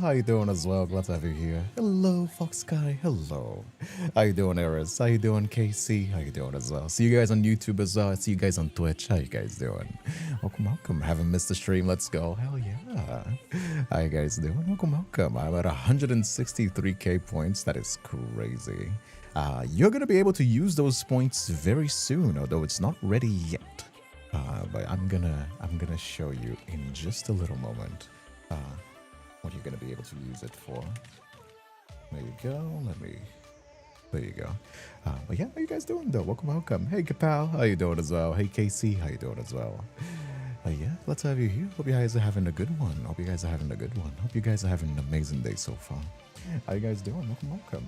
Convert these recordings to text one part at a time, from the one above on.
How you doing as well? Glad to have you here. Hello, Fox Guy. Hello. How you doing, Eris? How you doing, KC? How you doing as well? See you guys on YouTube as well. I see you guys on Twitch. How you guys doing? Welcome, welcome. Haven't missed the stream. Let's go. Hell yeah. How you guys doing? Welcome, welcome. I'm at 163k points. That is crazy. You're gonna be able to use those points very soon, although it's not ready yet. But I'm gonna show you in just a little moment what you're gonna be able to use it for. There you go. There you go. But yeah, how you guys doing though? Welcome, welcome. Hey Kapow, how you doing as well? Hey KC, how you doing as well? Yeah, let's have you here. Hope you guys are having a good one. Hope you guys are having a good one. Hope you guys are having an amazing day so far. How you guys doing? Welcome, welcome.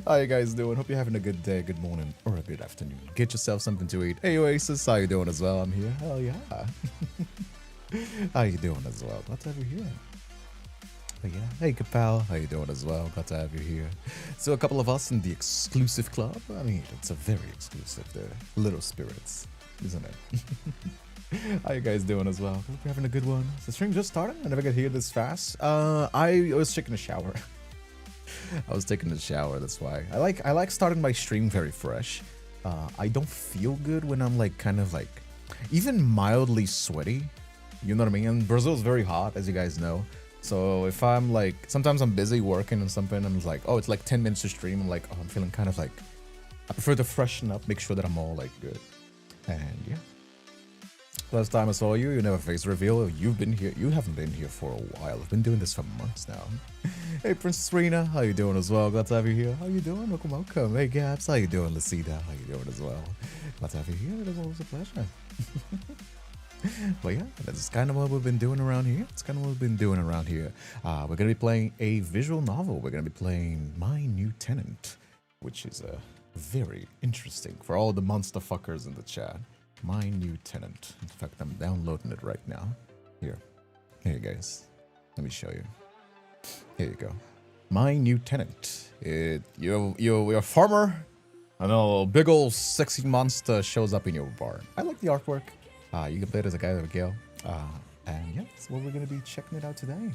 How you guys doing? Hope you're having a good day, good morning, or a good afternoon. Get yourself something to eat. Hey Oasis, how you doing as well? I'm here. Hell yeah. How you doing as well? Glad to have you here. But yeah, hey Kapow, how you doing as well? Glad to have you here. So a couple of us in the exclusive club. I mean, it's a very exclusive, the Little Spirits, isn't it? How you guys doing as well? Hope you're having a good one. Is the stream just starting? I never get here this fast. I was taking a shower. I was taking a shower, that's why. I like starting my stream very fresh. I don't feel good when I'm like kind of like even mildly sweaty. You know what I mean? And Brazil's very hot, as you guys know. So if I'm like, sometimes I'm busy working on something, I'm like, oh, it's like 10 minutes to stream. I'm like, oh, I'm feeling kind of like, I prefer to freshen up, make sure that I'm all like good. And yeah. Last time I saw you, you never face reveal. You've been here. You haven't been here for a while. I've been doing this for months now. Hey, Princess Rena, how you doing as well? Glad to have you here. How you doing? Welcome, welcome. Hey, Gaps, how you doing? Lucida, how you doing as well? Glad to have you here. It is always a pleasure. But yeah, that's kind of what we've been doing around here. It's kind of what we've been doing around here. We're going to be playing a visual novel. We're going to be playing My New Tenant, which is very interesting for all the monster fuckers in the chat. My New Tenant. In fact, I'm downloading it right now. Here you guys. Let me show you. Here you go. My New Tenant. You're a farmer, and a big old sexy monster shows up in your barn. I like the artwork. You can play it as a guy or a girl. And yeah, that's what we're going to be checking it out today.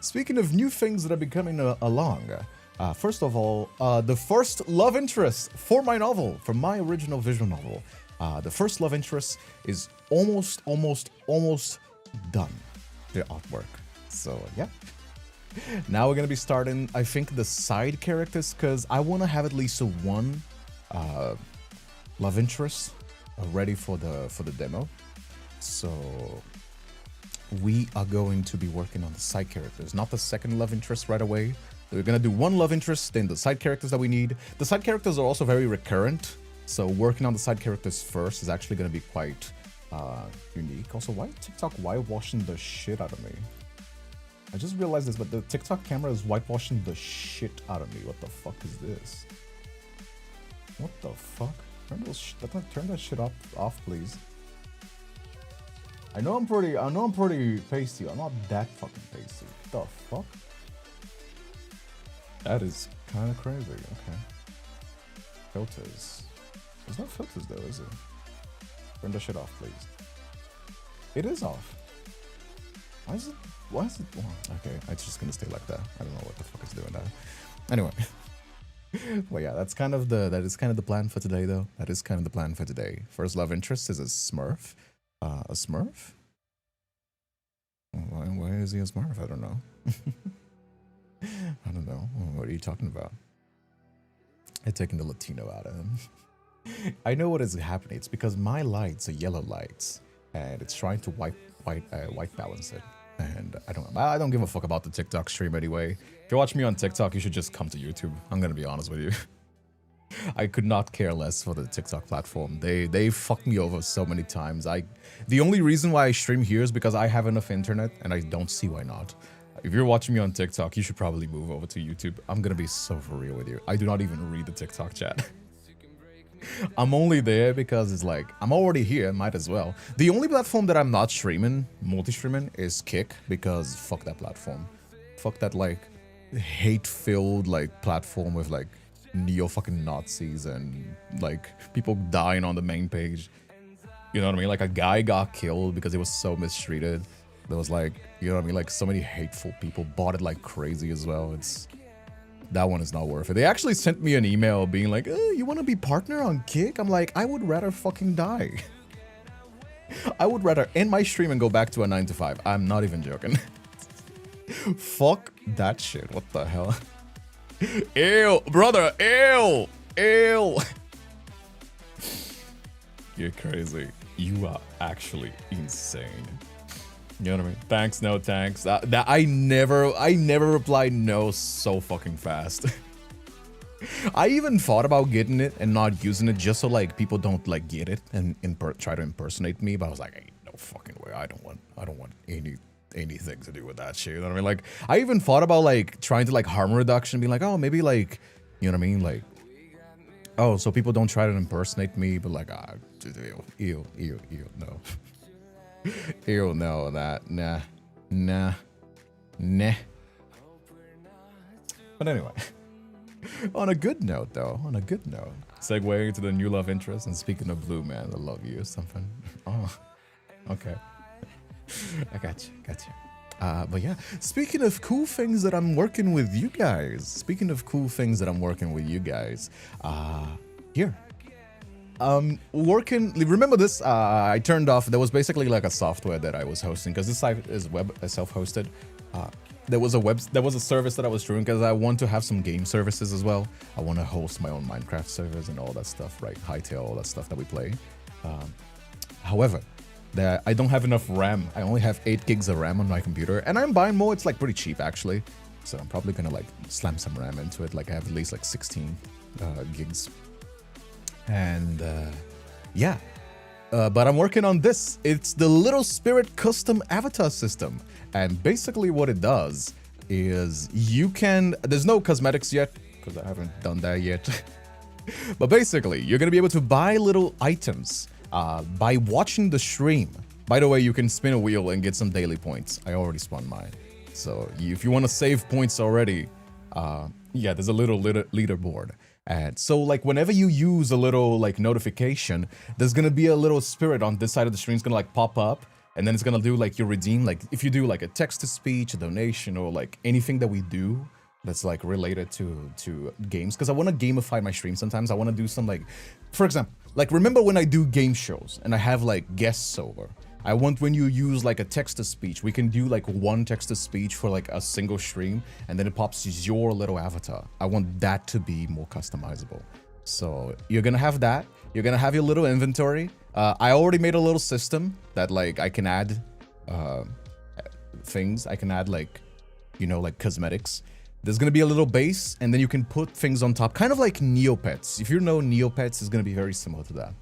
Speaking of new things that are becoming along. First of all, the first love interest for my novel, for my original visual novel. The first love interest is almost done. The artwork. So yeah. Now we're going to be starting, I think, the side characters, because I want to have at least one love interest ready for the demo. So we are going to be working on the side characters, not the second love interest right away. We're gonna do one love interest, then the side characters that we need. The side characters are also very recurrent, so working on the side characters first is actually gonna be quite unique. Also, why TikTok whitewashing the shit out of me? I just realized this, but the TikTok camera is whitewashing the shit out of me. What the fuck is this? What the fuck? Turn that shit off, please. I know I'm pretty pasty. I'm not that fucking pasty. What the fuck? That is kind of crazy. Okay. Filters. There's no filters though, is it? Turn that shit off, please. It is off. Why is it? Okay, it's just gonna stay like that. I don't know what the fuck is doing that. Anyway. Well, yeah, that is kind of the plan for today, though. That is kind of the plan for today. First love interest is a Smurf. A Smurf? Why is he a Smurf? I don't know. I don't know. What are you talking about? I'm taking the Latino out of him. I know what is happening. It's because my lights are yellow lights, and it's trying to white balance it. And I don't give a fuck about the TikTok stream anyway. If you watch me on TikTok, you should just come to YouTube. I'm gonna be honest with you. I could not care less for the TikTok platform. They fucked me over so many times. The only reason why I stream here is because I have enough internet, and I don't see why not. If you're watching me on TikTok, you should probably move over to YouTube. I'm gonna be so for real with you. I do not even read the TikTok chat. I'm only there because it's like, I'm already here, might as well. The only platform that I'm not streaming, multi-streaming, is Kick, because fuck that platform. Fuck that, like, hate-filled, like, platform with, like, neo-fucking Nazis and, like, people dying on the main page. You know what I mean? Like, a guy got killed because he was so mistreated. There was like, you know what I mean? Like so many hateful people bought it like crazy as well. That one is not worth it. They actually sent me an email being like, you want to be partner on Kick? I'm like, I would rather fucking die. I would rather end my stream and go back to a 9 to 5. I'm not even joking. Fuck that shit. What the hell? Ew, brother. Ew. Ew. You're crazy. You are actually insane. You know what I mean? Thanks, no thanks. That I never reply no so fucking fast. I even thought about getting it and not using it just so like people don't like get it and try to impersonate me. But I was like, ain't no fucking way. I don't want anything to do with that shit. You know what I mean? Like I even thought about like trying to like harm reduction, being like, oh maybe like, you know what I mean? Like, oh, so people don't try to impersonate me, but like, ew, no. Ew, no, that, nah. But anyway, on a good note, segue to the new love interest, and speaking of blue, man, I love you or something. Oh, okay. I got you. But yeah, speaking of cool things that I'm working with you guys, here. Remember this, I turned off, there was basically like a software that I was hosting, because this site is self-hosted. There was a service that I was doing because I want to have some game services as well. I want to host my own Minecraft servers and all that stuff, right? Hytale, all that stuff that we play. However, I don't have enough RAM. I only have 8 gigs of RAM on my computer, and I'm buying more. It's like pretty cheap actually. So I'm probably gonna like slam some RAM into it. Like I have at least like 16 gigs. And yeah, but I'm working on this. It's the Little Spirit custom avatar system. And basically what it does is there's no cosmetics yet, because I haven't done that yet. But basically, you're going to be able to buy little items by watching the stream. By the way, you can spin a wheel and get some daily points. I already spun mine. So if you want to save points already, yeah, there's a little leaderboard. And so like whenever you use a little like notification, there's going to be a little spirit on this side of the screen. It's going to like pop up. And then it's gonna do like your redeem, like if you do like a text-to-speech, a donation, or like anything that we do that's like related to games. Because I want to gamify my stream sometimes. I want to do some like, for example, like remember when I do game shows and I have like guests over. I want when you use like a text-to-speech, we can do like one text-to-speech for like a single stream, and then it pops your little avatar. I want that to be more customizable. So you're gonna have that. You're gonna have your little inventory. I already made a little system that like I can add things. I can add like, you know, like cosmetics. There's gonna be a little base, and then you can put things on top, kind of like Neopets. If you know Neopets, it's gonna be very similar to that.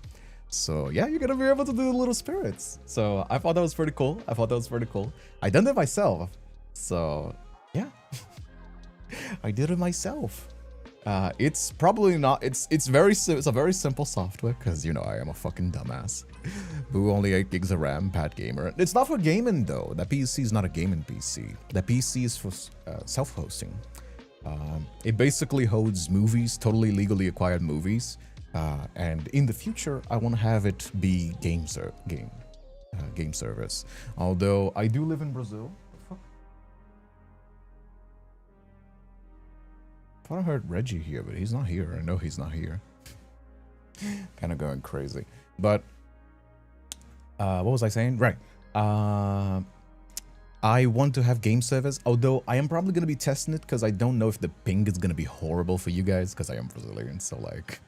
So yeah, you're gonna be able to do the little spirits. So I thought that was pretty cool. I done it myself. So yeah, I did it myself. It's probably not, it's a very simple software, because you know I am a fucking dumbass. Boo, only 8 gigs of RAM, bad gamer. It's not for gaming though. That PC is not a gaming PC. That PC is for self-hosting. It basically holds movies, totally legally acquired movies, and in the future I want to have it be game service. Although I do live in Brazil. I thought I heard Reggie here, but he's not here. I know he's not here. Kind of going crazy. But what was I saying? Right. I want to have game service, although I am probably going to be testing it because I don't know if the ping is going to be horrible for you guys, because I am Brazilian. So like,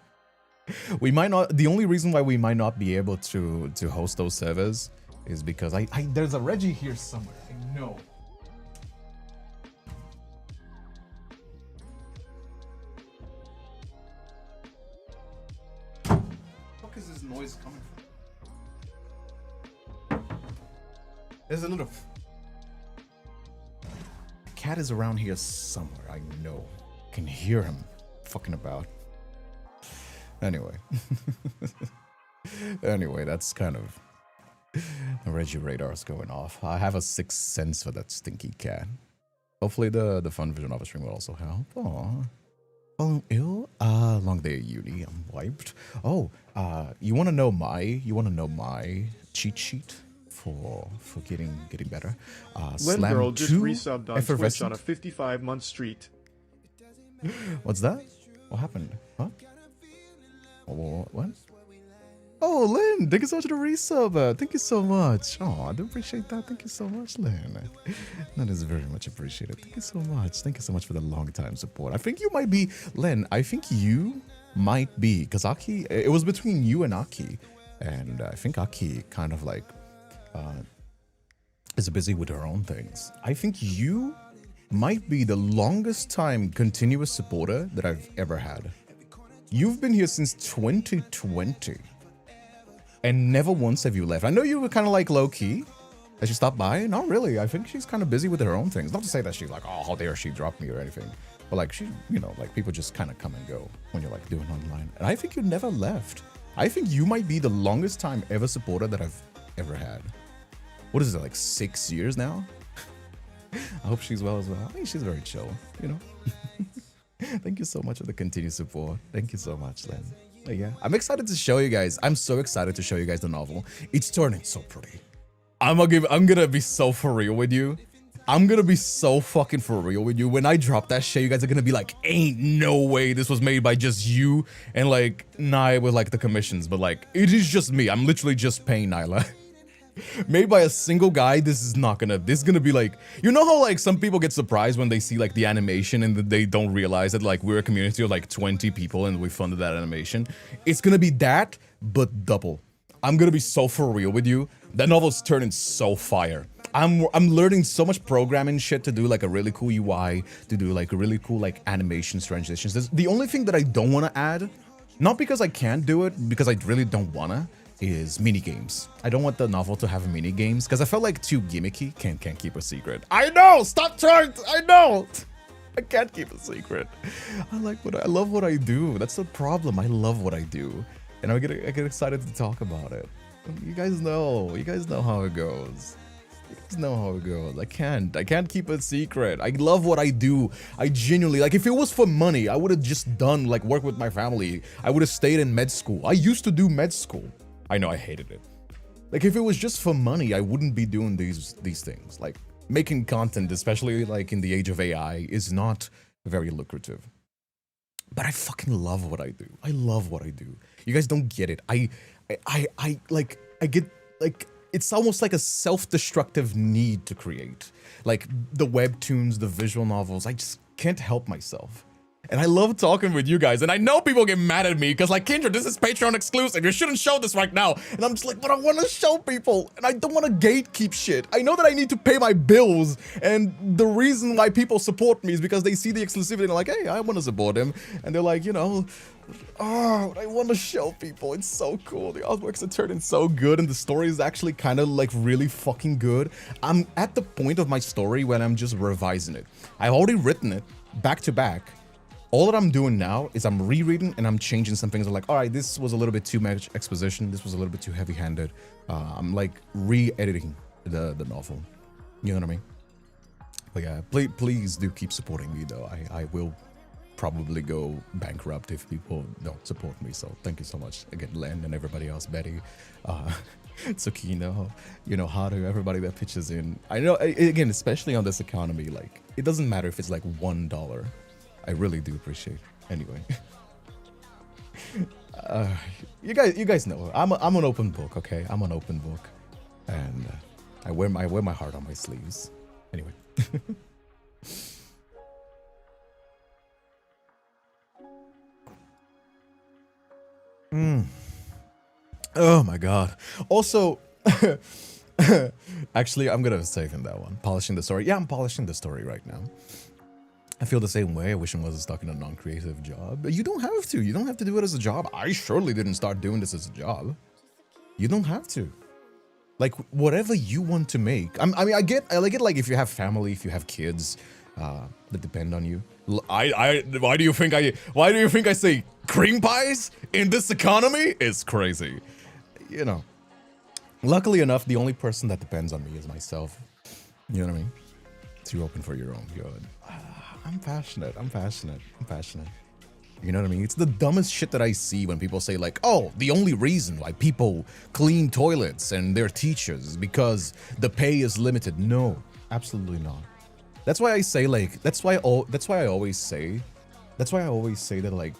we might not, the only reason why we might not be able to host those servers is because there's a Reggie here somewhere. I know. Is this noise coming from? There's a little cat is around here somewhere. I know. I can hear him fucking about. Anyway. Anyway, that's kind of the Reggie radar's going off. I have a sixth sense for that stinky cat. Hopefully the fun vision of a stream will also help. Aww. Oh, ew. Long day at uni. I'm wiped. Oh, you want to know my cheat sheet for getting better. Len Slam Girl just 2 resubbed on Twitch on a 55-month streak. What's that? What happened? Huh? What? Oh, Lynn, thank you so much for the resub. Thank you so much. Oh, I do appreciate that. Thank you so much, Lynn. That is very much appreciated. Thank you so much. Thank you so much for the long time support. I think you might be, Lynn, I think you might be, because Aki, it was between you and Aki. And I think Aki kind of like is busy with her own things. I think you might be the longest time continuous supporter that I've ever had. You've been here since 2020. And never once have you left. I know you were kind of like low-key that you stopped by. Not really. I think she's kind of busy with her own things. Not to say that she's like, oh, how dare she drop me or anything. But like she, you know, like people just kind of come and go when you're like doing online. And I think you never left. I think you might be the longest time ever supporter that I've ever had. What is it, like 6 years now? I hope she's well as well. I think she's very chill, you know? Thank you so much for the continued support. Thank you so much, Len. Yeah, I'm excited to show you guys. I'm so excited to show you guys the novel. It's turning so pretty. I'm gonna be so for real with you. I'm gonna be so fucking for real with you. When I drop that shit, you guys are gonna be like, ain't no way this was made by just you and like Nye with like the commissions, but like it is just me. I'm literally just paying Nyla. Made by a single guy, this is gonna be like, you know how like some people get surprised when they see like the animation and they don't realize that like we're a community of like 20 people and we funded that animation. It's gonna be that, but double. I'm gonna be so for real with you. That novel's turning so fire. I'm learning so much programming shit to do like a really cool UI, to do like a really cool like animations, transitions. The only thing that I don't want to add, not because I can't do it, because I really don't wanna, is mini games. I don't want the novel to have mini games because I felt like too gimmicky. Can't keep a secret. I know. Stop trying. I know. I can't keep a secret. I love what I do. That's the problem. I love what I do, and I get excited to talk about it. You guys know how it goes. You guys know how it goes. I can't keep a secret. I love what I do. I genuinely, like, if it was for money, I would have just done like work with my family. I would have stayed in med school. I used to do med school. I know I hated it. Like if it was just for money, I wouldn't be doing these things. Like making content, especially like in the age of AI, is not very lucrative. But I fucking love what I do. I love what I do. You guys don't get it. I get like, it's almost like a self-destructive need to create. Like the webtoons, the visual novels, I just can't help myself. And I love talking with you guys. And I know people get mad at me because like, Kindred, this is Patreon exclusive. You shouldn't show this right now. And I'm just like, but I want to show people. And I don't want to gatekeep shit. I know that I need to pay my bills. And the reason why people support me is because they see the exclusivity and they're like, hey, I want to support him. And they're like, you know, oh, I want to show people. It's so cool. The artworks are turning so good. And the story is actually kind of like really fucking good. I'm at the point of my story when I'm just revising it. I've already written it back to back. All that I'm doing now is I'm rereading and I'm changing some things. I'm like, all right, this was a little bit too much exposition. This was a little bit too heavy-handed. I'm like re-editing the novel. You know what I mean? But yeah, please do keep supporting me though. I will probably go bankrupt if people don't support me. So thank you so much again, Len and everybody else, Betty, Tsukino, you know, Haru, everybody that pitches in. I know, again, especially on this economy, like it doesn't matter if it's like $1. I really do appreciate it. Anyway, you guys know I'm an open book, okay? I'm an open book, and I wear my heart on my sleeves. Anyway. Oh my god. Also, actually, I'm gonna save him that one. Polishing the story. Yeah, I'm polishing the story right now. I feel the same way. I wish I wasn't stuck in a non-creative job. But you don't have to. You don't have to do it as a job. I surely didn't start doing this as a job. You don't have to. Like, whatever you want to make. I mean, I like it, like, if you have family, if you have kids that depend on you. Why do you think I say cream pies in this economy? It's crazy. You know. Luckily enough, the only person that depends on me is myself. You know what I mean? Too open for your own good. I'm passionate. You know what I mean? It's the dumbest shit that I see when people say like, oh, the only reason why people clean toilets and they're teachers is because the pay is limited. No, absolutely not. That's why I say like, that's why I always say that like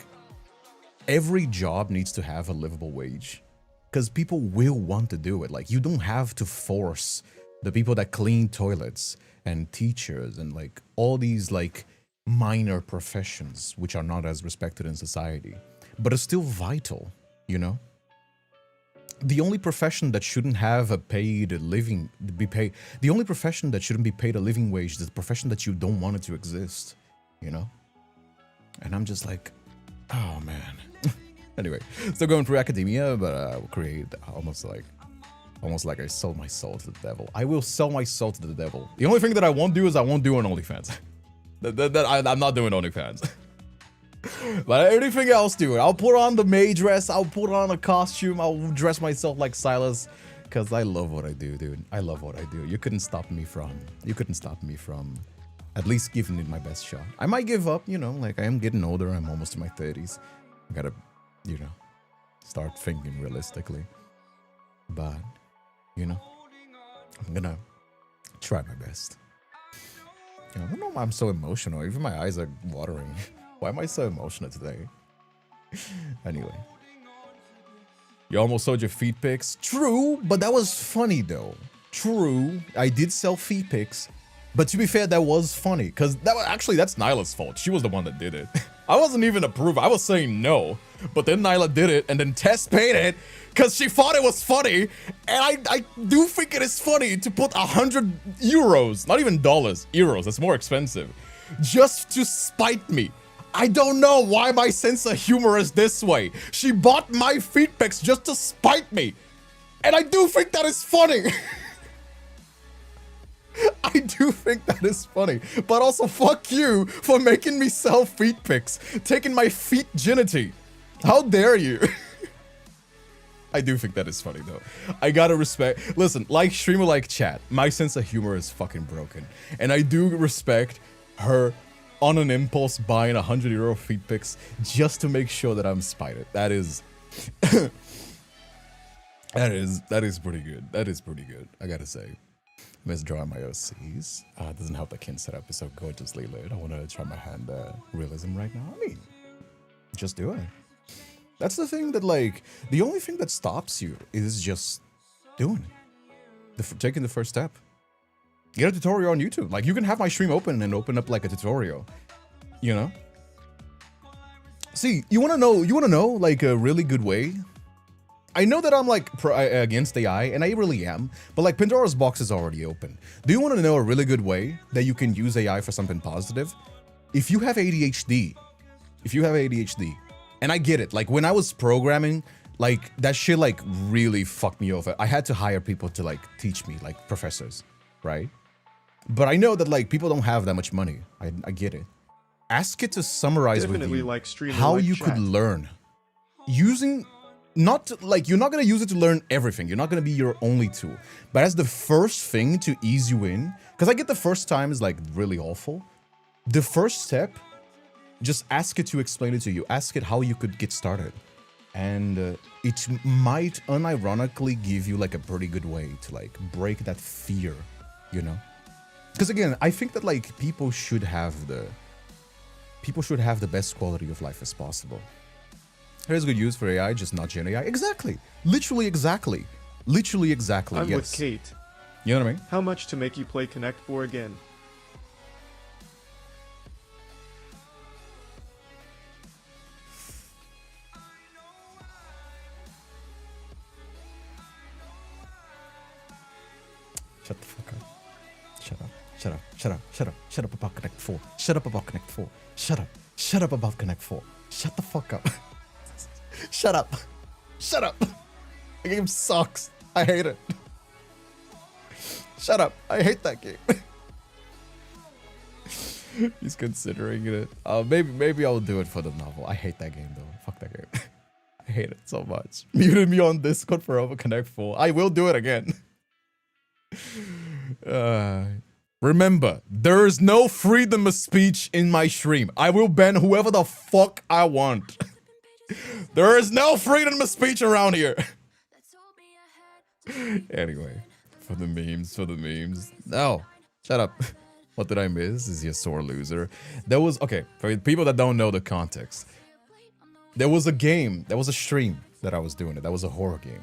every job needs to have a livable wage, because people will want to do it. Like, you don't have to force the people that clean toilets and teachers and like all these like minor professions which are not as respected in society but are still vital, you know. The only profession that shouldn't have a paid living the only profession that shouldn't be paid a living wage is the profession that you don't want it to exist, you know. And I'm just like, oh man. Anyway, still going through academia, but I'll create almost like I sold my soul to the devil. I will sell my soul to the devil. The only thing that I won't do is I won't do an OnlyFans. I'm not doing OnlyFans. But anything else, dude, I'll put on the maid dress, I'll put on a costume, I'll dress myself like Silas, because I love what I do, dude. I love what I do. You couldn't stop me from at least giving it my best shot. I might give up, you know, like I am getting older, I'm almost in my 30s. I gotta, you know, start thinking realistically. But, you know, I'm gonna try my best. I don't know why I'm so emotional. Even my eyes are watering. Why am I so emotional today? Anyway. You almost sold your feet pics. True, but that was funny though. True, I did sell feet pics. But to be fair, that was funny. Because that's Nyla's fault. She was the one that did it. I wasn't even approving. I was saying no. But then Nyla did it and then Tess paid it because she thought it was funny. And I do think it is funny to put 100 euros, not even dollars, euros, that's more expensive, just to spite me. I don't know why my sense of humor is this way. She bought my feet pics just to spite me. And I do think that is funny. I do think that is funny, but also fuck you for making me sell feet pics, taking my feet virginity. How dare you? I do think that is funny though. I gotta respect. Listen, like stream or like chat, my sense of humor is fucking broken, and I do respect her on an impulse buying 100 euro feet pics just to make sure that I'm spited. That is. that is pretty good. That is pretty good. I gotta say. Miss drawing my OCs. It doesn't help that Kin setup is so gorgeously lit. I want to try my hand realism right now. I mean, just do it. That's the thing that, like, the only thing that stops you is just doing it. Taking the first step. Get a tutorial on YouTube. Like, you can have my stream open and open up, like, a tutorial. You know? See, you want to know, like, a really good way? I know that I'm like against AI, and I really am, but like Pandora's box is already open. Do you want to know a really good way that you can use AI for something positive? If you have ADHD, and I get it, like when I was programming, like that shit like really fucked me over. I had to hire people to like teach me, like professors, right? But I know that like people don't have that much money. I get it. Ask it to summarize Definitely with you like how you chat. could learn using. Not like you're not going to use it to learn everything. You're not going to be your only tool. But as the first thing to ease you in, because I get the first time is like really awful. The first step, just ask it to explain it to you. Ask it how you could get started. And it might unironically give you like a pretty good way to like break that fear, you know? Because again, I think that like people should have the best quality of life as possible. There's good use for AI, just not Gen AI. Exactly. Literally exactly. Literally exactly, I'm yes. with Kate. You know what I mean? How much to make you play Connect 4 again? Shut the fuck up. Shut up. Shut up. Shut up. Shut up. Shut up about Connect 4. Shut up about Connect 4. Shut up. Shut up about Connect 4. Shut the fuck up. Shut up. Shut up. The game sucks. I hate it. Shut up. I hate that game. He's considering it. Maybe I'll do it for the novel. I hate that game though. Fuck that game. I hate it so much. Muted me on Discord for over Connect 4. I will do it again. Remember, there is no freedom of speech in my stream. I will ban whoever the fuck I want. There is no freedom of speech around here. Anyway, for the memes. No, shut up. What did I miss? Is he a sore loser? There was, okay, for people that don't know the context, there was a game, there was a stream that I was doing. That was a horror game.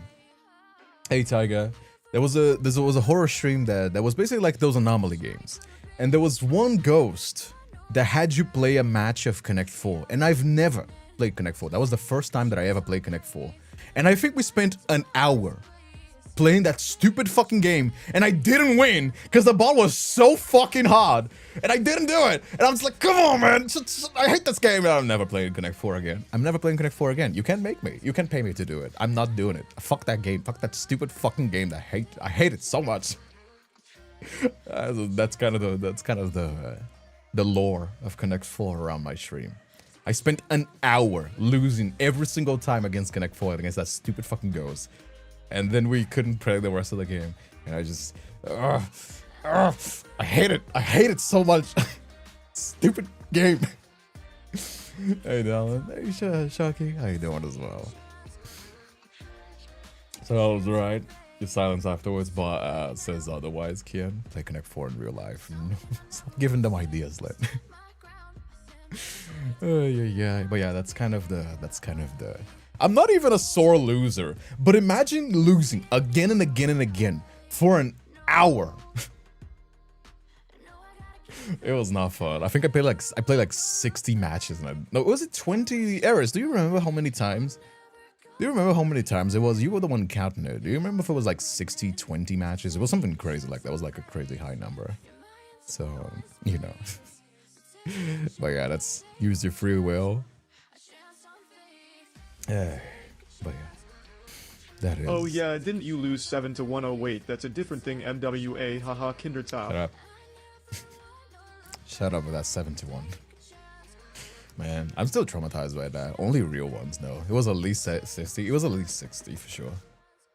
Hey, Tiger. There was a horror stream that was basically like those anomaly games. And there was one ghost that had you play a match of Connect 4. And I've never played Connect 4. That was the first time that I ever played Connect 4. And I think we spent an hour playing that stupid fucking game, and I didn't win because the ball was so fucking hard, and I didn't do it. And I was like, come on, man, I hate this game. I'm never playing Connect 4 again. I'm never playing Connect 4 again. You can't make me. You can't pay me to do it. I'm not doing it. Fuck that game. Fuck that stupid fucking game that I hate it so much. That's kind of the lore of Connect 4 around my stream. I spent an hour losing every single time against Connect 4 against that stupid fucking ghost. And then we couldn't play the rest of the game. And I just... I hate it. I hate it so much. Stupid game. Hey, Dylan. Hey, Shocky. How you doing as well? So I was right. Your silence afterwards, but says otherwise, Kian. Play Connect 4 in real life. Stop giving them ideas, Len. Yeah. But yeah, that's kind of the... I'm not even a sore loser, but imagine losing again and again and again for an hour. It was not fun. I think I played like 60 matches. No, was it 20 errors? Do you remember how many times? Do you remember how many times it was? You were the one counting it. Do you remember if it was like 60, 20 matches? It was something crazy like that. It was like a crazy high number. So, you know. But yeah, that's use your free will. But yeah, that is. Oh yeah, didn't you lose 7-1? Oh wait, that's a different thing. MWA, haha, Kindred Shut up. Shut up with that 7-1. Man, I'm still traumatized by that. Only real ones, no. It was at least 60. It was at least 60 for sure.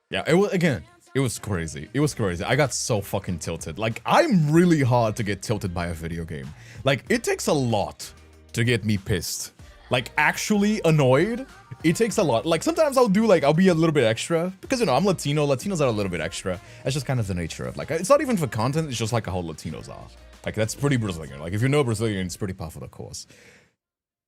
Yeah, it was, again, it was crazy. It was crazy. I got so fucking tilted. Like, I'm really hard to get tilted by a video game. Like, it takes a lot to get me pissed. Like, actually annoyed, it takes a lot. Like, sometimes I'll be a little bit extra. Because, you know, I'm Latino. Latinos are a little bit extra. That's just kind of the nature of, like, it's not even for content. It's just, like, how Latinos are. Like, that's pretty Brazilian. Like, if you know Brazilian, it's pretty par for the course.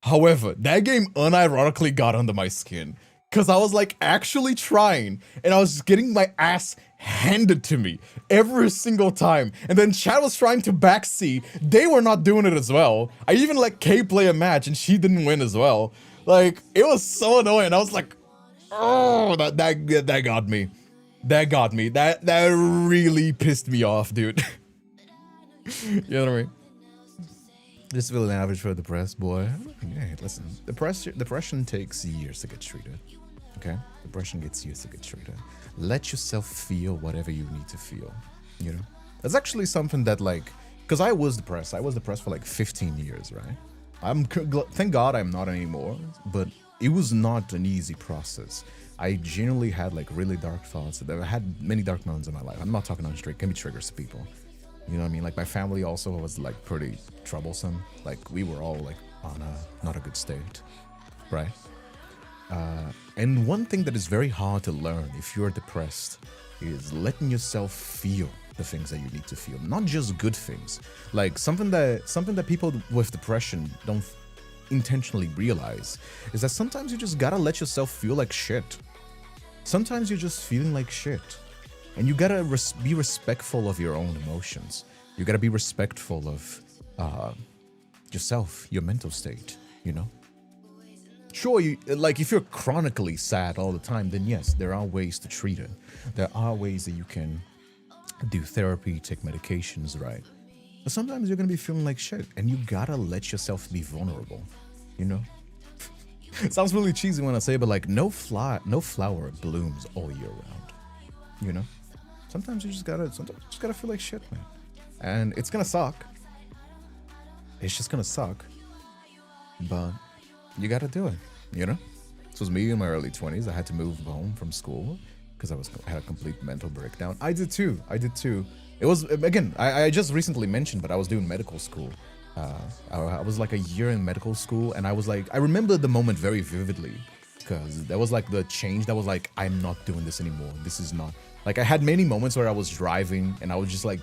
However, that game unironically got under my skin. Because I was, like, actually trying. And I was just getting my ass handed to me every single time. And then Chad was trying to backseat. They were not doing it as well. I even let Kay play a match and she didn't win as well. Like, it was so annoying. I was like, oh, that got me. That got me. That really pissed me off, dude. You know what I mean? This is really an average for a depressed boy. Hey, listen, depression takes years to get treated. Okay? Depression gets years to get treated. Let yourself feel whatever you need to feel. You know? That's actually something that, like, because I was depressed. I was depressed for like 15 years, right? Thank God I'm not anymore, but it was not an easy process. I genuinely had like really dark thoughts. I had many dark moments in my life. I'm not talking on straight. Can be triggers to people. You know what I mean? Like, my family also was like pretty troublesome. Like, we were all like on not a good state, right? And one thing that is very hard to learn if you're depressed is letting yourself feel the things that you need to feel, not just good things. Like, something that people with depression don't intentionally realize is that sometimes you just gotta let yourself feel like shit. Sometimes you're just feeling like shit. And you gotta be respectful of your own emotions. You gotta be respectful of yourself, your mental state, you know? Sure, like, if you're chronically sad all the time, then yes, there are ways to treat it. There are ways that you can do therapy, take medications, right? But sometimes you're gonna be feeling like shit, and you gotta let yourself be vulnerable, you know? It sounds really cheesy when I say it, but like, no flower blooms all year round, you know? Sometimes you just gotta feel like shit, man. And it's gonna suck. It's just gonna suck. But you gotta do it, you know? This was me in my early 20s. I had to move home from school because I had a complete mental breakdown. I did too. It was, again, I just recently mentioned, but I was doing medical school. I was like a year in medical school, and I was like, I remember the moment very vividly, because there was like the change that was like, I'm not doing this anymore. This is not, like I had many moments where I was driving and I would just like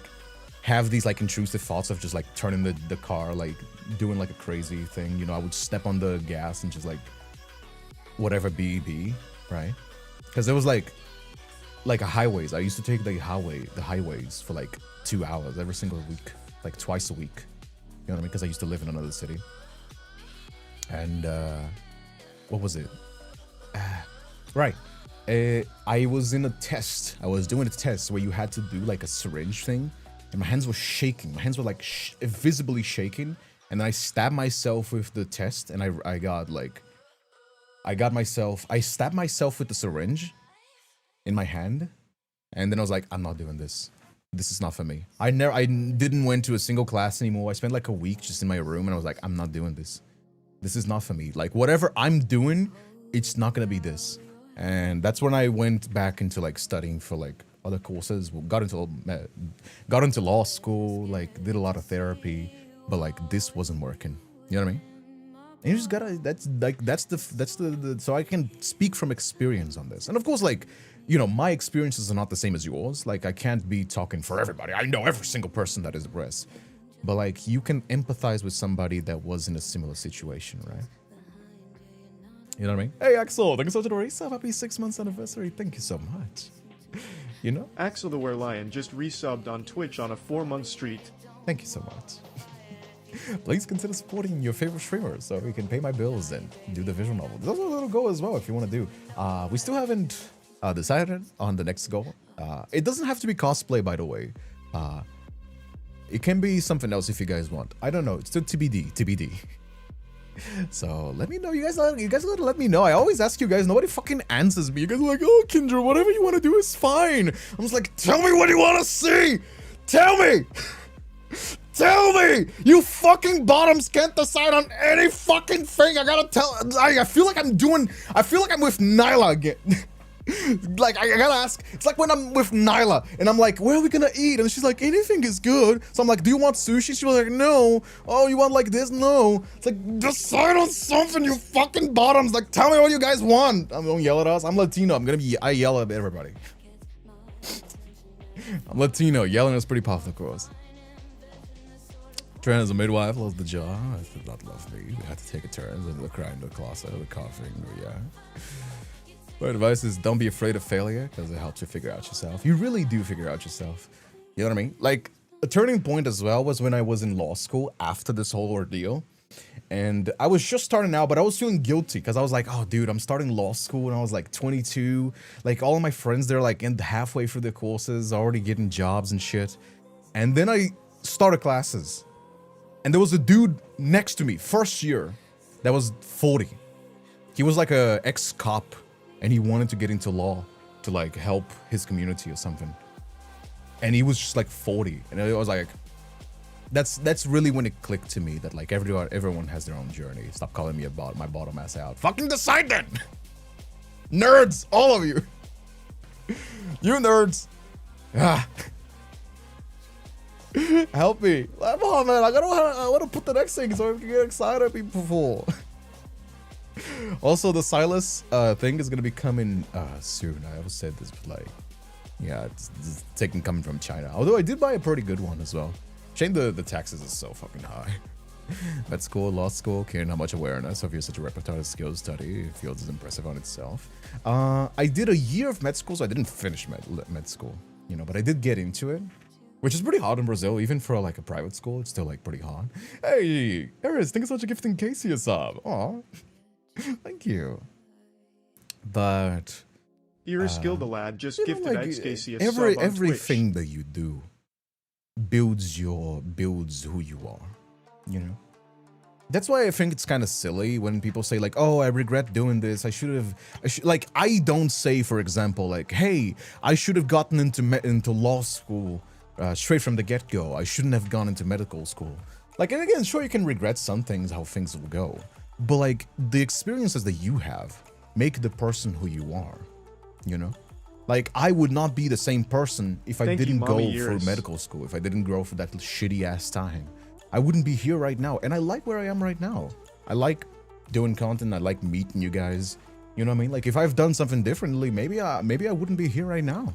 have these like intrusive thoughts of just like turning the car, like doing like a crazy thing. You know, I would step on the gas and just like whatever be, right? Because there was like a highways. I used to take the highways for like 2 hours every single week, like twice a week. You know what I mean? Because I used to live in another city. And what was it? Right. I was in a test. I was doing a test where you had to do like a syringe thing, and my hands were shaking. My hands were like visibly shaking, and then I stabbed myself with the test, and I stabbed myself with the syringe in my hand, and then I was like, I'm not doing this. This is not for me. I didn't went to a single class anymore. I spent like a week just in my room, and I was like, I'm not doing this. This is not for me. Like whatever I'm doing, it's not gonna be this. And that's when I went back into like studying for like other courses. Got into law school. Like did a lot of therapy, but like this wasn't working. You know what I mean? And you just gotta. That's the. So I can speak from experience on this. And of course, like, you know, my experiences are not the same as yours. Like I can't be talking for everybody. I know every single person that is depressed. But like you can empathize with somebody that was in a similar situation, right? You know what I mean? Hey Axel, thank you so much for the resub. Happy 6 months anniversary. Thank you so much. You know? Axel the Were Lion just resubbed on Twitch on a 4-month streak. Thank you so much. Please consider supporting your favorite streamer so we can pay my bills and do the visual novel. There's also a little goal as well if you want to do. We still haven't decided on the next goal. It doesn't have to be cosplay, by the way. It can be something else if you guys want. I don't know. It's still TBD. So let me know. You guys gotta let me know. I always ask you guys. Nobody fucking answers me. You guys are like, oh, Kindred, whatever you want to do is fine. I'm just like, tell me what you want to see. Tell me. Tell me. You fucking bottoms can't decide on any fucking thing. I gotta tell. I feel like I'm with Nyla again. Like I gotta ask. It's like when I'm with Nyla and I'm like, where are we gonna eat? And she's like, anything is good. So I'm like, do you want sushi? She was like, no. Oh, you want like this? No. It's like, decide on something, you fucking bottoms. Like, tell me what you guys want. Don't yell at us. I'm Latino. I yell at everybody. I'm Latino. Yelling is pretty popular, of course. Trent as a midwife loves the jaw. I did not love me. We had to take a turn. The crying, the closet, the coughing. Yeah. My advice is don't be afraid of failure because it helps you figure out yourself. You really do figure out yourself. You know what I mean? Like a turning point as well was when I was in law school after this whole ordeal. And I was just starting out, but I was feeling guilty because I was like, oh, dude, I'm starting law school. And I was like 22. Like all of my friends, they're like in halfway through their courses, already getting jobs and shit. And then I started classes. And there was a dude next to me, first year, that was 40. He was like a ex-cop. And he wanted to get into law to like help his community or something. And he was just like 40. And I was like, that's really when it clicked to me that like everyone has their own journey. Stop calling me about my bottom ass out. Fucking decide then. Nerds, all of you. You nerds. Ah. Help me. Come on, man. I want to put the next thing so I can get excited people. Also, the Silas thing is gonna be coming soon. I always said this, but like, yeah, it's coming from China. Although I did buy a pretty good one as well. Shame the taxes is so fucking high. Med school, law school, carrying how much awareness of your such a repertoire of skills study fields is impressive on itself. I did a year of med school, so I didn't finish med school, you know, but I did get into it, which is pretty hard in Brazil, even for like a private school. It's still like pretty hard. Hey, Eris, thank you so much for gifting Casey a sub. Aw. Thank you. But Iris Gildalad just gifted like, XKC a sub on everything Twitch. that you do builds who you are, you know. That's why I think it's kind of silly when people say like, oh, I regret doing this. Like, I don't say, for example, like, hey, I should have gotten into law school straight from the get-go. I shouldn't have gone into medical school. Like, and again, sure, you can regret some things, how things will go. But like the experiences that you have make the person who you are, you know? Like, I would not be the same person if I Thank you, didn't go mommy for years. medical school, if I didn't grow for that shitty ass time. I wouldn't be here right now, and I like where I am right now. I like doing content, I like meeting you guys. You know what I mean? Like, if I've done something differently, maybe I wouldn't be here right now.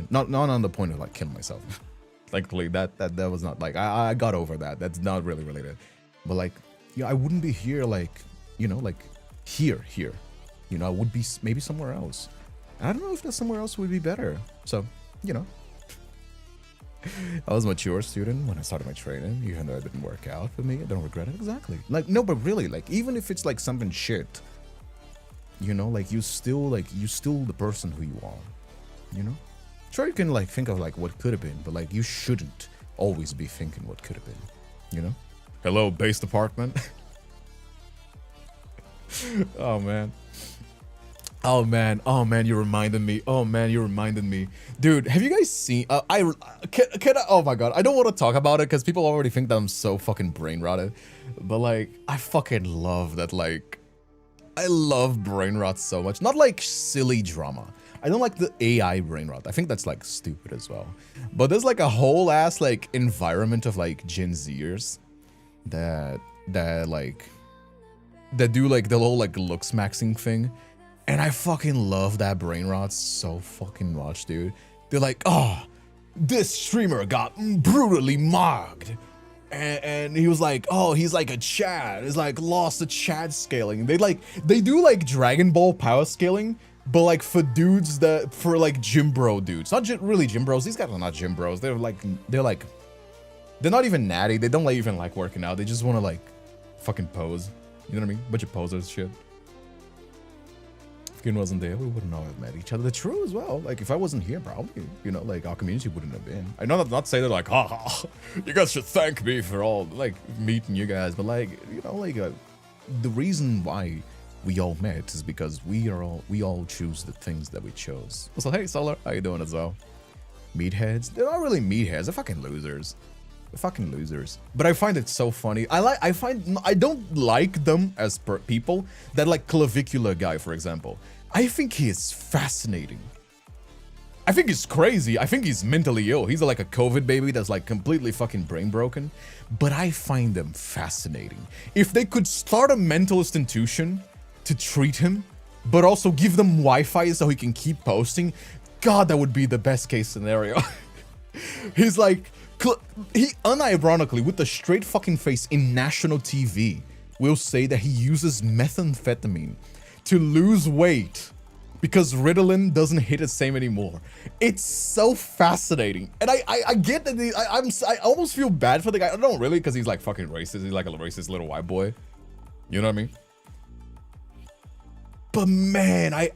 Not on the point of like killing myself. Thankfully, that was not like I got over that. That's not really related. But like, yeah, I wouldn't be here like, you know, like here. You know, I would be maybe somewhere else. I don't know if that somewhere else would be better. So, you know. I was a mature student when I started my training, even though it didn't work out for me. I don't regret it. Exactly. Like, no, but really, like, even if it's like something shit, you know, like you still the person who you are, you know? Sure, you can like think of like what could have been, but like you shouldn't always be thinking what could have been, you know? Hello, base department. Oh man. Oh man, you reminded me. Dude, have you guys seen can I, oh my god, I don't want to talk about it because people already think that I'm so fucking brain rotted. But like, I fucking love that, like, I love brain rot so much. Not like silly drama. I don't like the AI brain rot. I think that's like stupid as well. But there's like a whole ass like environment of like Gen Zers that do like the whole like looks maxing thing. And I fucking love that brain rot so fucking much, dude. They're like, oh, this streamer got brutally mugged. And he was like, oh, he's like a Chad. He's like lost the Chad scaling. They do like Dragon Ball power scaling, but like for dudes for like gym bro dudes. Not really gym bros. These guys are not gym bros. They're not even natty. They don't like even like working out. They just want to like fucking pose. You know what I mean? Bunch of posers shit. If Kin wasn't there, we wouldn't have met each other. That's true as well. Like, if I wasn't here, probably, you know, like, our community wouldn't have been. I know not say that, like, ha, you guys should thank me for all, like, meeting you guys. But, like, you know, like, the reason why we all met is because we all choose the things that we chose. So, hey, Solar, how you doing as well? Meatheads? They're not really meatheads. They're fucking losers. They're fucking losers. But I find it so funny. I don't like them as people that like Clavicular guy, for example. I think he is fascinating. I think he's crazy. I think he's mentally ill. He's like a COVID baby that's like completely fucking brain broken. But I find them fascinating. If they could start a mental institution to treat him, but also give them Wi-Fi so he can keep posting, God, that would be the best case scenario. He's like, he unironically, with a straight fucking face in national TV, will say that he uses methamphetamine to lose weight because Ritalin doesn't hit the same anymore. It's so fascinating. And I get that I almost feel bad for the guy. I don't really, because he's like fucking racist. He's like a racist little white boy. You know what I mean? But man, I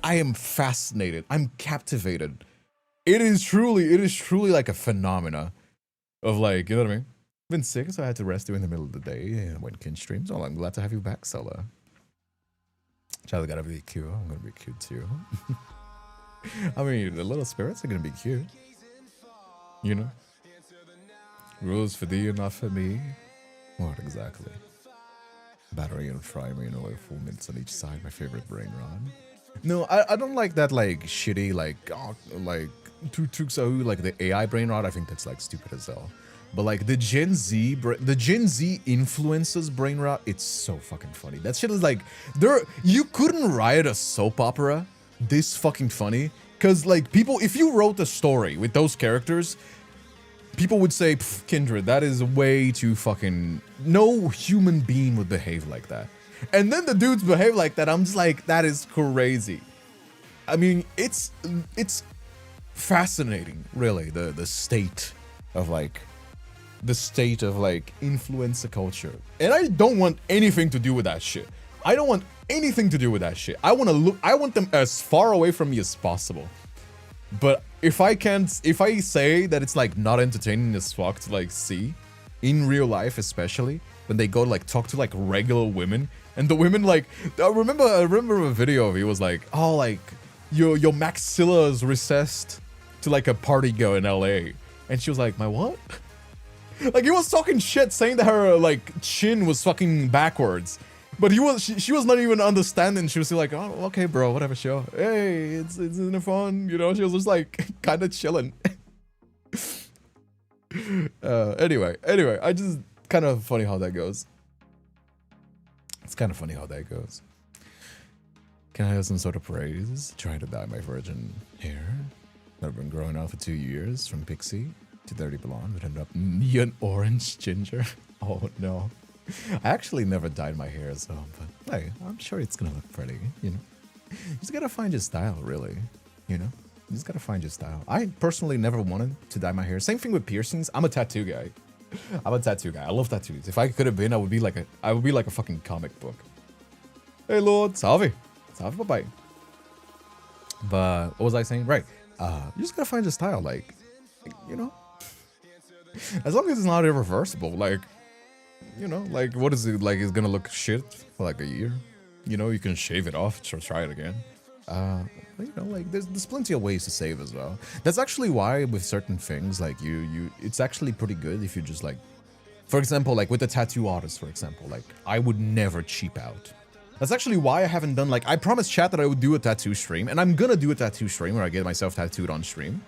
am fascinated. I'm captivated. It is truly like a phenomena of like, you know what I mean? I've been sick, so I had to rest during the middle of the day and when Kin streams. Oh, I'm glad to have you back, Sella. Child gotta be cute. I'm gonna be cute too. I mean, the little spirits are gonna be cute. You know? Rules for thee, not for me. What exactly? Battery and fry me in oil, 4 minutes on each side. My favorite brain rod. No, I don't like that like shitty like like the AI brain rot. I think that's like stupid as hell. But like the Gen Z influencers brain rot, it's so fucking funny. That shit is like you couldn't write a soap opera this fucking funny, because like people, if you wrote a story with those characters, people would say, Kindred, that is way too fucking, no human being would behave like that. And then the dudes behave like that. I'm just like, that is crazy. I mean, it's fascinating, really, the state of like influencer culture. And I don't want anything to do with that shit. I don't want anything to do with that shit. I want them as far away from me as possible. But if I say that it's like not entertaining as fuck to like see in real life, especially when they go like talk to like regular women, and the women like, I remember a video of it was like, oh, like your maxilla is recessed to like a party girl in LA, and she was like, my what? Like he was talking shit, saying that her like chin was fucking backwards, But she was not even understanding. She was still like, oh, okay, bro, whatever, sure. Hey, it's in fun, you know. She was just like kind of chilling. Anyway, I just kind of funny how that goes. It's kind of funny how that goes. Can I have some sort of praise? Trying to dye my virgin hair that I've been growing out for 2 years, from pixie to dirty blonde, but ended up neon orange ginger. Oh no. I actually never dyed my hair, so, but hey, I'm sure it's gonna look pretty, you know. You just gotta find your style, really, you know. You just gotta find your style. I personally never wanted to dye my hair. Same thing with piercings. I'm a tattoo guy. I love tattoos. If I could have been, I would be like a fucking comic book. Hey Lord, salve, bye-bye. But what was I saying? Right. You just gotta find your style, like, you know. As long as it's not irreversible, like, you know, like, what is it, like, it's gonna look shit for like a year? You know, you can shave it off, try it again. You know, like, there's plenty of ways to save as well. That's actually why with certain things, like, it's actually pretty good if you just, like, for example, like, with the tattoo artist, for example, like, I would never cheap out. That's actually why I haven't done, like, I promised chat that I would do a tattoo stream, and I'm gonna do a tattoo stream where I get myself tattooed on stream.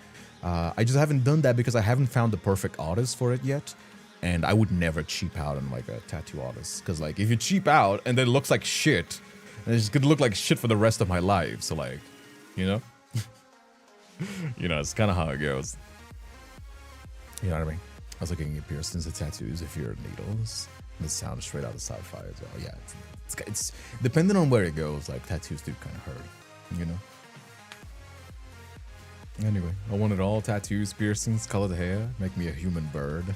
I just haven't done that because I haven't found the perfect artist for it yet. And I would never cheap out on, like, a tattoo artist. Because, like, if you cheap out and then it looks like shit, then it's gonna look like shit for the rest of my life. So, like, you know? You know, it's kind of how it goes. You know what I mean? I was looking at piercings and tattoos if you're needles. This sounds straight out of sci-fi as well. Yeah, it's depending on where it goes, like, tattoos do kind of hurt, you know? Anyway, I wanted all tattoos, piercings, colored hair, make me a human bird.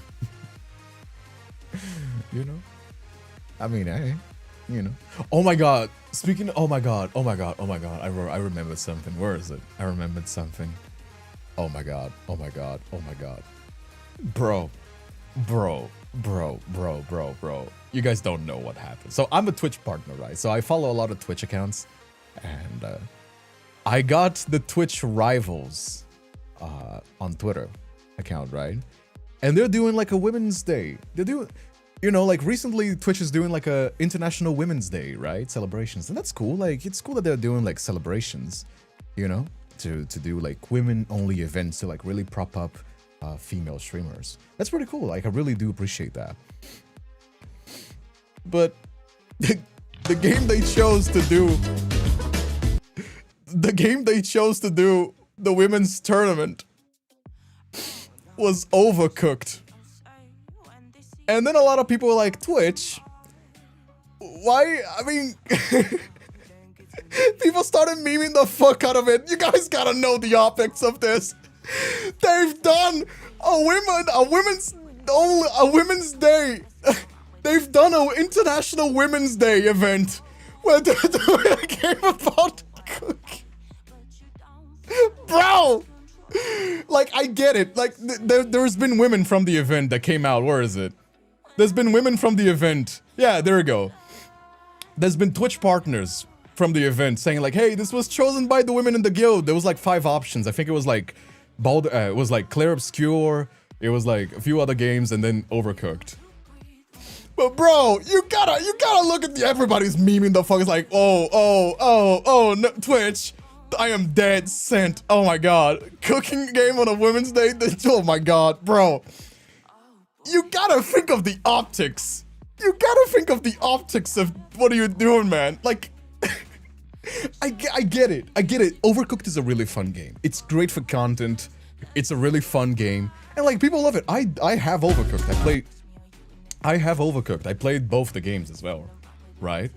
You know? I mean, hey, you know. Oh my god. Speaking, oh my god. I remembered something. Where is it? I remembered something. Oh my god. Bro. You guys don't know what happened. So I'm a Twitch partner, right? So I follow a lot of Twitch accounts. And I got the Twitch Rivals on Twitter account, right? And they're doing like a Women's Day. They're doing, you know, like recently Twitch is doing like a International Women's Day, right? Celebrations. And that's cool. Like, it's cool that they're doing like celebrations, you know, to do like women only events to like really prop up female streamers. That's pretty cool. Like, I really do appreciate that. But the game they chose to do, the women's tournament, was overcooked. And then a lot of people were like, Twitch, why? I mean, people started memeing the fuck out of it. You guys gotta know the optics of this. They've done a women's day. They've done an International Women's Day event where they're doing a game about cooking. Bro! Like, I get it. Like, there's been women from the event that came out. Where is it? There's been women from the event. Yeah, there we go. There's been Twitch partners from the event saying like, hey, this was chosen by the women in the guild. There was like 5 options. I think it was like it was like Claire Obscure. It was like a few other games and then Overcooked. But bro, you gotta look at everybody's memeing the fuck. It's like, oh, no, Twitch. I am dead sent. Oh my god. Cooking game on a Women's Day? Oh my god, bro. You gotta think of the optics. You gotta think of the optics of what are you doing, man? Like, I get it. Overcooked is a really fun game. It's great for content. It's a really fun game. And like, people love it. I have Overcooked. I have Overcooked. I played both the games as well, right?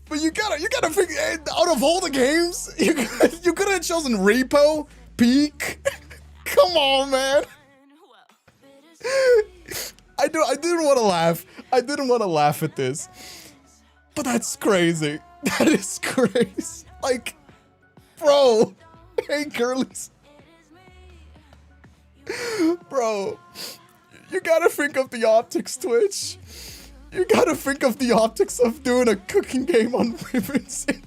But you gotta figure, out of all the games, you could have chosen Repo, Peak. Come on, man. I didn't want to laugh. I didn't want to laugh at this. But that's crazy. That is crazy. Like, bro. Hey, girlies. Bro. You gotta think of the optics, Twitch. You gotta think of the optics of doing a cooking game on Women's Day.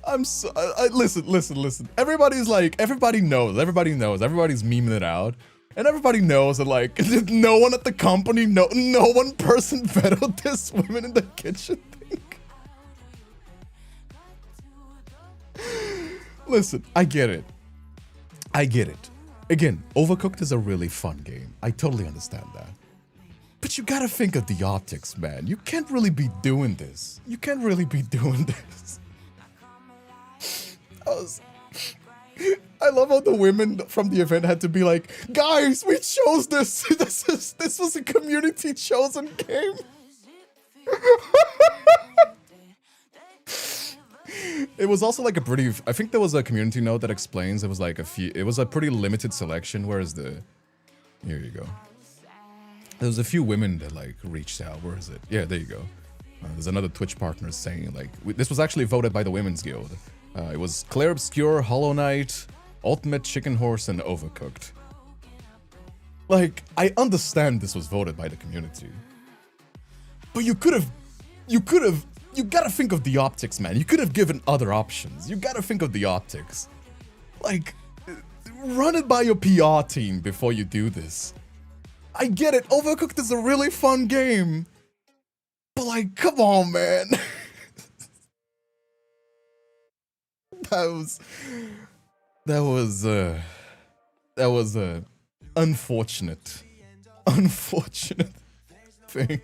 I'm so, listen. Everybody knows. Everybody's memeing it out. And everybody knows that, like, no one at the company, no one person vetoed this women in the kitchen thing. Listen, I get it. I get it. Again, Overcooked is a really fun game. I totally understand that. But you gotta think of the optics, man. You can't really be doing this. You can't really be doing this. I love how the women from the event had to be like, guys, we chose this. This was a community chosen game. It was also like a pretty, I think there was a community note that explains it was like it was a pretty limited selection, whereas here you go. There was a few women that like reached out. Where is it? Yeah, there you go. There's another Twitch partner saying like, this was actually voted by the Women's Guild. It was Claire Obscure, Hollow Knight, Ultimate Chicken Horse, and Overcooked. Like, I understand this was voted by the community. But you gotta think of the optics, man. You could have given other options. You gotta think of the optics. Like, run it by your PR team before you do this. I get it, Overcooked is a really fun game. But like, come on, man. That was a unfortunate thing.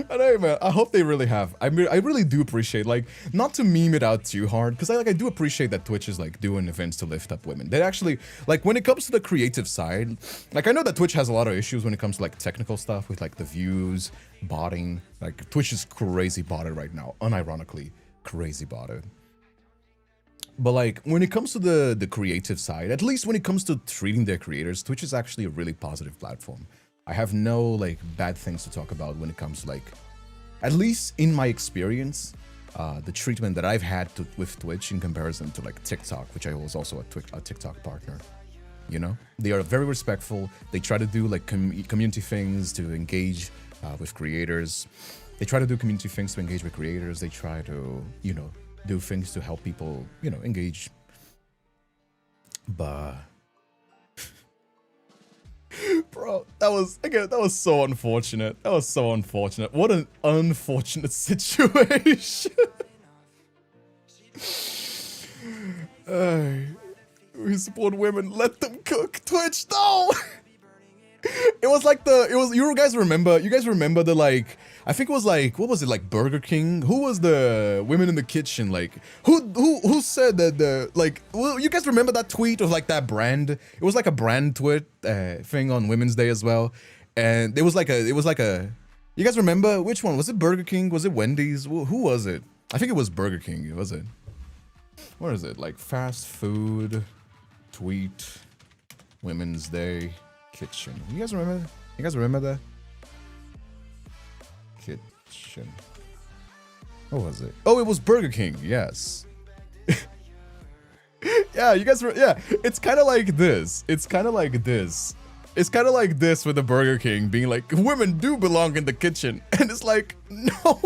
I know, man. I hope they really have. I mean, I really do appreciate, like, not to meme it out too hard, because I do appreciate that Twitch is like doing events to lift up women. They actually, like, when it comes to the creative side, like, I know that Twitch has a lot of issues when it comes to like technical stuff with like the views, botting. Like, Twitch is crazy botted right now, unironically crazy botted. But like, when it comes to the creative side, at least when it comes to treating their creators, Twitch is actually a really positive platform. I have no like bad things to talk about when it comes to like, at least in my experience, the treatment that I've had with Twitch in comparison to like TikTok, which I was also a TikTok partner. You know, they are very respectful. They try to do like community things to engage with creators. They try to do community things to engage with creators. They try to, you know, do things to help people, you know, engage. But bro, that was so unfortunate. That was so unfortunate. What an unfortunate situation. We support women. Let them cook. Twitch, no. It was like you guys remember the like, I think it was like, what was it, like Burger King? Who was the women in the kitchen? Like, who said that like, well, you guys remember that tweet of like that brand? It was like a brand tweet thing on Women's Day as well. And it was like a, you guys remember which one? Was it Burger King? Was it Wendy's? Who was it? I think it was Burger King, was it? What is it? Like fast food tweet, Women's Day. Kitchen. You guys remember? You guys remember that? Kitchen. What was it? Oh, it was Burger King. Yes. Yeah, you guys. Yeah, it's kind of like this. It's kind of like this. It's kind of like this with the Burger King being like, women do belong in the kitchen, and it's like, no,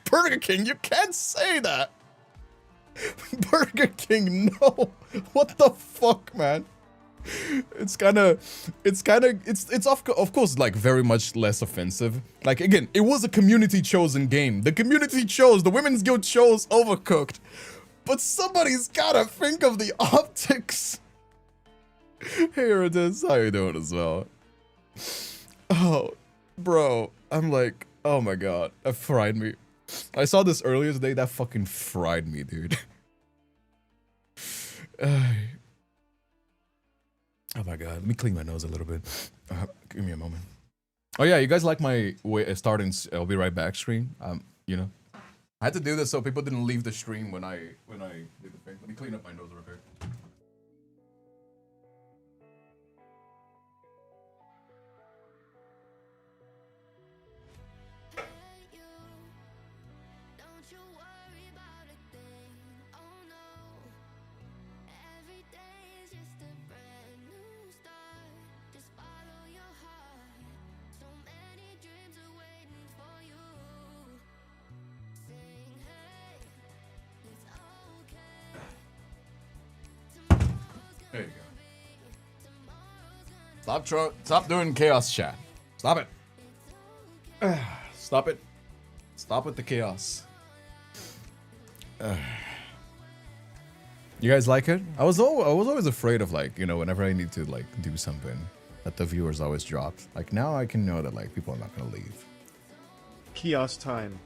Burger King, you can't say that. Burger King, no. What the fuck, man? It's of course like very much less offensive. Like, again, it was a community chosen game. The community chose, the Women's Guild chose Overcooked. But somebody's gotta think of the optics. Here it is. How you doing as well? Oh, bro. I'm like, oh my god. That fried me. I saw this earlier today. That fucking fried me, dude. Oh my god, let me clean my nose a little bit. Give me a moment. Oh yeah, you guys like my starting I'll be right back screen? You know, I had to do this so people didn't leave the stream when I did the thing. Let me clean up my nose real quick. Stop doing chaos chat. Stop it. Stop it. Stop with the chaos. You guys like it? I was always afraid of, like, you know, whenever I need to, like, do something, that the viewers always drop. Like, now I can know that, like, people are not gonna leave. Kiosk time.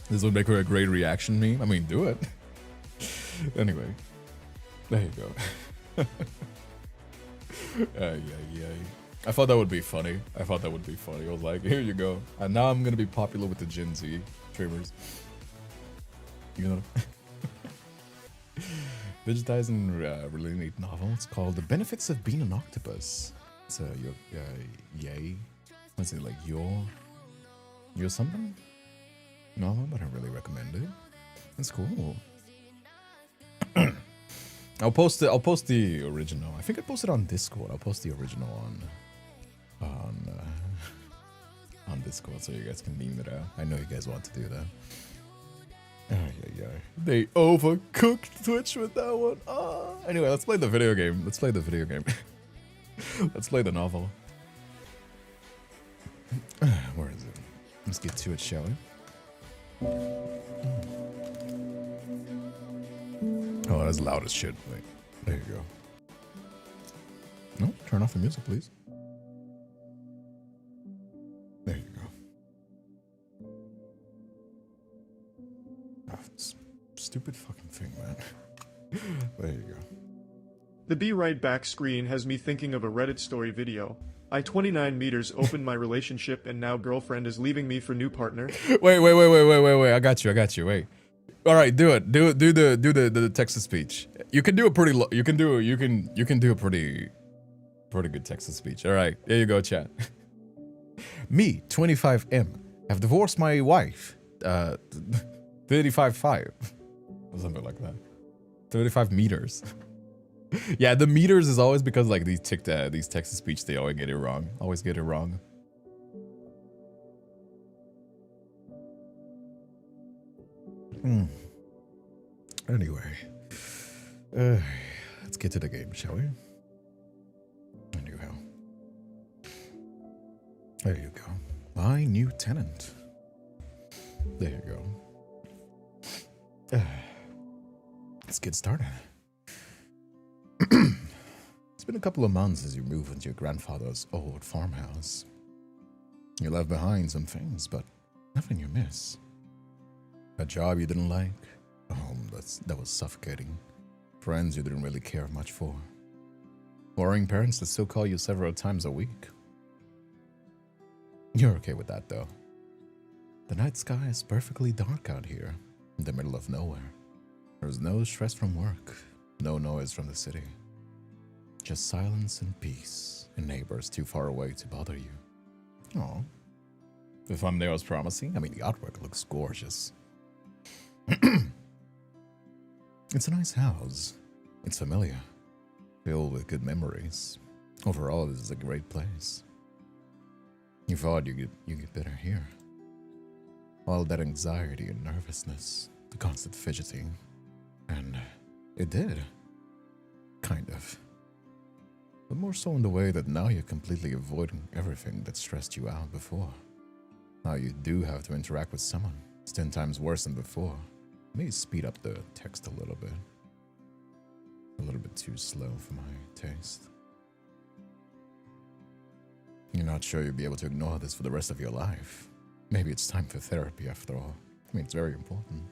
This would make her a great reaction meme. I mean, do it. Anyway, there you go. Yeah. I thought that would be funny. I was like, here you go. And now I'm gonna be popular with the Gen Z streamers. You know. Digitizing really neat novel. It's called The Benefits of Being an Octopus. It's yay. What's it like? You're something? Novel, but I really recommend it. It's cool. I'll post the original. I think I posted on Discord. I'll post the original on Discord so you guys can meme it out. I know you guys want to do that. Yeah. They overcooked Twitch with that one. Anyway, let's play the video game. Let's play the novel. Where is it? Let's get to it, shall we? Oh, that's loud as shit. Wait, there you go. No, turn off the music, please. There you go. Oh, stupid fucking thing, man. There you go. The Be Right Back screen has me thinking of a Reddit story video. I 29 meters opened my relationship and now girlfriend is leaving me for new partner. Wait. I got you. Wait. All right, do it. Do the text to speech. You can do a pretty you can do a pretty good text to speech. All right, there you go, chat. Me, 25M, have divorced my wife. 35.5 or something like that. 35 meters. Yeah, the meters is always because, like, these text to speech, they always get it wrong. Anyway, let's get to the game, shall we? Anyhow, there you go. My New Tenant. There you go. Let's get started. It's been a couple of months since you moved into your grandfather's old farmhouse. You left behind some things, but nothing you miss. A job you didn't like, a home that was suffocating, friends you didn't really care much for, worrying parents that still call you several times a week. You're okay with that, though. The night sky is perfectly dark out here, in the middle of nowhere. There's no stress from work, no noise from the city. Just silence and peace, and neighbors too far away to bother you. Aw. The thumbnail is promising. I mean, the artwork looks gorgeous. It's a nice house. It's familiar, filled with good memories. Overall, this is a great place. You thought you get better here. All that anxiety and nervousness, the constant fidgeting, and it did. Kind of. But more so in the way that now you're completely avoiding everything that stressed you out before. Now you do have to interact with someone. It's 10 times worse than before. May speed up the text a little bit. A little bit too slow for my taste. You're not sure you'll be able to ignore this for the rest of your life. Maybe it's time for therapy after all. I mean, it's very important.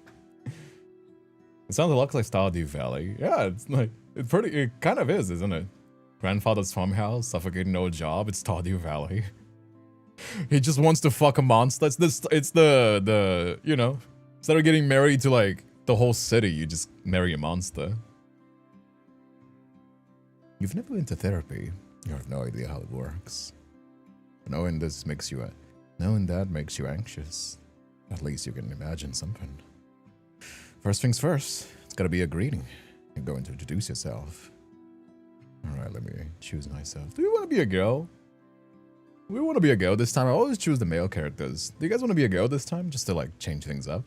It sounds a lot like Stardew Valley. Yeah, it's like, it kind of is, isn't it? Grandfather's farmhouse, suffocating no job, it's Stardew Valley. He just wants to fuck a monster. It's the you know, instead of getting married to, like, the whole city, you just marry a monster. You've never been to therapy. You have no idea how it works. Knowing that makes you anxious. At least you can imagine something. First things first, it's gotta be a greeting. You're going to introduce yourself. Alright, let me choose myself. Do you want to be a girl? We want to be a girl this time. I always choose the male characters. Do you guys want to be a girl this time? Just to, like, change things up?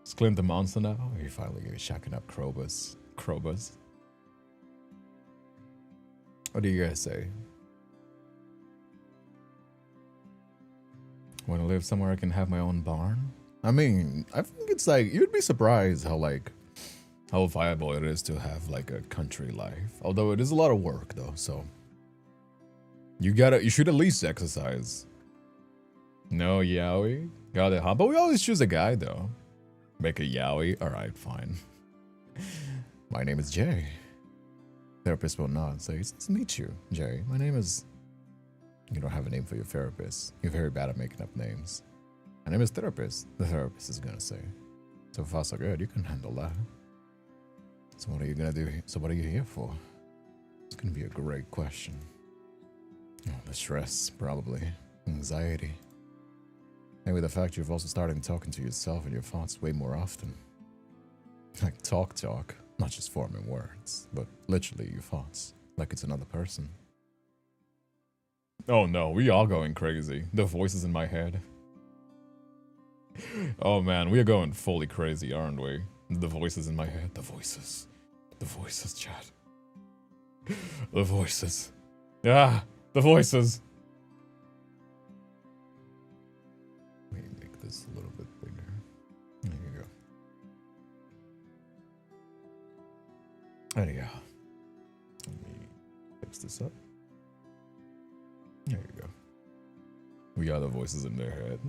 Is Clint the monster now? Or are you finally shacking up Krobus? Krobus? What do you guys say? Want to live somewhere I can have my own barn? I mean, I think it's like, you'd be surprised how viable it is to have like a country life. Although it is a lot of work though, so. You should at least exercise. No yaoi? Got it, huh? But we always choose a guy though. Make a yaoi? Alright, fine. My name is Jay. Therapist will nod and say, nice to meet you, Jay. My name is... You don't have a name for your therapist. You're very bad at making up names. My name is Therapist. The therapist is gonna say. So far so good, you can handle that. So what are you gonna do? So what are you here for? It's gonna be a great question. Oh, the stress, probably. Anxiety. Maybe the fact you've also started talking to yourself and your thoughts way more often. Like talk, not just forming words, but literally your thoughts, like it's another person. Oh no, we are going crazy. The voices in my head. Oh man, we are going fully crazy, aren't we? The voices in my head, the voices. The voices, chat. The voices. Ah, the voices. Let me make this a little bit bigger. There you go. Anyhow, let me fix this up. There you go. We are the voices in their head.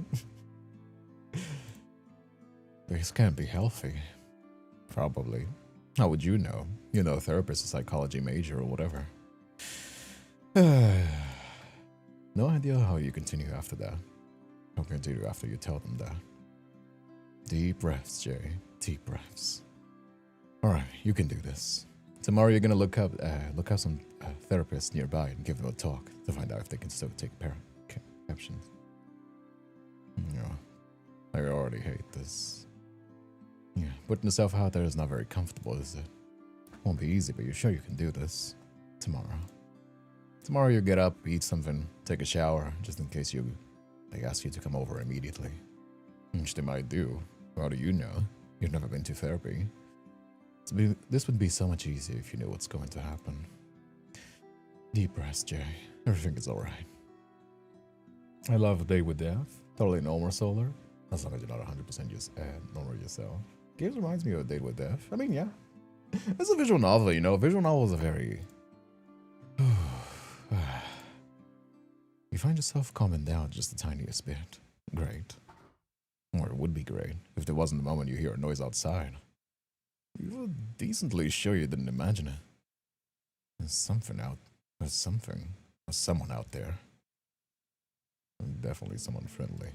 This can't be healthy. Probably. How would you know? You're no therapist, a psychology major, or whatever. No idea how you continue after that. Don't continue after you tell them that. Deep breaths, Jay. Deep breaths. Alright, you can do this. Tomorrow you're gonna look up some therapists nearby and give them a talk to find out if they can still take captions. Yeah, I already hate this. Yeah, putting yourself out there is not very comfortable, is it? Won't be easy, but you're sure you can do this. Tomorrow. Tomorrow you get up, eat something, take a shower, just in case they ask you to come over immediately. Which they might do. How do you know? You've never been to therapy. This would be so much easier if you knew what's going to happen. Deep breaths, Jay. Everything is alright. I love a day with death. Totally normal solar. As long as you're not 100% just normal yourself. Games reminds me of a date with death. I mean, yeah. It's a visual novel, you know. Visual novels are very... You find yourself calming down just the tiniest bit. Great. Or it would be great if there wasn't the moment you hear a noise outside. You were decently sure you didn't imagine it. There's something out. There's something. There's someone out there. And definitely someone friendly.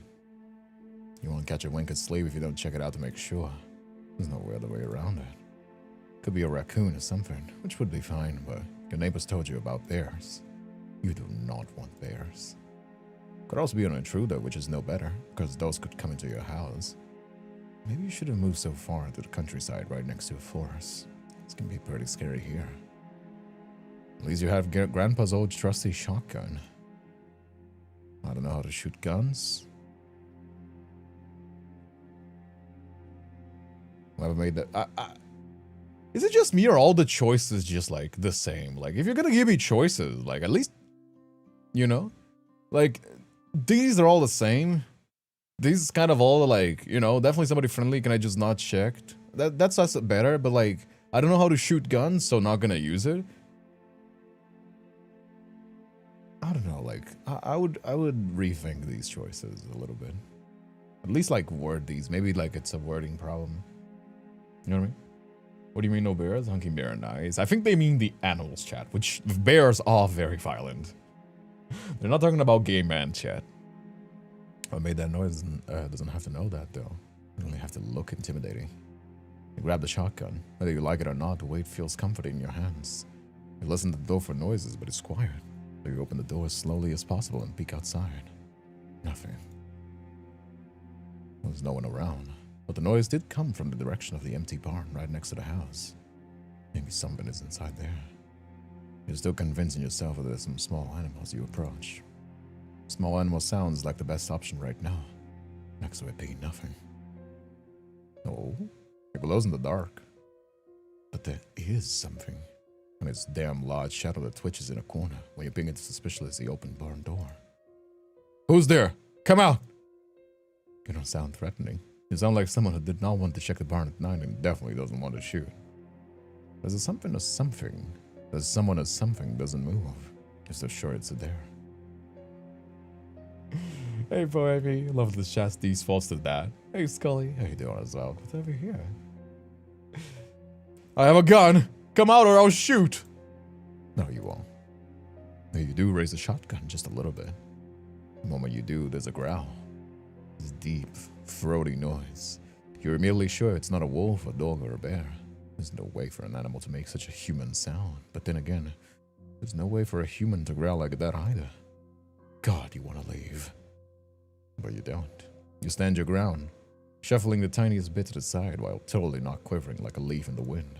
You won't catch a wink of sleep if you don't check it out to make sure. There's no other way around it. Could be a raccoon or something, which would be fine, but your neighbors told you about bears. You do not want bears. Could also be an intruder, which is no better, because those could come into your house. Maybe you shouldn't move so far into the countryside right next to a forest. It's gonna be pretty scary here. At least you have Grandpa's old trusty shotgun. I don't know how to shoot guns. Whoever made that... Is it just me or all the choices just like the same? Like, if you're gonna give me choices, like at least... You know? Like, these are all the same. These kind of all like, you know, definitely somebody friendly. Can I just not checked? That's us better, but like, I don't know how to shoot guns, so not gonna use it. I don't know, like, I would rethink these choices a little bit. At least like word these. Maybe like it's a wording problem. You know what I mean? What do you mean no bears? Hunking bear nice. I think they mean the animals, chat, which bears are very violent. They're not talking about gay man, chat. What made that noise doesn't have to know that, though. You only have to look intimidating. You grab the shotgun. Whether you like it or not, the weight feels comforting in your hands. You listen to the door for noises, but it's quiet. So you open the door as slowly as possible and peek outside. Nothing. There's no one around. But the noise did come from the direction of the empty barn right next to the house. Maybe something is inside there. You're still convincing yourself that there's some small animals you approach. Small animal sounds like the best option right now, next to it being nothing. No No, it glows in the dark. But there is something. And it's a damn large shadow that twitches in a corner when you ping it suspiciously open barn door. Who's there? Come out! You don't sound threatening. You sound like someone who did not want to check the barn at night and definitely doesn't want to shoot. There's a something or something. There's someone or something doesn't move. You're so sure it's there. Hey, baby. Love the chastise falls to that. Hey, Scully. How you doing as well? What's over here? I have a gun. Come out or I'll shoot. No, you won't. No, you do raise the shotgun just a little bit. The moment you do, there's a growl. This deep, throaty noise. You're immediately sure it's not a wolf, a dog, or a bear. There's no way for an animal to make such a human sound. But then again, there's no way for a human to growl like that either. God, you want to leave. But you don't. You stand your ground, shuffling the tiniest bit to the side while totally not quivering like a leaf in the wind.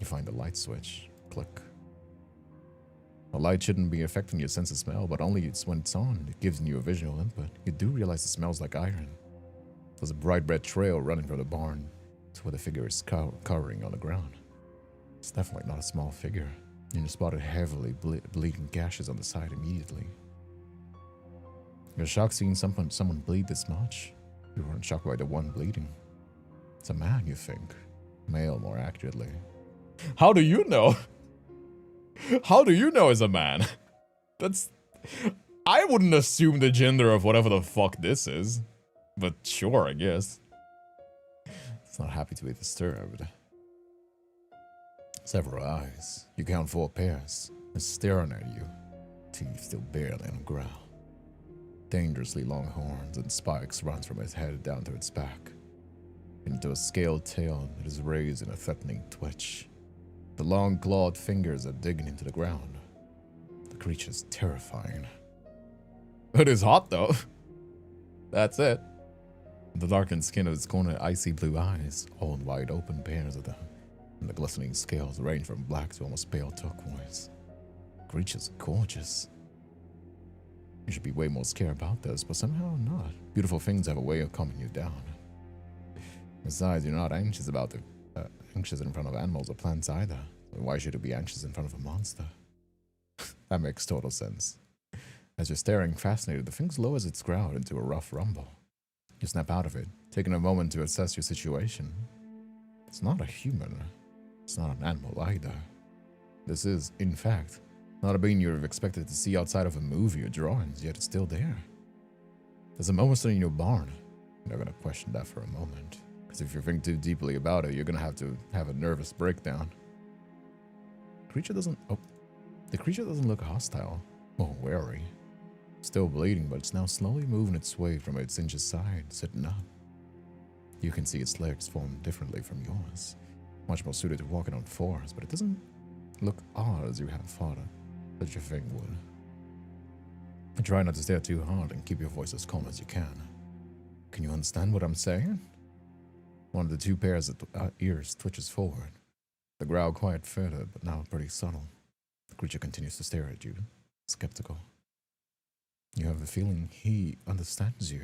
You find the light switch. Click. The light shouldn't be affecting your sense of smell, but only when it's on, it gives you a visual input. You do realize it smells like iron. There's a bright red trail running from the barn to where the figure is cowering on the ground. It's definitely not a small figure. You spotted heavily bleeding gashes on the side immediately. You're shocked seeing someone bleed this much. You weren't shocked by the one bleeding. It's a man, you think. Male, more accurately. How do you know? How do you know it's a man? That's... I wouldn't assume the gender of whatever the fuck this is. But sure, I guess. It's not happy to be disturbed. Several eyes. You count 4 pairs. It's staring at you. Teeth still barely on the ground. Dangerously long horns and spikes runs from its head down to its back. Into a scaled tail that is raised in a threatening twitch. The long clawed fingers are digging into the ground. The creature's terrifying. It is hot though. That's it. The darkened skin of its corner, icy blue eyes, all in wide open pairs of them, and the glistening scales range from black to almost pale turquoise. The creature's gorgeous. You should be way more scared about this, but somehow not. Beautiful things have a way of calming you down. Besides, you're not anxious anxious in front of animals or plants either. So why should you be anxious in front of a monster? That makes total sense. As you're staring fascinated, the thing lowers its growl into a rough rumble. You snap out of it, taking a moment to assess your situation. It's not a human. It's not an animal either. This is, in fact, not a being you'd have expected to see outside of a movie or drawings, yet it's still there. There's a monster in your barn. You're not going to question that for a moment. Because if you think too deeply about it, you're going to have a nervous breakdown. The creature doesn't look hostile or wary. Still bleeding, but it's now slowly moving its way from its injured side, sitting up. You can see its legs form differently from yours. Much more suited to walking on 4s, but it doesn't look odd as you have thought that your thing would. Try not to stare too hard and keep your voice as calm as you can. Can you understand what I'm saying? One of the 2 pairs of ears twitches forward. The growl quiet further, but now pretty subtle. The creature continues to stare at you, skeptical. You have the feeling he understands you.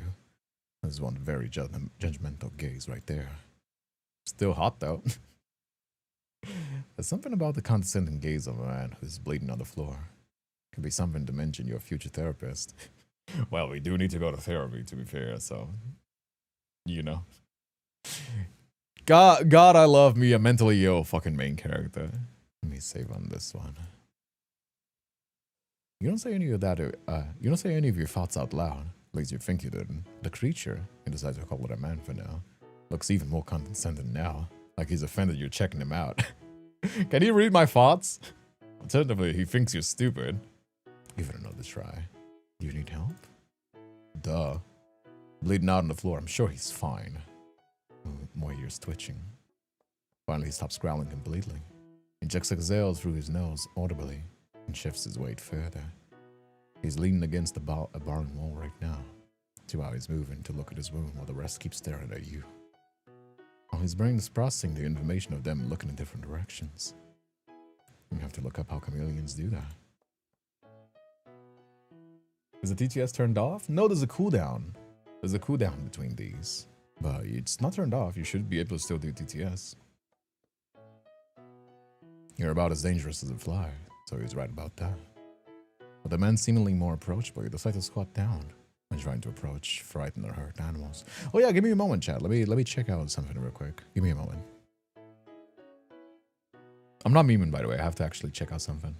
There's one very judgmental gaze right there. Still hot though. There's something about the condescending gaze of a man who's bleeding on the floor. Could be something to mention your future therapist. Well, we do need to go to therapy, to be fair, so... You know. God, I love me a mentally ill fucking main character. Let me save on this one. You don't say any of that, you don't say any of your thoughts out loud. At least you think you didn't. The creature, you decide to call it a man for now, looks even more condescending now. Like he's offended you're checking him out. Can he read my thoughts? Alternatively, he thinks you're stupid. Give it another try. Do you need help? Duh. Bleeding out on the floor, I'm sure he's fine. More ears twitching. Finally, he stops growling completely. He exhales through his nose audibly and shifts his weight further. He's leaning against a barn wall right now. 2 eyes moving to look at his wound while the rest keep staring at you. While his brain is processing the information of them looking in different directions. You have to look up how chameleons do that. Is the TTS turned off? No, there's a cooldown. There's a cooldown between these. But it's not turned off. You should be able to still do TTS. You're about as dangerous as a fly, so he's right about that. But the man seemingly more approachable, you decide to squat down when trying to approach frightened or hurt animals. Oh yeah, give me a moment, chat. Let me check out something real quick. Give me a moment. I'm not memeing, by the way. I have to actually check out something.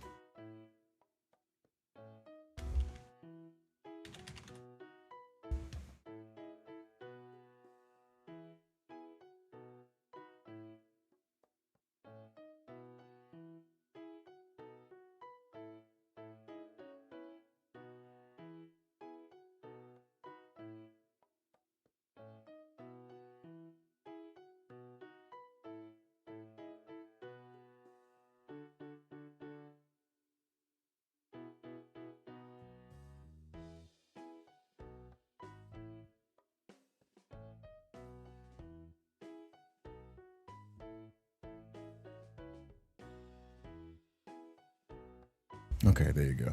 Okay, there you go.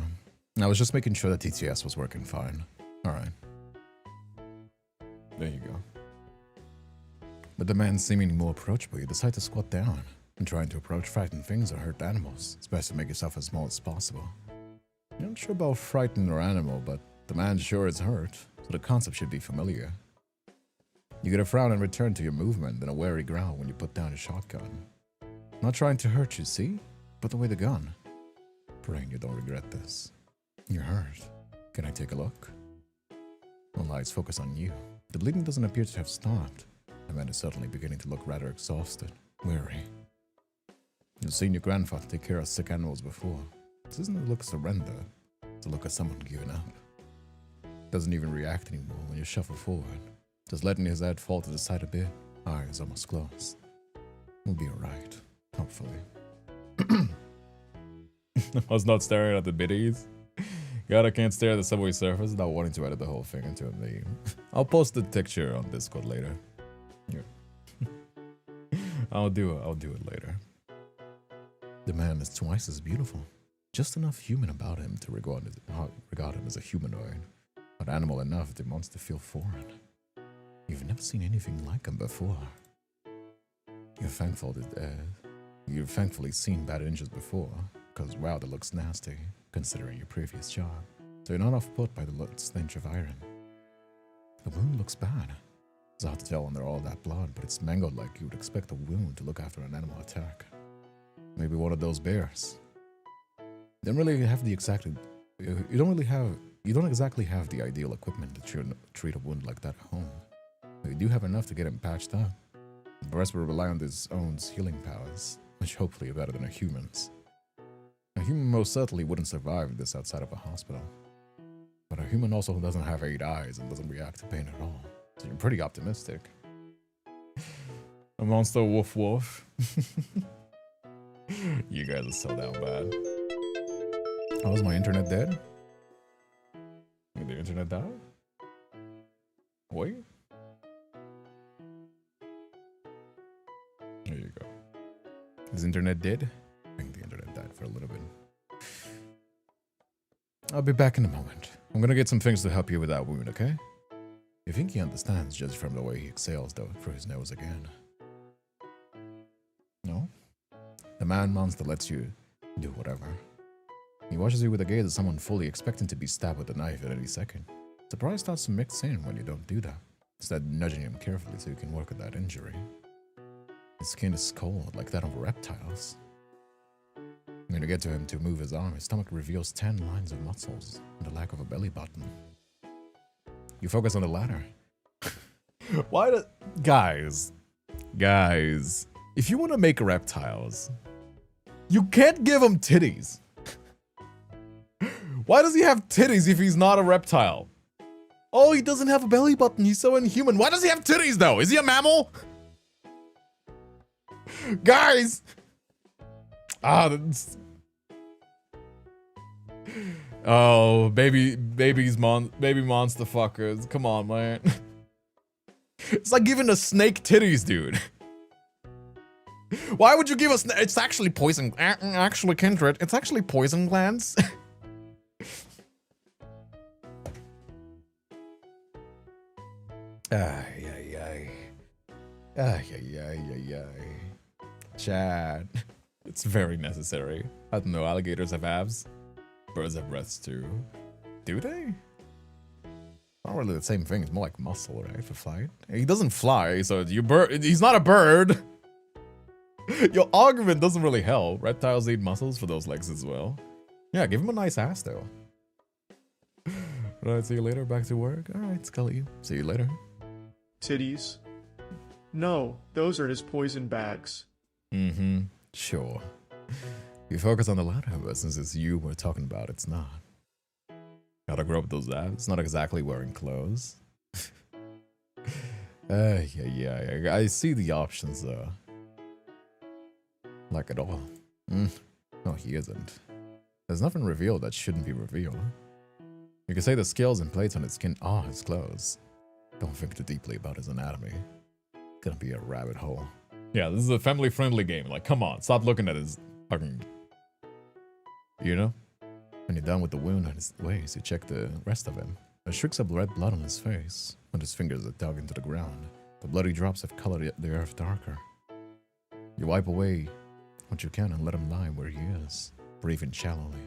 I was just making sure that TTS was working fine. Alright. There you go. But the man seemingly more approachable, you decide to squat down and trying to approach frightened things or hurt animals. It's best to make yourself as small as possible. You're not sure about frightened or animal, but the man sure is hurt, so the concept should be familiar. You get a frown in return to your movement, then a wary growl when you put down your shotgun. Not trying to hurt you, see? Put away the gun. Praying you don't regret this. You're hurt. Can I take a look? All eyes focus on you. The bleeding doesn't appear to have stopped. The man is suddenly beginning to look rather exhausted, weary. You've seen your grandfather take care of sick animals before. This isn't a look of surrender. It's a look of someone giving up. Doesn't even react anymore when you shuffle forward. Just letting his head fall to the side a bit. Eyes almost closed. We'll be alright. Hopefully. I was not staring at the biddies. God, I can't stare at the subway surface without wanting to edit the whole thing into a meme. I'll post the picture on Discord later. Yeah. I'll do it later. The man is twice as beautiful. Just enough human about him to regard him as a humanoid. But animal enough that wants to feel foreign. You've never seen anything like him before. You've thankfully seen bad injuries before. Because, wow, that looks nasty, considering your previous job. So you're not off-put by the stench of iron. The wound looks bad. It's hard to tell under all that blood, but it's mangled like you would expect a wound to look after an animal attack. Maybe one of those bears. You don't really have the you don't exactly have the ideal equipment to treat a wound like that at home. But you do have enough to get him patched up. The rest will rely on his own healing powers, which hopefully are better than a human's. A human most certainly wouldn't survive this outside of a hospital. But a human also doesn't have 8 eyes and doesn't react to pain at all. So you're pretty optimistic. A monster woof woof. You guys are so down bad. Oh, is my internet dead? Did the internet die? Wait. There you go. Is internet dead? I think the internet died for a little bit. I'll be back in a moment. I'm gonna get some things to help you with that wound, okay? You think he understands just from the way he exhales though through his nose again. No? The man monster lets you do whatever. He watches you with a gaze of someone fully expecting to be stabbed with a knife at any second. Surprise starts to mix in when you don't do that. Instead, nudging him carefully so you can work with that injury. His skin is cold, like that of reptiles. When you get to him to move his arm, his stomach reveals 10 lines of muscles and the lack of a belly button. You focus on the latter. Why do... Guys, if you want to make reptiles, you can't give him titties. Why does he have titties if he's not a reptile? Oh, he doesn't have a belly button. He's so inhuman. Why does he have titties, though? Is he a mammal? Guys! That's... Oh, baby monster fuckers. Come on, man. It's like giving a snake titties, dude. Why would you give us... It's actually poison... Actually, Kindred, it's actually poison glands. Ay. Ay, ay, ay, ay, ay. Chad. It's very necessary. I don't know, alligators have abs. Birds have breasts too. Do they? Not really the same thing. It's more like muscle, right? For flight. He doesn't fly, so he's not a bird. Your argument doesn't really help. Reptiles need muscles for those legs as well. Yeah, give him a nice ass though. Right, see you later. Back to work. Alright, Scully. See you later. Titties? No, those are his poison bags. Mm-hmm. Sure. You focus on the latter, but since it's you we're talking about, it's not. Gotta grow up those abs. It's not exactly wearing clothes. Yeah. I see the options though. Like at all. No, he isn't. There's nothing revealed that shouldn't be revealed. You can say the scales and plates on his skin are his clothes. Don't think too deeply about his anatomy. It's gonna be a rabbit hole. Yeah, this is a family-friendly game. Like, come on, stop looking at his fucking... You know? When you're done with the wound on his waist, you check the rest of him. There's streaks of red blood on his face, when his fingers are dug into the ground. The bloody drops have colored the earth darker. You wipe away what you can and let him lie where he is, breathing shallowly,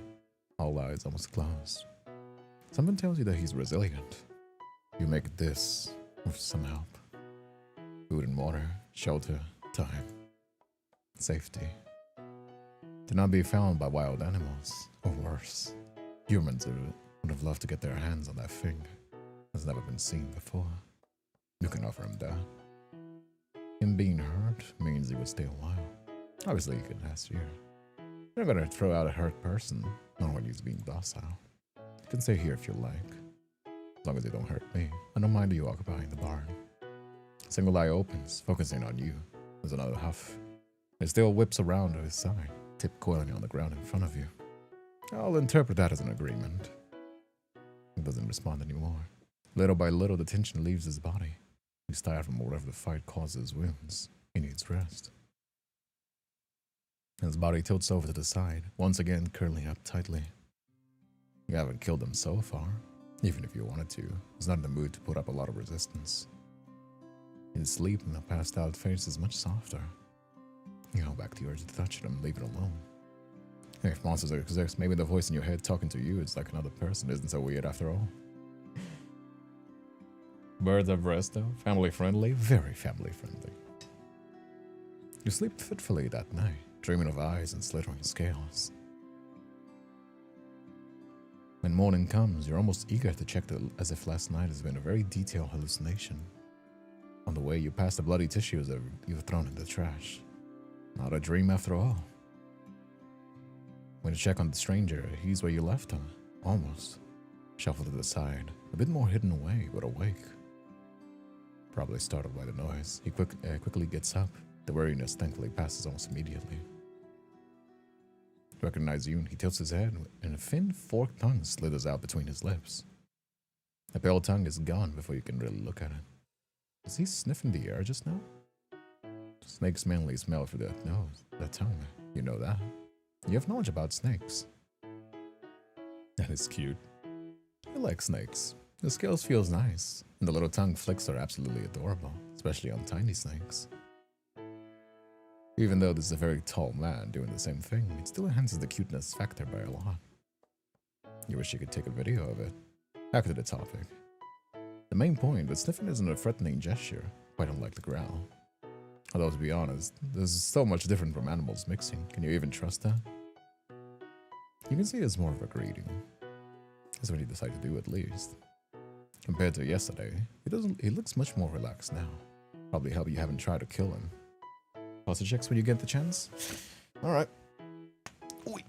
all eyes almost closed. Something tells you that he's resilient. You make this with some help. Food and water, shelter, time, safety. To not be found by wild animals, or worse. Humans would have loved to get their hands on that thing. Has never been seen before. You can offer him that. Him being hurt means he would stay a while. Obviously, you can ask here. You're not gonna throw out a hurt person, not when he's being docile. You can stay here if you like. As long as they don't hurt me, I don't mind you occupying the barn. Single eye opens, focusing on you. There's another huff. It still whips around to his side, tip coiling on the ground in front of you. I'll interpret that as an agreement. He doesn't respond anymore. Little by little, the tension leaves his body. He's tired from whatever the fight causes wounds. He needs rest. His body tilts over to the side, once again curling up tightly. You haven't killed him so far. Even if you wanted to, he's not in the mood to put up a lot of resistance. His sleep and the passed out face is much softer. You go back to the urge to touch it and leave it alone. If monsters exist, maybe the voice in your head talking to you is like another person isn't so weird after all. Birds of rest though, family friendly, very family friendly. You sleep fitfully that night, dreaming of eyes and slithering scales. When morning comes, you're almost eager to check as if last night has been a very detailed hallucination. On the way, you pass the bloody tissues that you've thrown in the trash. Not a dream after all. When you check on the stranger, he's where you left him, almost. Shuffled to the side, a bit more hidden away, but awake. Probably startled by the noise, he quickly gets up. The weariness thankfully passes almost immediately. To recognize you, he tilts his head, and a thin, forked tongue slithers out between his lips. The pale tongue is gone before you can really look at it. Was he sniffing the air just now? Snakes mainly smell for their nose, their tongue. You know that. You have knowledge about snakes. That is cute. I like snakes. The scales feels nice, and the little tongue flicks are absolutely adorable, especially on tiny snakes. Even though this is a very tall man doing the same thing, it still enhances the cuteness factor by a lot. You wish you could take a video of it. Back to the topic. The main point, but sniffing isn't a threatening gesture, quite unlike the growl. Although, to be honest, this is so much different from animals mixing. Can you even trust that? You can see it's more of a greeting. That's what you decide to do, at least. Compared to yesterday, he looks much more relaxed now. Probably help you haven't tried to kill him. Pulse checks when you get the chance? Alright. Oi.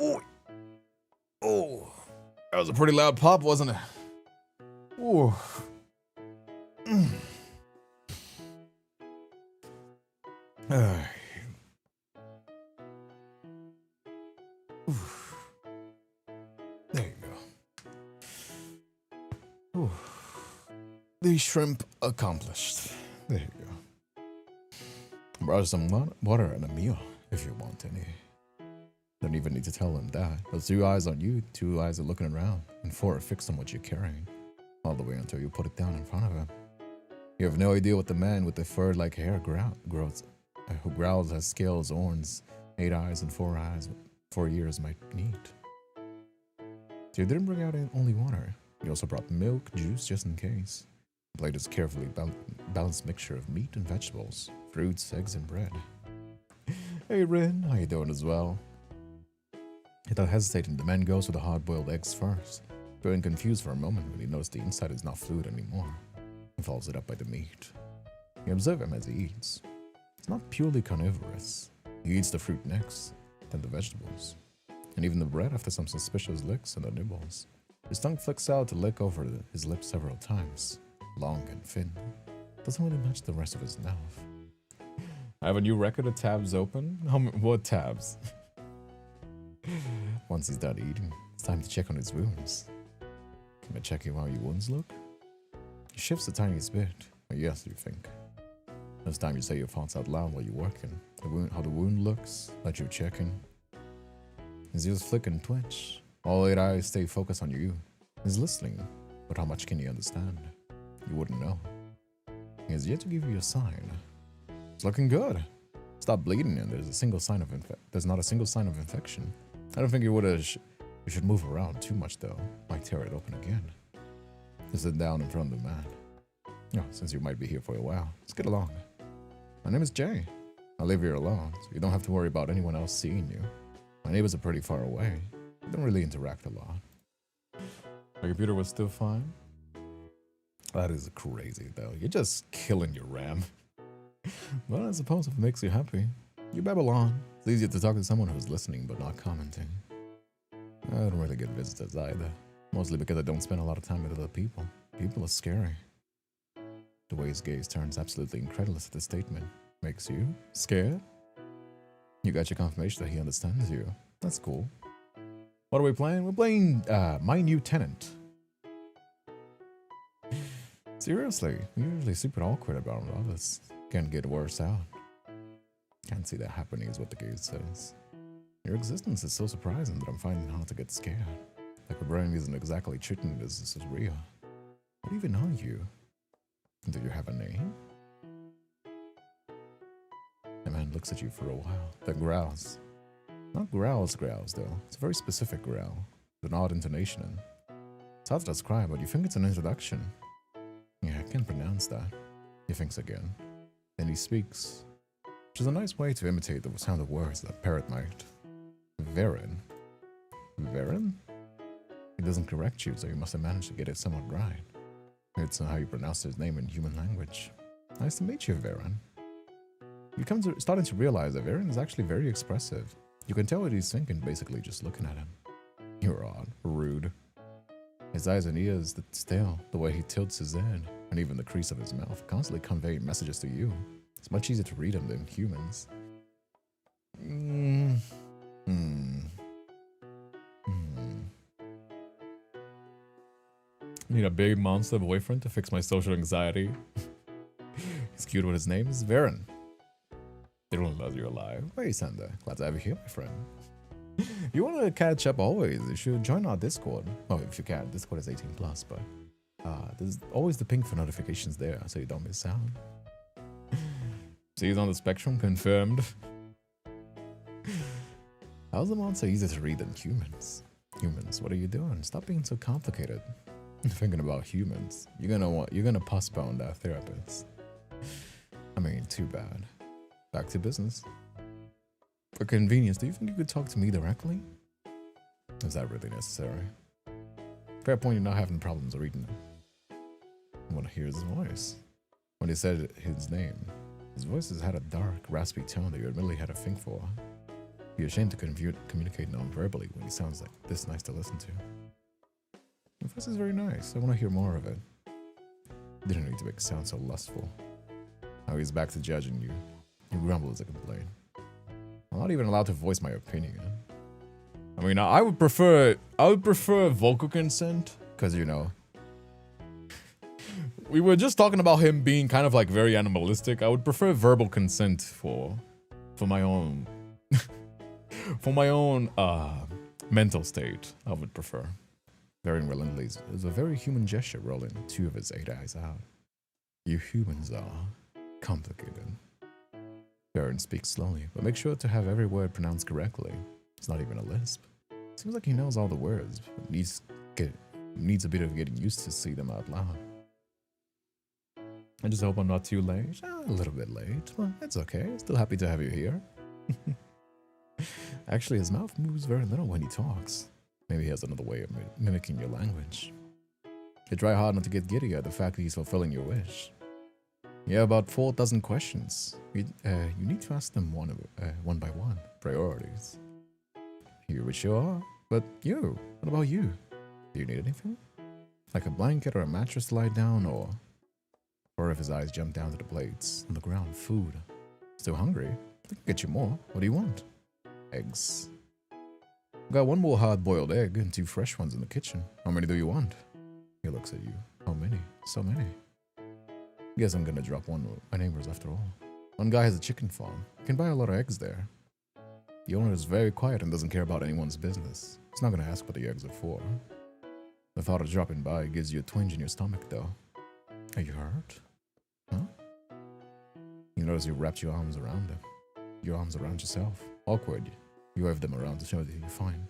Oi. Oh. That was a pretty loud pop, wasn't it? Ooh. There you go. Ooh. The shrimp accomplished. There you go. Brought some water and a meal if you want any. Don't even need to tell them that. There's 2 eyes on you, 2 eyes are looking around, and 4 are fixed on what you're carrying, all the way until you put it down in front of him. You have no idea what the man with the fur-like hair who growls, has scales, horns, 8 eyes, and 4 ears might need. So you didn't bring out only water. You also brought milk, juice, just in case. The plate is carefully balanced mixture of meat and vegetables, fruits, eggs, and bread. Hey Rin, how you doing as well? Without hesitating, the man goes with the hard-boiled eggs first, feeling confused for a moment when he noticed the inside is not fluid anymore. He follows it up by the meat. You observe him as he eats. It's not purely carnivorous. He eats the fruit next, then the vegetables, and even the bread after some suspicious licks and the nibbles. His tongue flicks out to lick over his lips several times, long and thin. Doesn't really match the rest of his mouth. I have a new record of tabs open. What tabs? Once he's done eating, it's time to check on his wounds. Can I check how your wounds look? He shifts the tiniest bit. Or yes, you think. This time you say your thoughts out loud while you're working. How the wound looks, that you're checking. His ears flick and twitch. All 8 eyes stay focused on you. He's listening, but how much can he understand? You wouldn't know. He has yet to give you a sign. It's looking good. Stop bleeding and there's not a single sign of infection. I don't think you should move around too much though. Might tear it open again. Just sit down in front of the man. Yeah, since you might be here for a while, let's get along. My name is Jay. I live here alone, so you don't have to worry about anyone else seeing you. My neighbors are pretty far away. We don't really interact a lot. My computer was still fine. That is crazy though. You're just killing your RAM. Well, I suppose if it makes you happy. You babble on. It's easier to talk to someone who's listening but not commenting. I don't really get visitors either. Mostly because I don't spend a lot of time with other people. People are scary. The way his gaze turns absolutely incredulous at the statement. Makes you scared? You got your confirmation that he understands you. That's cool. What are we playing? We're playing My New Tenant. Seriously, you're usually super awkward about all this. Can't get worse out. Can't see that happening is what the gaze says. Your existence is so surprising that I'm finding it hard to get scared. Like your brain isn't exactly treating this as real. What even are you? Do you have a name? The man looks at you for a while, then growls. Not growls though. It's a very specific growl, with an odd intonation. It's hard to describe, but you think it's an introduction. Yeah, I can't pronounce that. He thinks again. Then he speaks, which is a nice way to imitate the sound of words that parrot might. Varen. Varen? He doesn't correct you, so you must have managed to get it somewhat right. It's how you pronounce his name in human language. Nice to meet you, Varen. You starting to realize that Varen is actually very expressive. You can tell what he's thinking basically just looking at him. You're odd, rude. His eyes and ears, the stare, the way he tilts his head, and even the crease of his mouth, constantly conveying messages to you. It's much easier to read them than humans. Need a big monster boyfriend to fix my social anxiety. He's cute with his name is Varen. They don't let you alive. Hey Sander, glad to have you here, my friend. You want to catch up always, you should join our Discord. Oh, if you can. Discord is 18+, but there's always the ping for notifications there, so you don't miss out. So he's on the spectrum, confirmed. How's the monster easier to read than humans? Humans, what are you doing? Stop being so complicated. Thinking about humans. You're gonna postpone that therapist. I mean, too bad. Back to business. For convenience, do you think you could talk to me directly? Is that really necessary? Fair point, you're not having problems reading him. I want to hear his voice. When he said his name, his voice has had a dark, raspy tone that you admittedly had to think for. You're ashamed to communicate non-verbally when he sounds like this nice to listen to. Your voice is very nice. I want to hear more of it. Didn't need to make it sound so lustful. Now he's back to judging you. You grumble as a complaint. I'm not even allowed to voice my opinion. I mean, I would prefer vocal consent, because, you know, we were just talking about him being kind of like very animalistic. I would prefer verbal consent for my own for my own mental state. I would prefer. Very relentless. It's a very human gesture, rolling 2 of his 8 eyes out. You humans are complicated. Baron speaks slowly, but make sure to have every word pronounced correctly. It's not even a lisp. Seems like he knows all the words, but needs a bit of getting used to see them out loud. I just hope I'm not too late. A little bit late, but it's okay. Still happy to have you here. Actually, his mouth moves very little when he talks. Maybe he has another way of mimicking your language. You try hard not to get giddy at the fact that he's fulfilling your wish. Yeah, about 4 dozen questions. You need to ask them one by one. Priorities. Here we sure are. But you, what about you? Do you need anything? Like a blanket or a mattress to lie down, or if his eyes jump down to the plates on the ground, food. Still hungry? I can get you more. What do you want? Eggs. Got 1 more hard-boiled egg and 2 fresh ones in the kitchen. How many do you want? He looks at you. How many? So many. Guess I'm gonna drop one with my neighbors after all. One guy has a chicken farm. You can buy a lot of eggs there. The owner is very quiet and doesn't care about anyone's business. He's not gonna ask what the eggs are for. The thought of dropping by gives you a twinge in your stomach, though. Are you hurt? Huh? You notice you wrapped your arms around him. Your arms around yourself. Awkward. You wave them around to show that you're fine.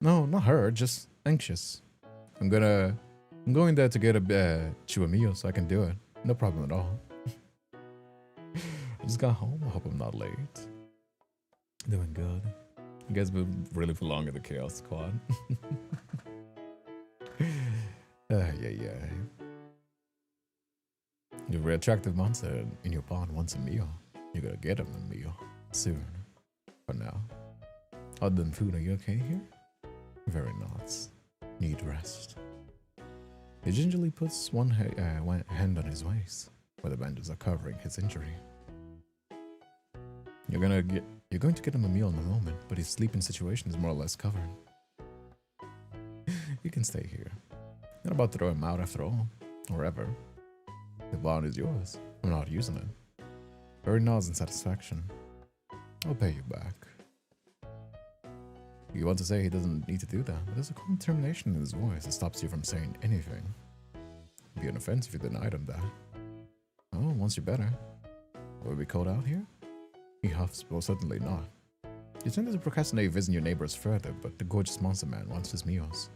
No, not hurt, just anxious. I'm going there to get a meal so I can do it. No problem at all. I just got home. I hope I'm not late. Doing good. You guys been really belong in the Chaos Squad. Yeah. Your very attractive monster in your pond wants a meal. You gotta get him a meal soon. For now. Other than food, are you okay here? Very not. Need rest. He gingerly puts one hand on his waist, where the bandages are covering his injury. You're going to get him a meal in a moment, but his sleeping situation is more or less covered. You can stay here. Not about to throw him out after all, or ever. The bond is yours. I'm not using it. Barry nods in satisfaction. I'll pay you back. You want to say he doesn't need to do that, but there's a calm determination in his voice that stops you from saying anything. It'd be an offense if you denied him that. Oh, once you're better. Will it be cold out here? He huffs, but certainly not. You tend to procrastinate visiting your neighbors further, but the gorgeous monster man wants his meals.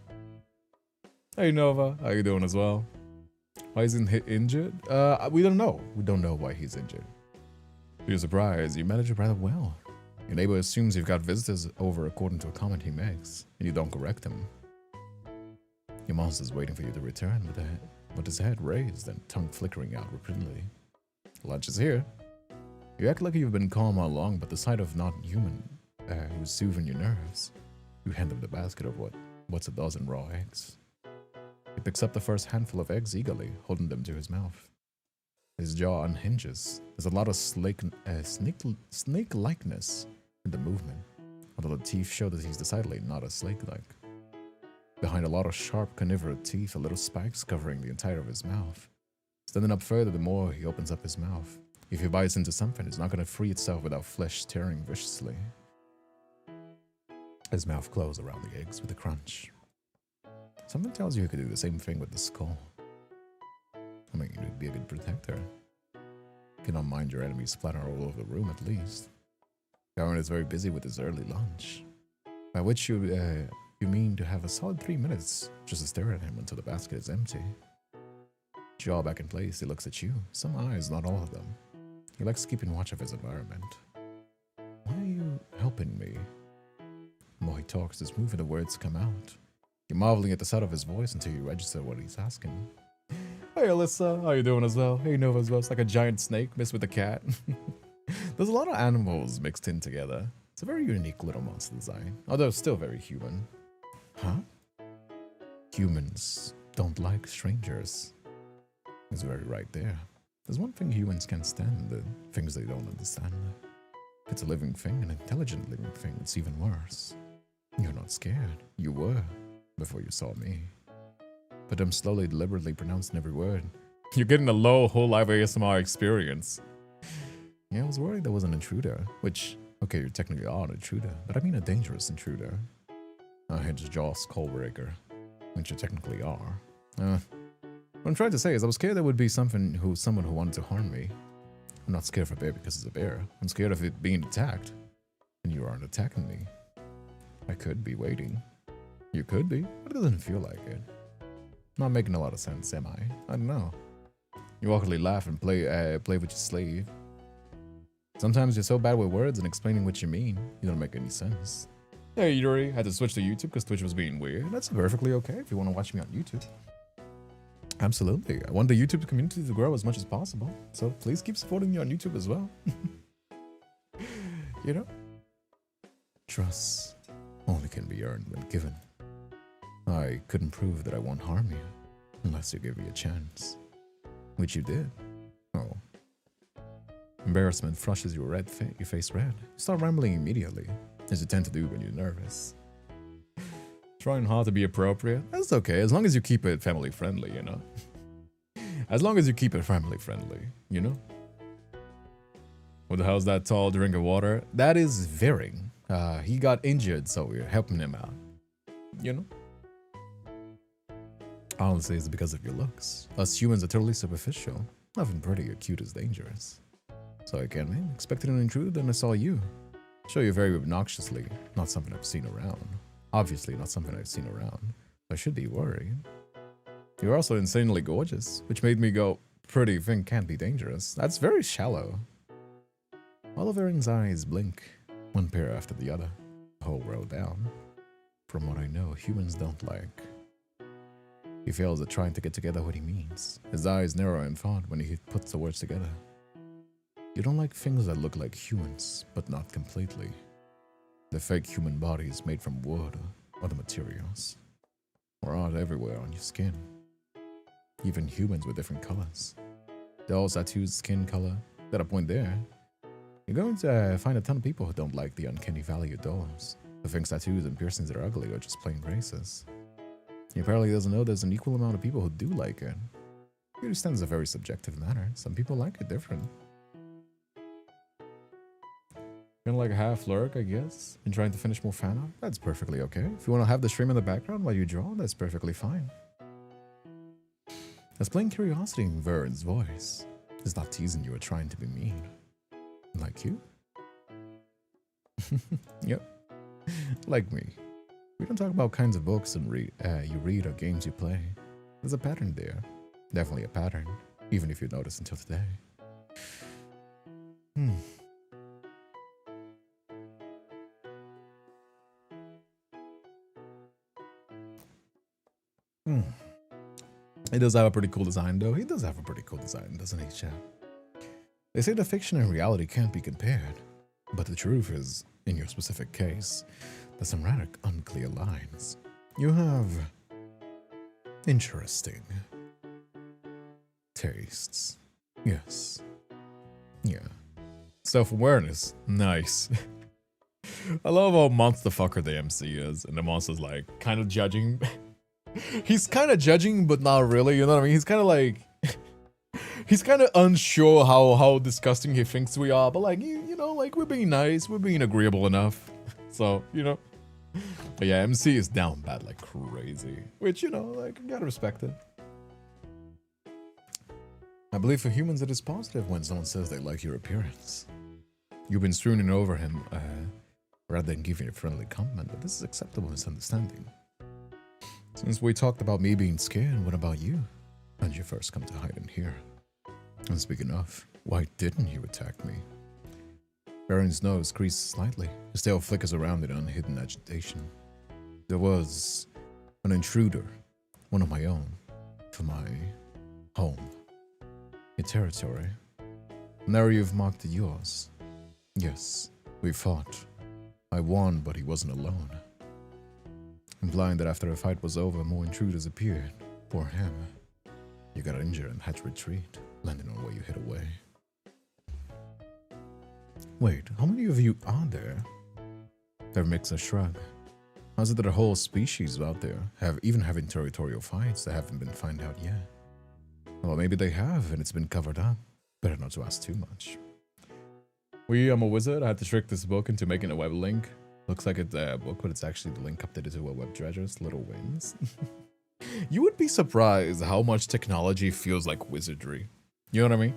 Hey Nova, how you doing as well? Why isn't he injured? We don't know. We don't know why he's injured. To your surprise, you manage it rather well. Your neighbor assumes you've got visitors over according to a comment he makes, and you don't correct him. Your monster's waiting for you to return with his head raised and tongue flickering out repeatedly. Lunch is here. You act like you've been calm all along, but the sight of not human who's soothing your nerves. You hand him the basket of what's a dozen raw eggs. He picks up the first handful of eggs eagerly, holding them to his mouth. His jaw unhinges. There's a lot of snake-likeness in the movement, although the teeth show that he's decidedly not as snake-like. Behind a lot of sharp carnivorous teeth are little spikes covering the entire of his mouth. Standing up further, the more he opens up his mouth. If he bites into something, it's not going to free itself without flesh tearing viciously. His mouth closes around the eggs with a crunch. Something tells you he could do the same thing with the skull. I mean, you'd be a good protector. You cannot mind your enemies splatter all over the room at least. Darren is very busy with his early lunch. By which you mean to have a solid 3 minutes just to stare at him until the basket is empty. Jaw back in place, he looks at you. Some eyes, not all of them. He likes keeping watch of his environment. Why are you helping me? The more he talks, the smoother the words come out. You're marveling at the sound of his voice until you register what he's asking. Hey Alyssa, how you doing as well? Hey Nova as well. It's like a giant snake mixed with a cat. There's a lot of animals mixed in together. It's a very unique little monster design, although still very human. Huh? Humans don't like strangers. It's very right there. There's one thing humans can't stand, the things they don't understand. If it's a living thing, an intelligent living thing, it's even worse. You're not scared. You were, before you saw me. But I'm slowly, deliberately pronouncing every word. You're getting a low whole live ASMR experience. Yeah, I was worried there was an intruder, which, okay, you technically are an intruder, but I mean a dangerous intruder. A hedge jaw skull breaker, which you technically are. What I'm trying to say is I was scared there would be someone who wanted to harm me. I'm not scared of a bear because it's a bear. I'm scared of it being attacked. And you aren't attacking me. I could be waiting. You could be, but it doesn't feel like it. Not making a lot of sense, am I? I don't know. You awkwardly laugh and play with your sleeve. Sometimes you're so bad with words and explaining what you mean, you don't make any sense. Hey, Yuri, had to switch to YouTube because Twitch was being weird. That's perfectly okay if you want to watch me on YouTube. Absolutely. I want the YouTube community to grow as much as possible. So please keep supporting me on YouTube as well. You know? Trust only can be earned when given. I couldn't prove that I won't harm you unless you give me a chance. Which you did. Oh. Embarrassment flushes your face red. You start rambling immediately, as you tend to do when you're nervous. Trying hard to be appropriate? That's okay, as long as you keep it family friendly, you know? As long as you keep it family friendly, you know? What the hell's that tall drink of water? That is Vering. He got injured, so we're helping him out. You know? Honestly, it's because of your looks. Us humans are totally superficial. Nothing pretty or cute is dangerous. So I came in, expected an intruder, and I saw you. Show you very obnoxiously, not something I've seen around. Obviously not something I've seen around. I should be worried. You're also insanely gorgeous, which made me go, pretty thing can't be dangerous. That's very shallow. All of Eren's eyes blink, one pair after the other, the whole row down. From what I know, humans don't like. He fails at trying to get together what he means. His eyes narrow in thought when he puts the words together. You don't like things that look like humans, but not completely. The fake human bodies made from wood or other materials, or art everywhere on your skin. Even humans with different colors. Dolls, tattoos, skin color. Got a point there. You're going to find a ton of people who don't like the uncanny valley of dolls. Who thinks tattoos and piercings are ugly or just plain racist. He apparently doesn't know there's an equal amount of people who do like it. He understands a very subjective matter. Some people like it different. Kind of like a half lurk, I guess, and trying to finish more fan art. That's perfectly okay. If you want to have the stream in the background while you draw, that's perfectly fine. There's plain curiosity in Vern's voice. He's not teasing you or trying to be mean. Like you? Yep. Like me. We don't talk about kinds of books and you read or games you play. There's a pattern there. Definitely a pattern, even if you notice until today. He does have a pretty cool design, though. He does have a pretty cool design, doesn't he, Chad? They say the fiction and reality can't be compared, but the truth is, in your specific case, there's some rather unclear lines. You have interesting tastes. Yes. Yeah. Self-awareness. Nice. I love how monster-fucker the MC is, and the monster's like, kind of judging. He's kind of judging, but not really, you know what I mean? He's kind of like... he's kind of unsure how disgusting he thinks we are, but like, you know, like, we're being nice, we're being agreeable enough. So, you know. But yeah, MC is down bad like crazy. Which, you know, like, you gotta respect it. I believe for humans it is positive when someone says they like your appearance. You've been swooning over him, rather than giving a friendly compliment, but this is acceptable misunderstanding. Since we talked about me being scared, what about you? How did you first come to hide in here? And speaking of, why didn't you attack me? Baron's nose creases slightly. His tail flickers around in unhidden agitation. There was an intruder, one of my own, for my home. Your territory. Now you've marked it yours. Yes, we fought. I won, but he wasn't alone. Implying that after the fight was over, more intruders appeared. Poor him. You got injured and had to retreat, landing on where you hid away. Wait, how many of you are there? There makes a shrug. How's it that a whole species out there even having territorial fights that haven't been found out yet? Well, maybe they have, and it's been covered up. Better not to ask too much. I'm a wizard. I had to trick this book into making a web link. Looks like it's a book, but it's actually the link updated to a web treasures. Little wins. You would be surprised how much technology feels like wizardry. You know what I mean?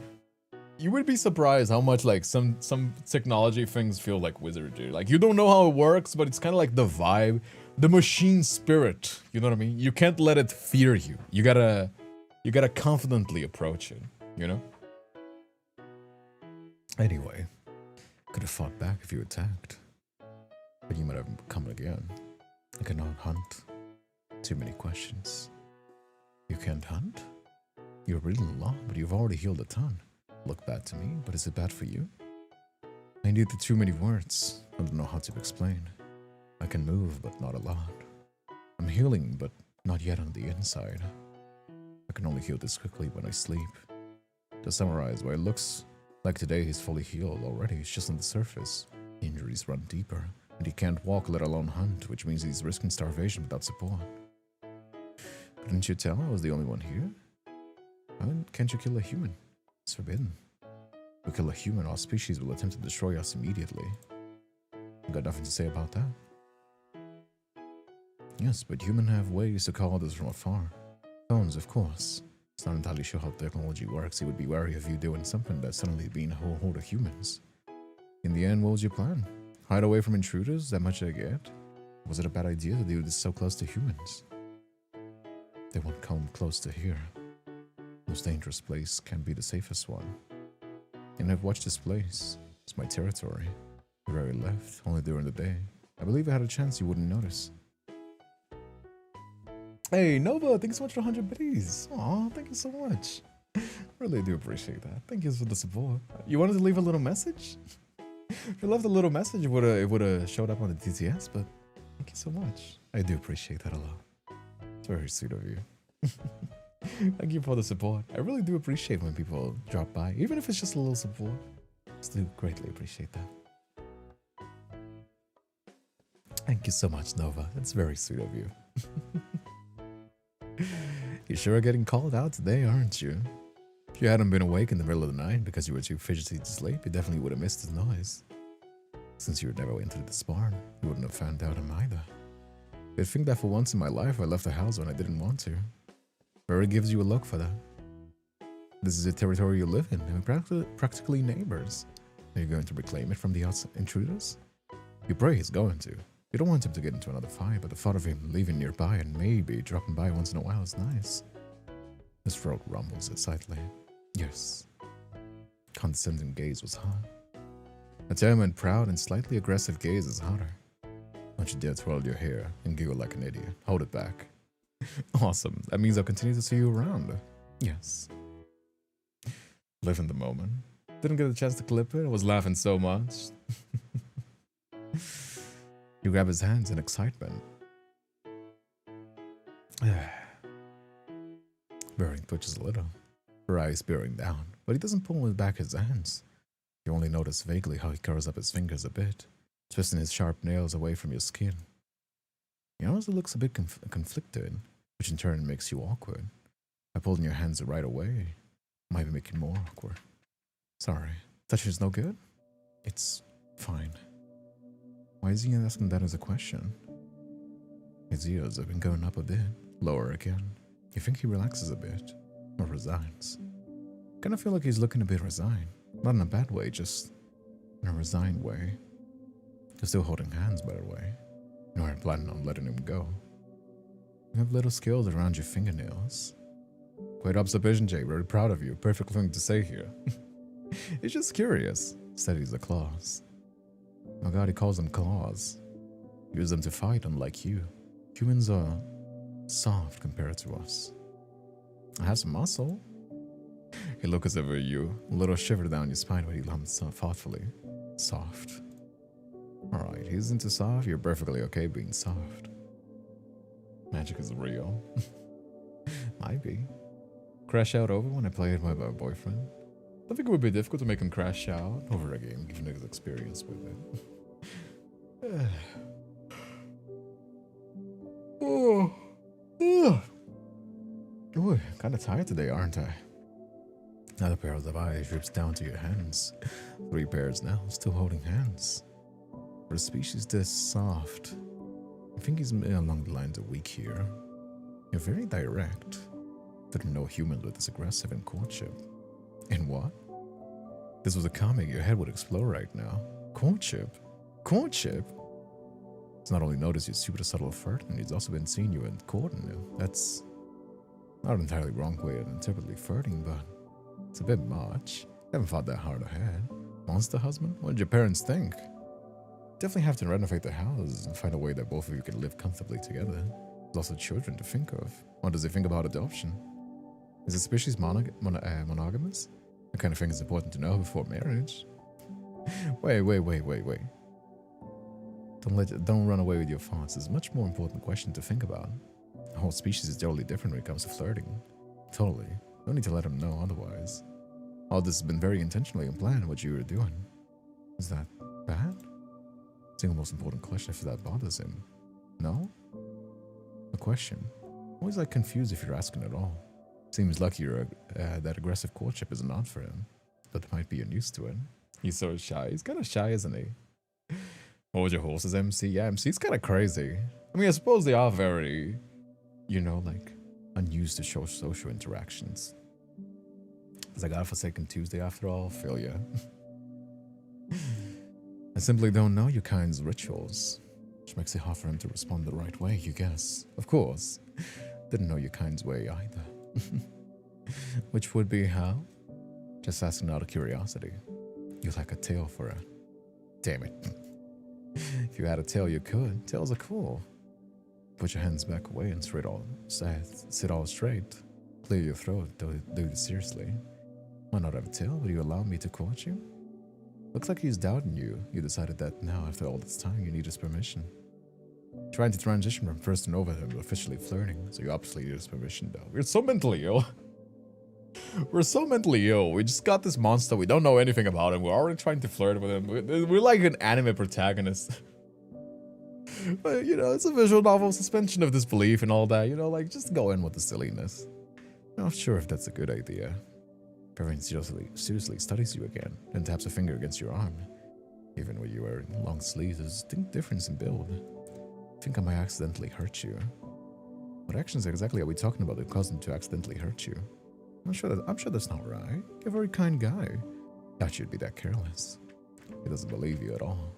You would be surprised how much like some technology things feel like wizardry. Like you don't know how it works, but it's kind of like the vibe, the machine spirit. You know what I mean? You can't let it fear you. You gotta confidently approach it. You know? Anyway, could have fought back if you attacked, but you might have come again. I cannot hunt. Too many questions. You can't hunt? You're reading law, but you've already healed a ton. Look bad to me, but is it bad for you? I need the too many words. I don't know how to explain. I can move, but not a lot. I'm healing, but not yet on the inside. I can only heal this quickly when I sleep. To summarize, why it looks like today he's fully healed already, it's just on the surface. Injuries run deeper, and he can't walk, let alone hunt, which means he's risking starvation without support. But didn't you tell I was the only one here? Why can't you kill a human? It's forbidden. If we kill a human, our species will attempt to destroy us immediately. You got nothing to say about that? Yes, but humans have ways to call others from afar. Phones, of course. It's not entirely sure how technology works. He would be wary of you doing something that's suddenly being a whole horde of humans. In the end, what was your plan? Hide away from intruders? That much I get? Was it a bad idea to do this so close to humans? They won't come close to here. Most dangerous place can be the safest one. And I've watched this place. It's my territory. I rarely left, only during the day. I believe I had a chance you wouldn't notice. Hey, Nova, thank you so much for 100 biddies. Aw, thank you so much. Really do appreciate that. Thank you for the support. You wanted to leave a little message? If you left a little message, it would have showed up on the TTS, but thank you so much. I do appreciate that a lot. It's very sweet of you. Thank you for the support. I really do appreciate when people drop by, even if it's just a little support. Still greatly appreciate that. Thank you so much, Nova. That's very sweet of you. You sure are getting called out today, aren't you? If you hadn't been awake in the middle of the night because you were too fidgety to sleep, you definitely would have missed his noise. Since you never entered this barn, you wouldn't have found out him either. You'd think that for once in my life I left the house when I didn't want to. Very gives you a look for that. This is the territory you live in, and we're practically neighbors. Are you going to reclaim it from the intruders? You pray he's going to. You don't want him to get into another fight, but the thought of him leaving nearby and maybe dropping by once in a while is nice. His throat rumbles excitedly. Yes. Condescending gaze was hot. A determined, proud, and slightly aggressive gaze is hotter. Don't you dare twirl your hair and giggle like an idiot. Hold it back. Awesome. That means I'll continue to see you around. Yes. Live in the moment. Didn't get a chance to clip it. I was laughing so much. You grab his hands in excitement. Bearing twitches a little, her eyes bearing down, but he doesn't pull back his hands. You only notice vaguely how he curls up his fingers a bit, twisting his sharp nails away from your skin. He honestly looks a bit conflicted, which in turn makes you awkward. By pulling your hands right away, might be making more awkward. Sorry, touching is no good? It's fine. Why is he asking that as a question? His ears have been going up a bit, lower again. You think he relaxes a bit, or resigns. Kinda feel like he's looking a bit resigned. Not in a bad way, just in a resigned way. You're still holding hands, by the way. You aren't planning on letting him go. You have little skills around your fingernails. Great observation, Jay. Very proud of you. Perfect thing to say here. He's just curious. Studies the claws. Oh god, he calls them claws. Use them to fight, unlike you. Humans are soft compared to us. I have some muscle. He looks over at you, a little shiver down your spine when he lumps thoughtfully. Soft. Alright, he's into soft, you're perfectly okay being soft. Magic is real. Might be. Crash out over when I play it with my boyfriend. I think it would be difficult to make him crash out over a game, given his experience with it. Ooh, kind of tired today, aren't I? Another pair of eyes drips down to your hands. 3 pairs now, still holding hands. For a species this soft, I think he's along the lines of weak here. You're very direct. Didn't know humans were this aggressive in courtship. In what? This was a comic, your head would explode right now. Courtship? Courtship? It's not only noticed you're super subtle flirting, he's also been seeing you and courting you. That's not an entirely wrong way of interpreting flirting, but it's a bit much. Haven't thought that hard ahead. Monster husband? What did your parents think? Definitely have to renovate the house and find a way that both of you can live comfortably together. There's also children to think of. What does he think about adoption? Is the species monogamous? That kind of thing is important to know before marriage. Wait. Don't run away with your thoughts. It's a much more important question to think about. The whole species is totally different when it comes to flirting. Totally. No need to let him know otherwise. All this has been very intentionally planned, what you were doing. Is that bad? Single most important question if that bothers him. No? A question. Always like confused if you're asking at all. Seems lucky that aggressive courtship is not for him. But might be unused to it. He's so shy. He's kind of shy, isn't he? What was your horse's MC? Yeah, MC's kind of crazy. I mean, I suppose they are very, you know, like, unused to social interactions. It's like a Forsaken Tuesday after all, feel ya. I simply don't know your kind's rituals, which makes it hard for him to respond the right way, you guess. Of course. Didn't know your kind's way either. Which would be how? Just asking out of curiosity. You like a tail for a... Damn it. If you had a tail, you could. Tails are cool. Put your hands back away and sit all straight. Clear your throat, do it seriously. Why not have a tail? Will you allow me to court you? Looks like he's doubting you. You decided that now, after all this time, you need his permission. Trying to transition from first and over him to officially flirting, so you obviously need his permission though. We're so mentally ill. We're so mentally ill. We just got this monster. We don't know anything about him. We're already trying to flirt with him. We're like an anime protagonist. But, you know, it's a visual novel, suspension of disbelief and all that. You know, like, just go in with the silliness. I'm not sure if that's a good idea. Everyone seriously studies you again, and taps a finger against your arm. Even when you wear long sleeves, there's a distinct difference in build. I think I might accidentally hurt you. What actions exactly are we talking about that caused him to accidentally hurt you? I'm sure that's not right. You're a very kind guy. Thought you'd be that careless. He doesn't believe you at all.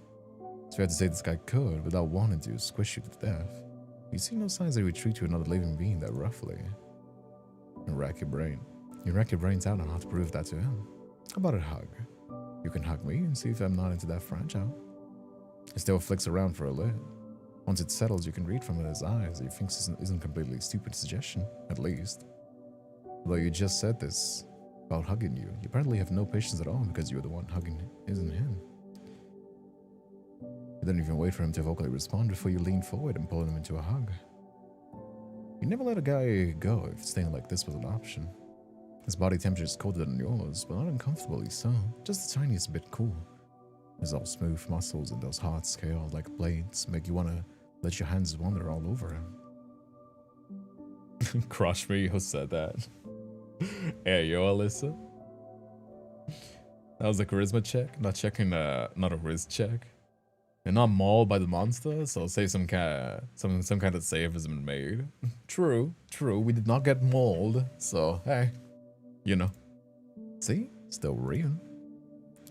It's fair to say this guy could, without wanting to, squish you to death. You see no signs that he would treat you another living being that roughly. And rack your brain. You rack your brains out on how to prove that to him. How about a hug? You can hug me and see if I'm not into that fragile. He still flicks around for a lit. Once it settles, you can read from it in his eyes. He thinks it isn't completely stupid suggestion, at least. Although you just said this about hugging you, you apparently have no patience at all because you're the one hugging, isn't him. You didn't even wait for him to vocally respond before you leaned forward and pulled him into a hug. You never let a guy go if staying like this was an option. His body temperature is colder than yours, but not uncomfortably so. Just the tiniest bit cool. His all smooth muscles and those hard scales like blades make you want to let your hands wander all over him. Crush me, who said that? Hey, yo, Alyssa. That was a charisma check, not a riz check. And not mauled by the monster, so say some kind of save has been made. True, we did not get mauled, so hey, you know. See? Still real.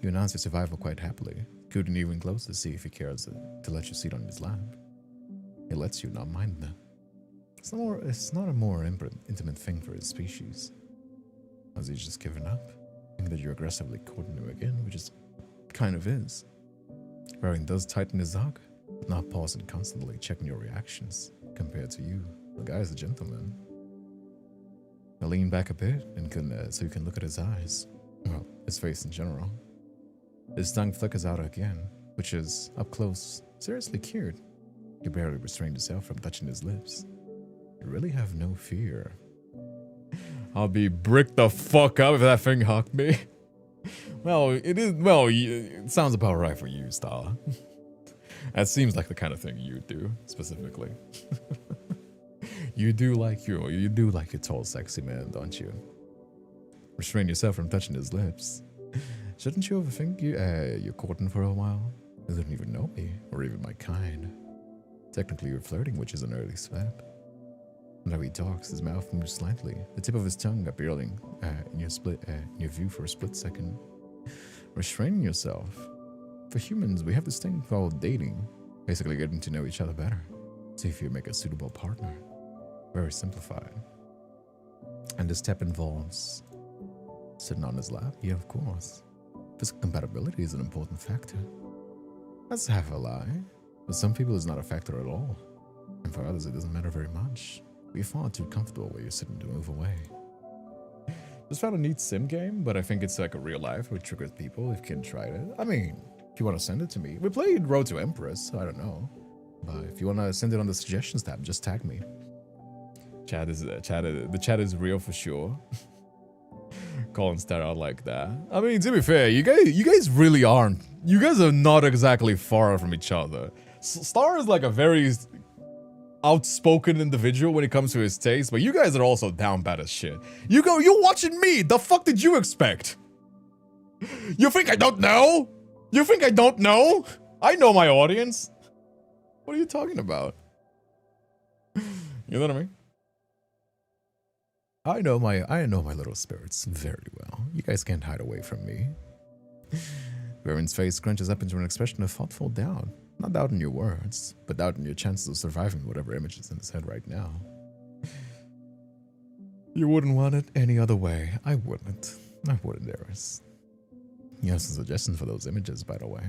You announce your survival quite happily. Couldn't even close to see if he cares to let you sit on his lap. He lets you not mind that. It's not a more intimate thing for his species. Has he just given up? Think that you're aggressively courting him again, which is kind of is. Rowing does tighten his hug, but not pausing constantly checking your reactions compared to you. The guy's a gentleman. I lean back a bit and so you can look at his eyes. Well, his face in general. His tongue flickers out again, which is, up close, seriously cute. You barely restrained yourself from touching his lips. You really have no fear. I'll be bricked the fuck up if that thing hugged me. Well, it sounds about right for you, Star. That seems like the kind of thing you do, specifically. You do like your tall, sexy man, don't you? Restrain yourself from touching his lips. Shouldn't you overthink you're courting for a while? You didn't even know me, or even my kind. Technically, you're flirting, which is an early step. Whenever he talks, his mouth moves slightly, the tip of his tongue appearing in your view for a split second. Restraining yourself. For humans, we have this thing called dating, basically getting to know each other better. See if you make a suitable partner. Very simplified. And this step involves sitting on his lap? Yeah, of course. Physical compatibility is an important factor. That's half a lie. For some people, it's not a factor at all. And for others, it doesn't matter very much. We're far too comfortable where you're sitting to move away. Just found a neat sim game, but I think it's like a real life which triggers people if you can try it. I mean, if you want to send it to me. We played Road to Empress, so I don't know. But if you want to send it on the suggestions tab, just tag me. The chat is real for sure. Calling Star out like that. I mean, to be fair, you guys really aren't. You guys are not exactly far from each other. Star is like a very outspoken individual when it comes to his taste, but you guys are also down bad as shit. You're watching me. The fuck did you expect? You think I don't know? You think I don't know? I know my audience. What are you talking about? You know what I mean? I know my little spirits very well. You guys can't hide away from me. Baron's face scrunches up into an expression of thoughtful doubt. Not doubt in your words, but doubt in your chances of surviving whatever image is in his head right now. You wouldn't want it any other way. I wouldn't. I wouldn't, Eris. You have some suggestions for those images, by the way.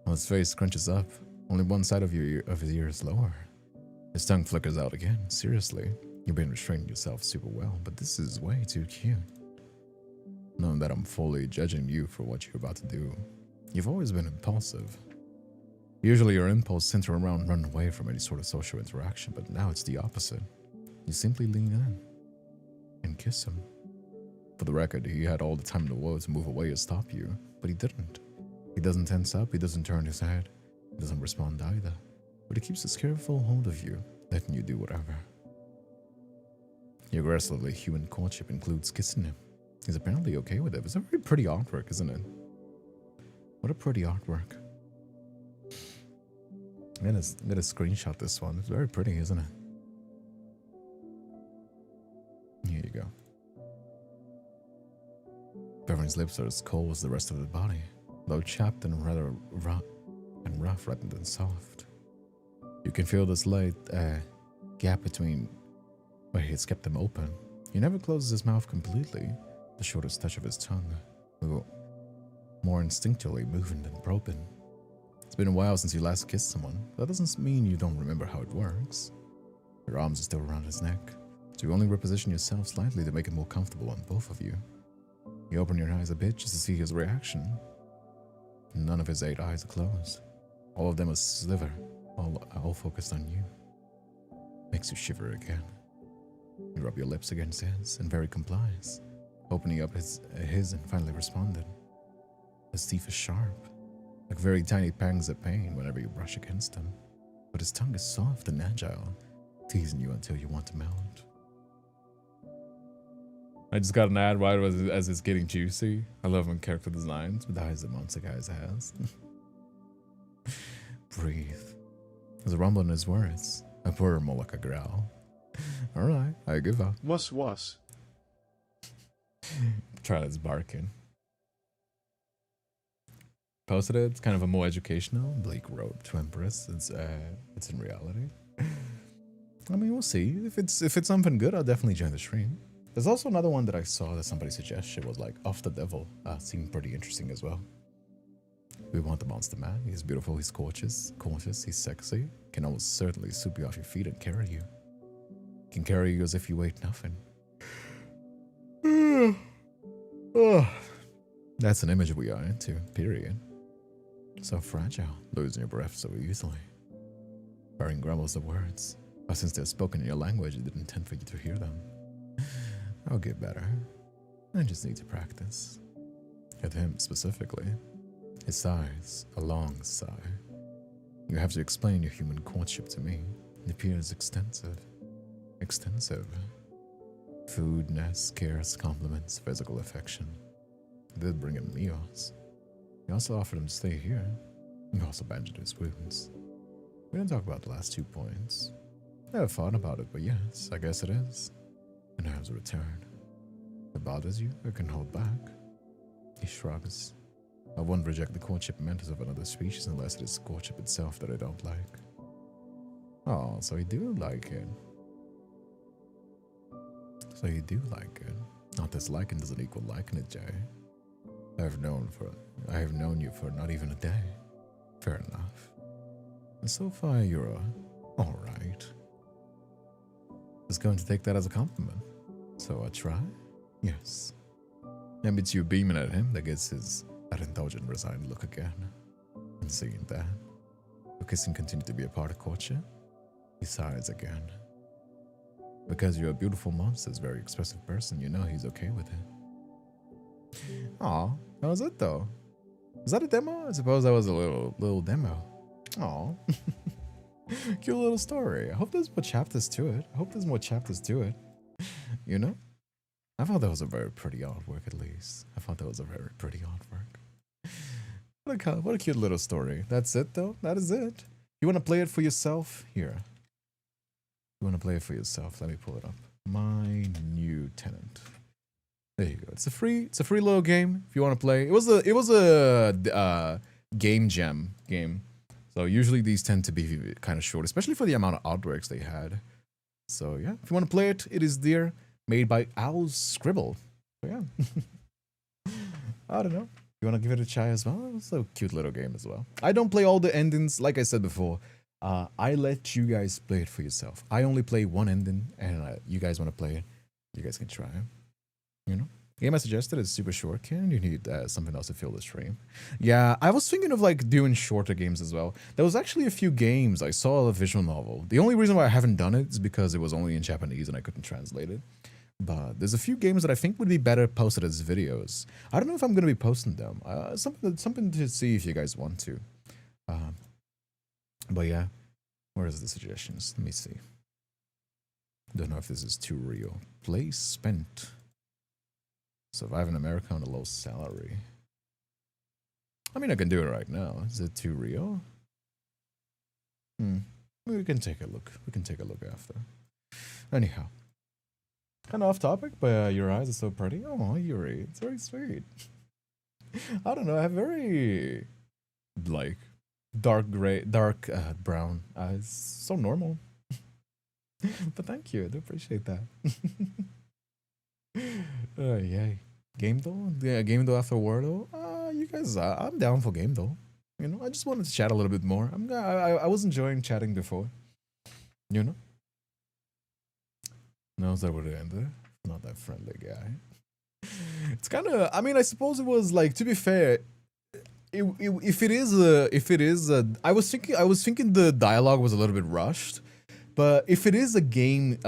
While his face scrunches up, only one side of his ear is lower. His tongue flickers out again. Seriously, you've been restraining yourself super well, but this is way too cute. Knowing that I'm fully judging you for what you're about to do. You've always been impulsive. Usually your impulse center around running away from any sort of social interaction, but now it's the opposite. You simply lean in and kiss him. For the record, he had all the time in the world to move away or stop you, but he didn't. He doesn't tense up, he doesn't turn his head, he doesn't respond either, but he keeps his careful hold of you, letting you do whatever. Your aggressively human courtship includes kissing him. He's apparently okay with it. It's a very pretty artwork, isn't it? What a pretty artwork. I'm gonna screenshot this one. It's very pretty, isn't it? Here you go. Bevan's lips are as cold as the rest of the body, though chapped and rather rough rather than soft. You can feel this light gap between where he has kept them open. He never closes his mouth completely, the shortest touch of his tongue, more instinctually moving than probing. It's been a while since you last kissed someone, but that doesn't mean you don't remember how it works. Your arms are still around his neck, so you only reposition yourself slightly to make it more comfortable on both of you. You open your eyes a bit just to see his reaction. None of his 8 eyes are closed. All of them are sliver, all focused on you. Makes you shiver again. You rub your lips against his and very complies, opening up his and finally responded. His teeth are sharp, like very tiny pangs of pain whenever you brush against him, but his tongue is soft and agile, teasing you until you want to melt. I just got an ad right as it's getting juicy. I love when character designs with the eyes that Monster Guys has. Breathe. There's a rumble in his words, a purr more like a growl. Alright, I give up. Was. Try this barking. Posted it. It's kind of a more educational. Bleak Road to Empress. It's in reality. I mean, we'll see. If it's something good, I'll definitely join the stream. There's also another one that I saw that somebody suggested was like Off the Devil. Seemed pretty interesting as well. We want the monster man. He's beautiful. He's gorgeous. He's sexy. Can almost certainly sweep you off your feet and carry you. Can carry you as if you weighed nothing. That's an image we are into, period. So fragile, losing your breath so easily. Baron grumbles the words, but since they're spoken in your language, it didn't intend for you to hear them. I'll get better. I just need to practice. With him specifically. His sighs, a long sigh. You have to explain your human courtship to me. It appears extensive. Food, nest, cares, compliments, physical affection. He did bring him meals. He also offered him to stay here. He also bandaged his wounds. We didn't talk about the last 2 points. Never thought about it, but yes, I guess it is. And has a return. If it bothers you, it can hold back. He shrugs. I won't reject the courtship methods of another species unless it is courtship itself that I don't like. Oh, so you do like it. So you do like it. Not disliking doesn't equal liking it, Jay. I have known you for not even a day. Fair enough. And so far you're alright. Just going to take that as a compliment. So I try? Yes. And it's you beaming at him that gets that indulgent, resigned look again. And seeing that, will kissing continue to be a part of courtship? He sighs again. Because you're a beautiful monster, very expressive person, you know he's okay with it. Aw, that was it though. Was that a demo? I suppose that was a little demo. Aw. Cute little story. I hope there's more chapters to it. You know? I thought that was a very pretty artwork, at least. What a cute little story. That's it, though. That is it. You want to play it for yourself? Here. You want to play it for yourself? Let me pull it up. My New Tenant. There you go. It's a free little game if you want to play. It was a game jam game. So usually these tend to be kind of short, especially for the amount of artworks they had. So yeah, if you want to play it, it is there. Made by Owl's Scribble. So yeah. I don't know. You want to give it a try as well? It's a cute little game as well. I don't play all the endings, like I said before. I let you guys play it for yourself. I only play one ending, and you guys want to play it, you guys can try it. You know? Game I suggested is super short, Ken. You need something else to fill the stream. Yeah, I was thinking of like doing shorter games as well. There was actually a few games. I saw a visual novel. The only reason why I haven't done it is because it was only in Japanese and I couldn't translate it. But there's a few games that I think would be better posted as videos. I don't know if I'm going to be posting them. Something to see if you guys want to. But yeah, where is the suggestions? Let me see. Don't know if this is too real. Place spent. Survive in America on a low salary. I mean, I can do it right now. Is it too real? We can take a look. We can take a look after. Anyhow. Kind of off topic, but your eyes are so pretty. Oh, Yuri, it's very sweet. I don't know, I have very, like, dark brown eyes. So normal. But thank you, I do appreciate that. Yay. Game though? Yeah, game though after Wordle? You guys, I'm down for game though. You know, I just wanted to chat a little bit more. I was enjoying chatting before. You know? Knows that would end there. Not that friendly guy. It's kind of. I mean, I suppose it was like. To be fair, if it is a. I was thinking the dialogue was a little bit rushed, but if it is a game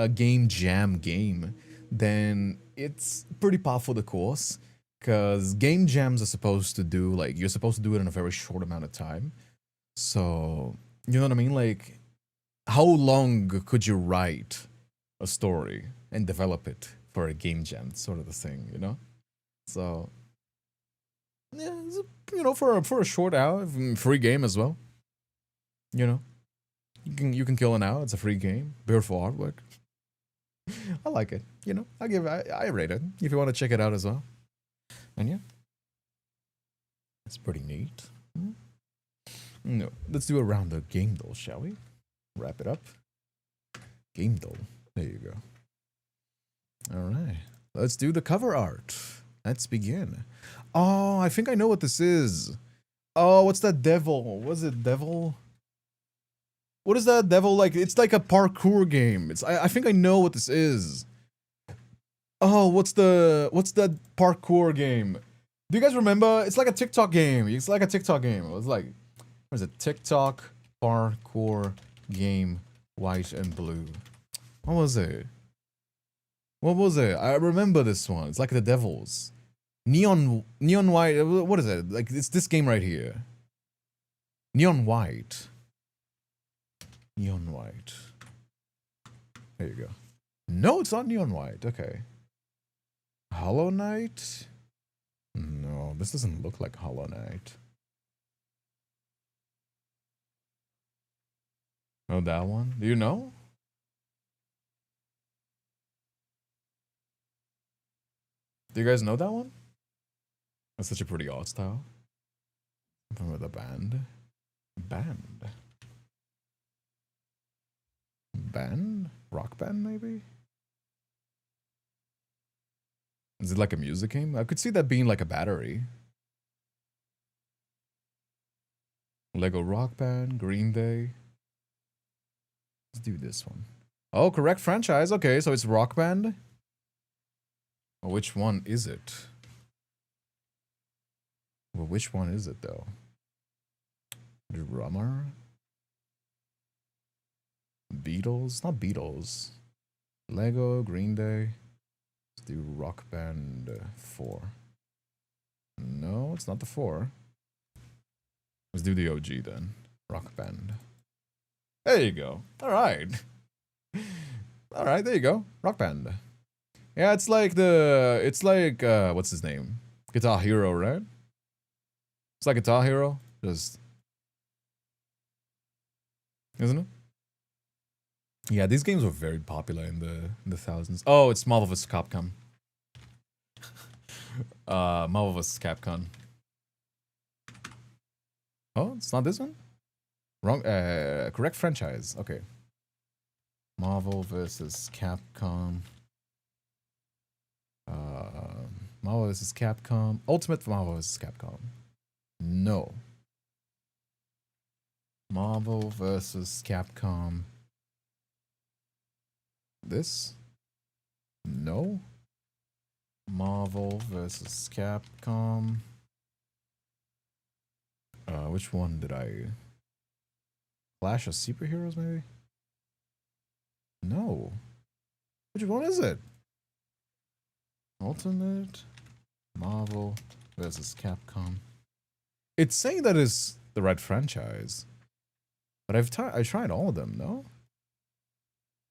jam game, then it's pretty par for the course. Because game jams are supposed to do like you're supposed to do it in a very short amount of time. So you know what I mean? Like, how long could you write a story and develop it for a game jam, sort of the thing, you know? So yeah, you know, for a short hour, free game as well. You know, you can kill an hour. It's a free game, beautiful artwork. I like it. You know, I rate it if you want to check it out as well. And yeah, it's pretty neat. No, let's do a round of game doll, shall we? Wrap it up. Game doll. There you go. All right. Let's do the cover art. Let's begin. Oh, I think I know what this is. Oh, what's that devil? Was it devil? What is that devil like? It's like a parkour game. I think I know what this is. Oh, what's that parkour game? Do you guys remember? It's like a TikTok game. It's like a TikTok game. It was like, what is it? TikTok parkour game, white and blue. What was it? What was it? I remember this one. It's like the Devils. Neon white. What is it? Like, it's this game right here. Neon white. Neon white. There you go. No, it's not neon white. Okay. Hollow Knight? No, this doesn't look like Hollow Knight. Oh, that one? Do you know? Do you guys know that one? That's such a pretty art style. From the band. Band? Rock band, maybe? Is it like a music game? I could see that being like a battery. Lego Rock Band, Green Day. Let's do this one. Oh, correct franchise. Okay, so it's Rock Band. Well, which one is it? Well, which one is it though? Drummer? Beatles? Not Beatles. Lego, Green Day. Let's do Rock Band 4. No, it's not the 4. Let's do the OG then. Rock Band. There you go. Alright. Alright, there you go. Rock Band. Yeah, it's like what's his name? Guitar Hero, right? It's like Guitar Hero. Just. Isn't it? Yeah, these games were very popular in the thousands. Oh, it's Marvel vs. Capcom. Marvel vs. Capcom. Oh, it's not this one? Wrong, correct franchise. Okay. Marvel vs. Capcom. Marvel vs. Capcom. Ultimate Marvel vs. Capcom. No. Marvel vs. Capcom. This? No. Marvel vs. Capcom. Which one did I... Clash of Superheroes, maybe? No. Which one is it? Ultimate Marvel vs. Capcom. It's saying that is the right franchise. But I tried all of them, no?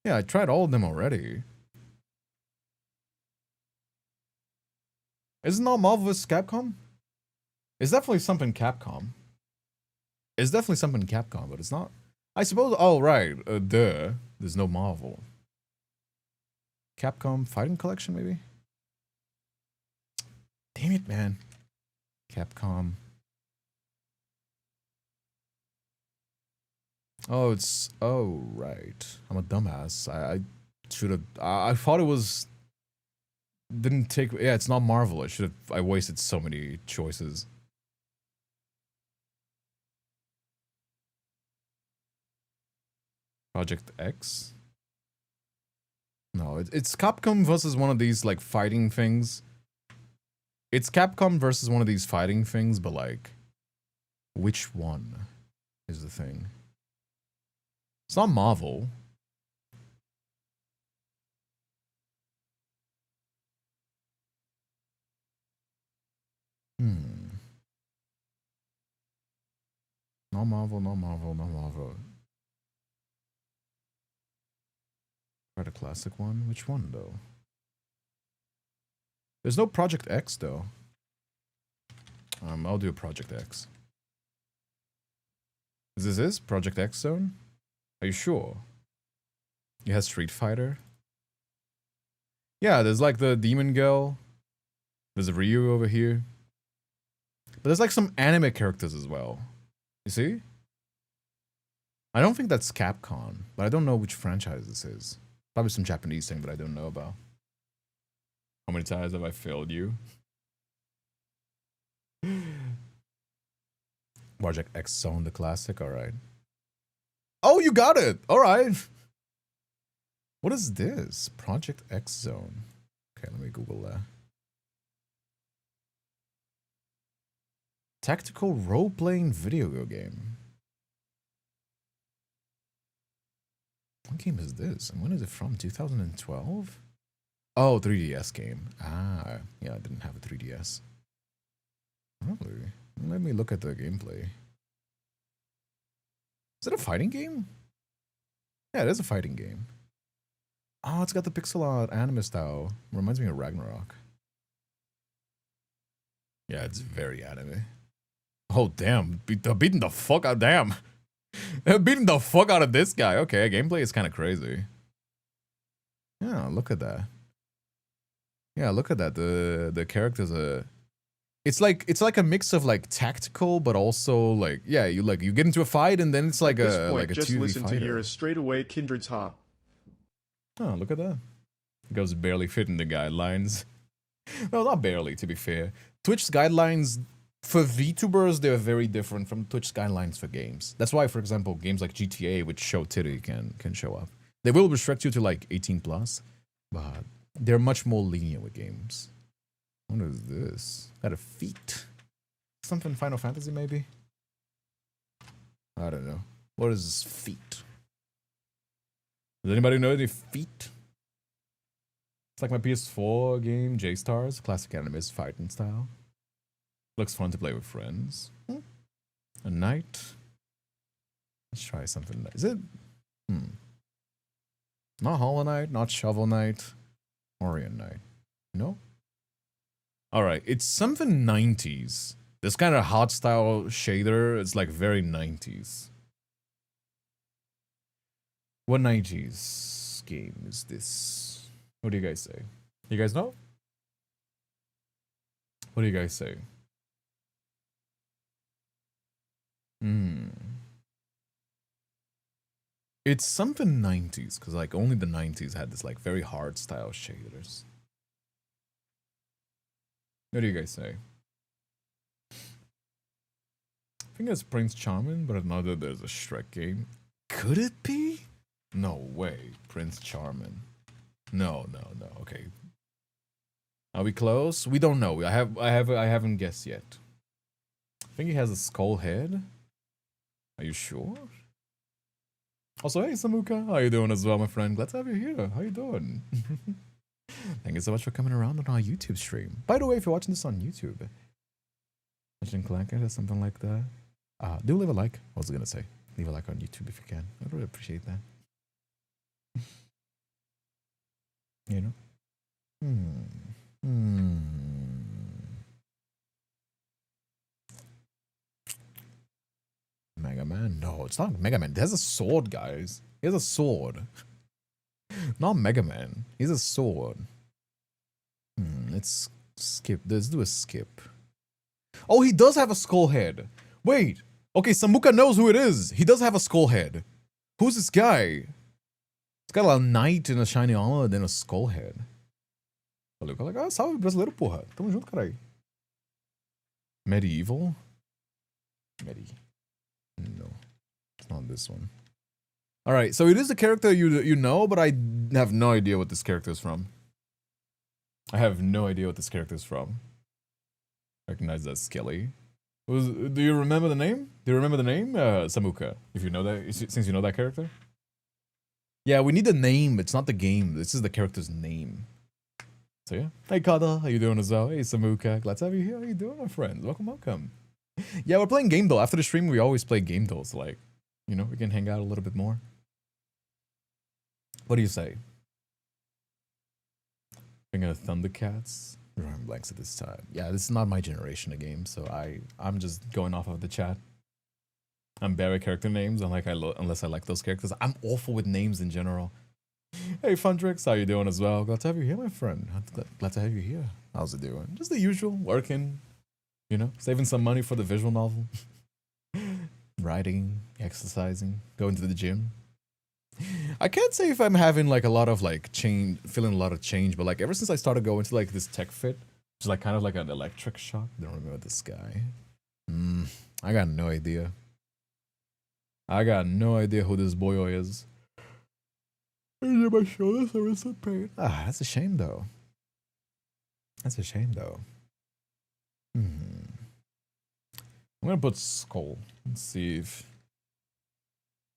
Yeah, I tried all of them already. Isn't all Marvel vs. Capcom? It's definitely something Capcom. It's definitely something Capcom, but it's not. I suppose. Oh, right. There's no Marvel. Capcom Fighting Collection, maybe? Damn it, man. Capcom. Oh, it's. Oh, right. I'm a dumbass. I should have. I thought it was. Didn't take. Yeah, it's not Marvel. I should have. I wasted so many choices. Project X? No, it's Capcom versus one of these, like, fighting things. It's Capcom versus one of these fighting things, but, like, which one is the thing? It's not Marvel. No Marvel, no Marvel, no Marvel. Try the classic one. Which one, though? There's no Project X, though. I'll do a Project X. Is this Project X Zone? Are you sure? It has Street Fighter. Yeah, there's like the Demon Girl. There's a Ryu over here. But there's like some anime characters as well. You see? I don't think that's Capcom, but I don't know which franchise this is. Probably some Japanese thing that I don't know about. How many times have I failed you? Project X Zone, the classic, alright. Oh, you got it! Alright. What is this? Project X Zone. Okay, let me Google that. Tactical role-playing video game. What game is this? And when is it from? 2012? Oh, 3DS game. Ah, yeah, I didn't have a 3DS. Really? Let me look at the gameplay. Is it a fighting game? Yeah, it is a fighting game. Oh, it's got the pixel art anime style. Reminds me of Ragnarok. Yeah, it's very anime. Oh, damn. Beating the fuck out. Damn. Beating the fuck out of this guy. Okay, gameplay is kind of crazy. Yeah, look at that. Yeah, look at that. The characters are. It's like a mix of like tactical, but also like you get into a fight and then it's like At this a point, just 2v listen to fighter. Yura's straightaway Kindred's hop. Oh, look at that. It goes barely fitting the guidelines. No, not barely, to be fair. Twitch's guidelines for VTubers, they're very different from Twitch's guidelines for games. That's why, for example, games like GTA, which show titty, can show up. They will restrict you to like 18 plus, but they're much more lenient with games. What is this? Got a feet? Something Final Fantasy, maybe? I don't know. What is this feet? Does anybody know any feet? It's like my PS4 game, J-Stars, classic anime fighting style. Looks fun to play with friends. A knight. Let's try something. Is it? Not Hollow Knight, not Shovel Knight, Orient Knight. No? Alright, it's something 90s. This kind of hot style shader, it's like very 90s. What 90s game is this? What do you guys say? You guys know? What do you guys say? It's something 90s, because like only the 90s had this like very hard style shaders. What do you guys say? I think it's Prince Charming, but another there's a Shrek game. Could it be? No way, Prince Charming. No. Okay. Are we close? We don't know. I haven't guessed yet. I think he has a skull head. Are you sure? Also, hey Samuka, how you doing as well, my friend? Glad to have you here. How you doing? Thank you so much for coming around on our YouTube stream. By the way, if you're watching this on YouTube, mention Clankett or something like that, do leave a like. What was I gonna say? Leave a like on YouTube if you can. I'd really appreciate that. You know? Mega Man? No, it's not Mega Man. It has a sword, guys. He has a sword. Not Mega Man. He's a sword. Let's skip. Let's do a skip. Oh, he does have a skull head. Wait. Okay, Samuka knows who it is. He does have a skull head. Who's this guy? He's got a knight in a shiny armor and then a skull head. Valeu, colega. Salve, brasileiro, porra. Tamo junto, carai. Medieval? No. It's not this one. Alright, so it is a character you know, but I have no idea what this character is from. I have no idea what this character is from. Recognize that Skelly. Do you remember the name? Do you remember the name? Samuka, if you know that, since you know that character? Yeah, we need the name. It's not the game. This is the character's name. So yeah. Hey Kada, how you doing as well? Hey Samuka, glad to have you here. How you doing, my friends? Welcome. Yeah, we're playing Game Doll. After the stream, we always play Game Dolls. So like, you know, we can hang out a little bit more. What do you say? Thinking of Thundercats? Drawing blanks at this time. Yeah, this is not my generation of games, so I'm just going off of the chat. I'm bad at character names, unless I like those characters. I'm awful with names in general. Hey Fundrix, how you doing as well? Glad to have you here, my friend. Glad to have you here. How's it doing? Just the usual, working, you know, saving some money for the visual novel. Writing, exercising, going to the gym. I can't say if I'm having like a lot of like change, feeling a lot of change, but like ever since I started going to like this tech fit, which is like kind of like an electric shock. I don't remember this guy. I got no idea. I got no idea who this boy is. My shoulders are in some pain. That's a shame though. That's a shame though. I'm gonna put Skull. Let's see if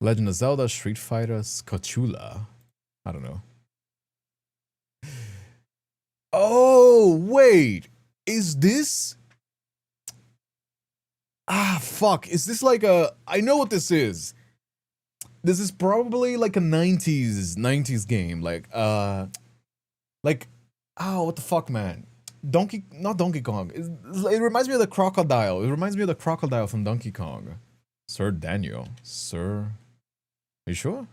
Legend of Zelda, Street Fighter, Scotula. I don't know. Oh, wait. Is this? Fuck. Is this like a... I know what this is. This is probably like a 90s game. Like, oh, what the fuck, man? Not Donkey Kong. It reminds me of the crocodile. It reminds me of the crocodile from Donkey Kong. Sir Daniel. Sir... Are you sure?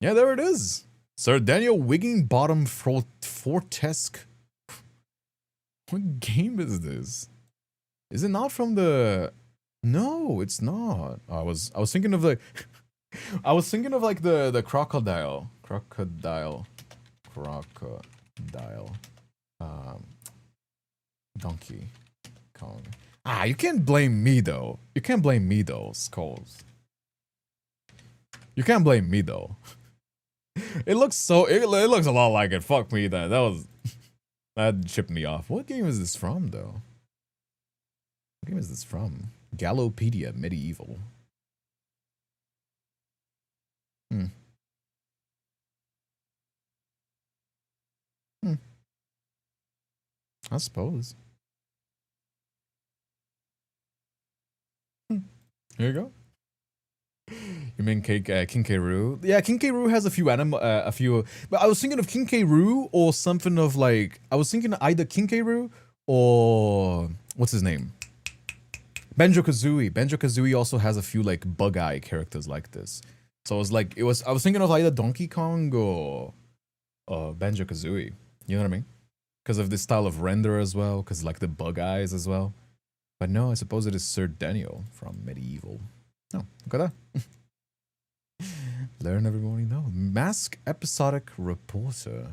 Yeah, there it is. Sir Daniel Wigginbottom Fortesque. What game is this? Is it not from the? No, it's not. I was thinking of the. I was thinking of like the crocodile. Donkey Kong. Ah, you can't blame me though. You can't blame me though, Skulls. You can't blame me though. It looks so. It looks a lot like it. Fuck me then. That chipped me off. What game is this from though? What game is this from? Gallopedia Medieval. I suppose. Here you go. You mean King K. Rool? Yeah, King K. Rool has a few but I was thinking of King K. Rool or something of like, I was thinking either King K. Rool or, what's his name? Banjo-Kazooie. Banjo-Kazooie also has a few like bug-eye characters like this. So I was thinking of either Donkey Kong or Banjo-Kazooie. You know what I mean? Because of this style of render as well, because like the bug eyes as well. But no, I suppose it is Sir Daniel from Medieval. Oh, look at that. Learn every morning, no. Mask Episodic Reporter.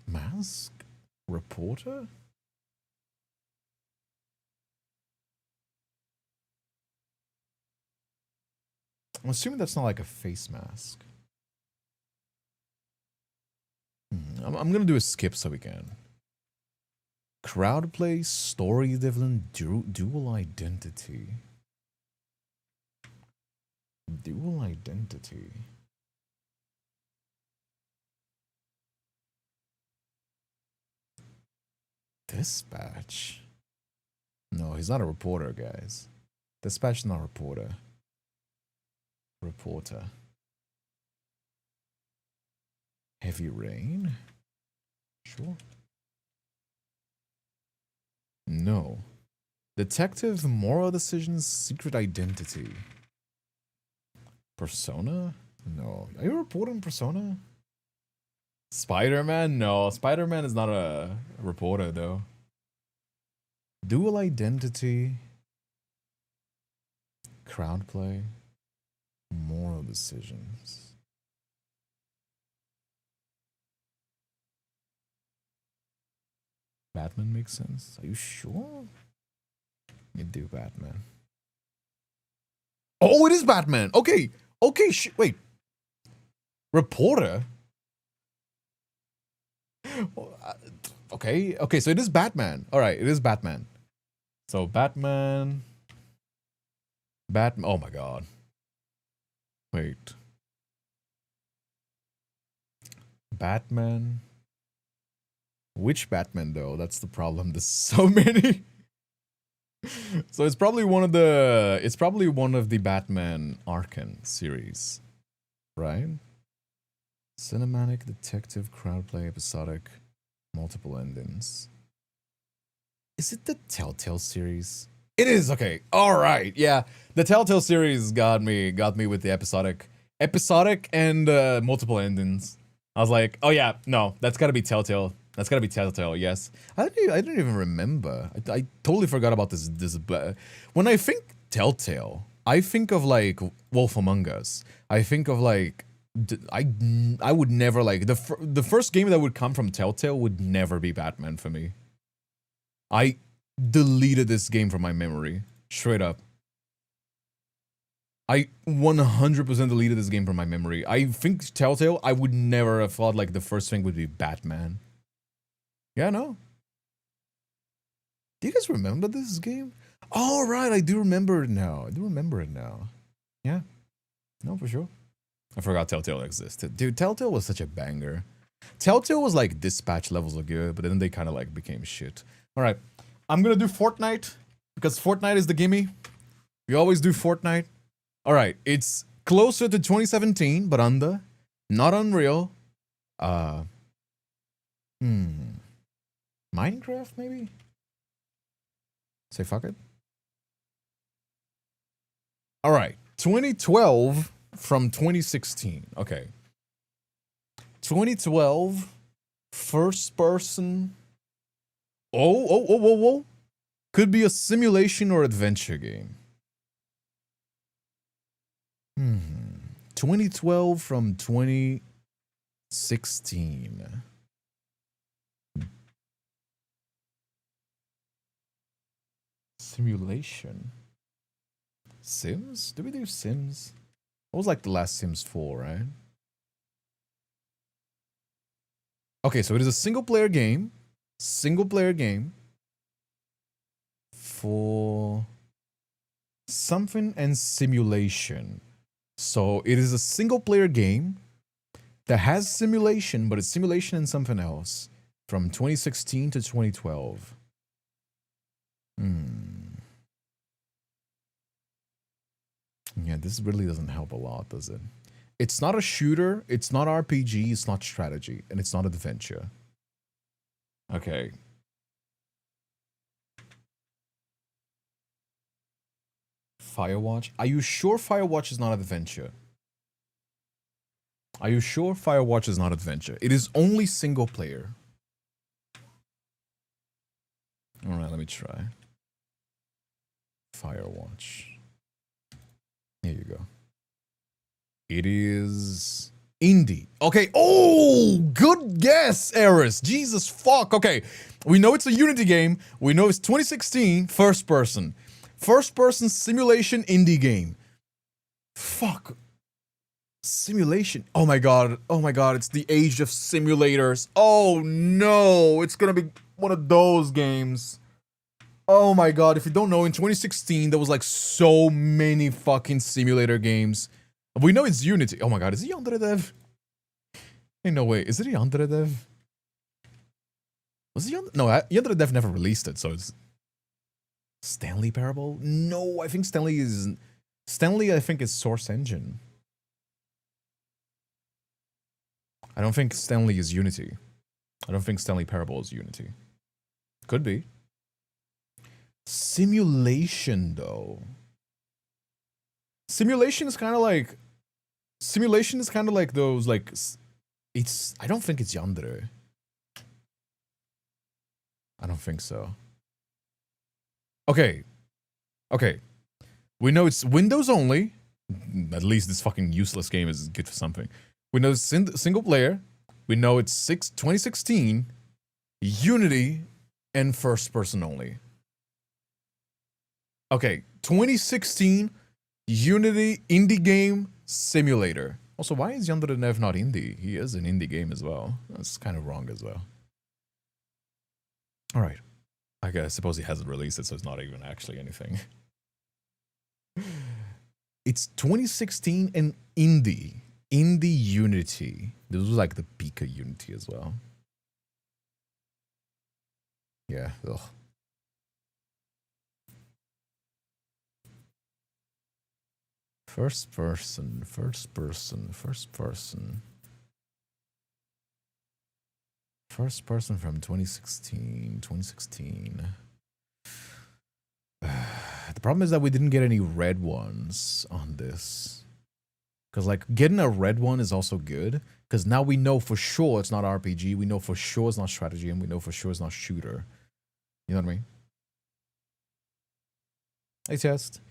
Mask Reporter? I'm assuming that's not like a face mask. I'm gonna do a skip so we can. Crowd play, story driven, dual identity. Dual identity. Dispatch. No, he's not a reporter, guys. Dispatch is not a reporter. Reporter. Heavy rain? Sure. No. Detective, moral decisions, secret identity. Persona? No. Are you reporting Persona? Spider-Man? No, Spider-Man is not a reporter though. Dual identity. Crowd play. Moral decisions. Batman makes sense. Are you sure? You do Batman. Oh, it is Batman. Okay. Okay, wait. Reporter? Okay. Okay, so it is Batman. All right, it is Batman. So Batman. Oh my god. Wait. Batman. Which Batman though? That's the problem. There's so many. So it's probably one of the Batman Arkham series, right? Cinematic, detective, crowdplay, episodic, multiple endings. Is it the Telltale series? It is. Okay. All right. Yeah, the Telltale series got me with the episodic and multiple endings. I was like, oh yeah, no, that's gotta be Telltale. That's gotta be Telltale, yes. I didn't even remember. I totally forgot about this. When I think Telltale, I think of like Wolf Among Us. I think of like I would never like the first game that would come from Telltale would never be Batman for me. I deleted this game from my memory, straight up. I 100% deleted this game from my memory. I think Telltale, I would never have thought like the first thing would be Batman. Yeah, no. Do you guys remember this game? Oh, right, I do remember it now. Yeah. No, for sure. I forgot Telltale existed. Dude, Telltale was such a banger. Telltale was like Dispatch levels of good, but then they kind of like became shit. All right, I'm gonna do Fortnite because Fortnite is the gimme. We always do Fortnite. All right, it's closer to 2017, but not Unreal. Minecraft maybe? Say fuck it. All right. 2012 from 2016. Okay. 2012 first person. Oh. Could be a simulation or adventure game. 2012 from 2016. Simulation. Sims? Did we do Sims? What was like the last Sims 4, right? Okay, so it is a single player game. Single player game. For something and simulation. So it is a single player game that has simulation, but it's simulation and something else. From 2016 to 2012. Yeah, this really doesn't help a lot, does it? It's not a shooter, it's not RPG, it's not strategy, and it's not adventure. Okay. Firewatch? Are you sure Firewatch is not adventure? Are you sure Firewatch is not adventure? It is only single player. Alright, let me try. Firewatch. Here you go. It is indie. Okay. Oh, good guess, Eris. Jesus fuck. Okay. We know it's a Unity game. We know it's 2016 first person. First person simulation indie game. Fuck. Simulation. Oh my god. Oh my god. It's the age of simulators. Oh no. It's gonna be one of those games. Oh my god. If you don't know, in 2016, there was like so many fucking simulator games. We know it's Unity. Oh my god. Is it Yandere Dev? Ain't no way. Is it Yandere Dev? Was it Yandere? No, Yandere Dev never released it, so it's Stanley Parable? No, I think Stanley is... Stanley, I think, is Source Engine. I don't think Stanley is Unity. I don't think Stanley Parable is Unity. Could be. Simulation, though. Simulation is kind of like... Simulation is kind of like those, like... It's... I don't think it's Yandere. I don't think so. Okay. Okay. We know it's Windows only. At least this fucking useless game is good for something. We know it's single player. We know it's 2016. Unity. And first person only. Okay. 2016. Unity indie game simulator. Also, why is Yandere Dev not indie? He is an indie game as well. That's kind of wrong as well. Alright. I suppose he hasn't released it, so it's not even actually anything. It's 2016 and indie. Indie Unity. This was like the peak of Unity as well. Yeah, ugh. First person. First person from 2016. The problem is that we didn't get any red ones on this. Because, like, getting a red one is also good. Because now we know for sure it's not RPG. We know for sure it's not strategy. And we know for sure it's not shooter. You know what I mean? Hey, test.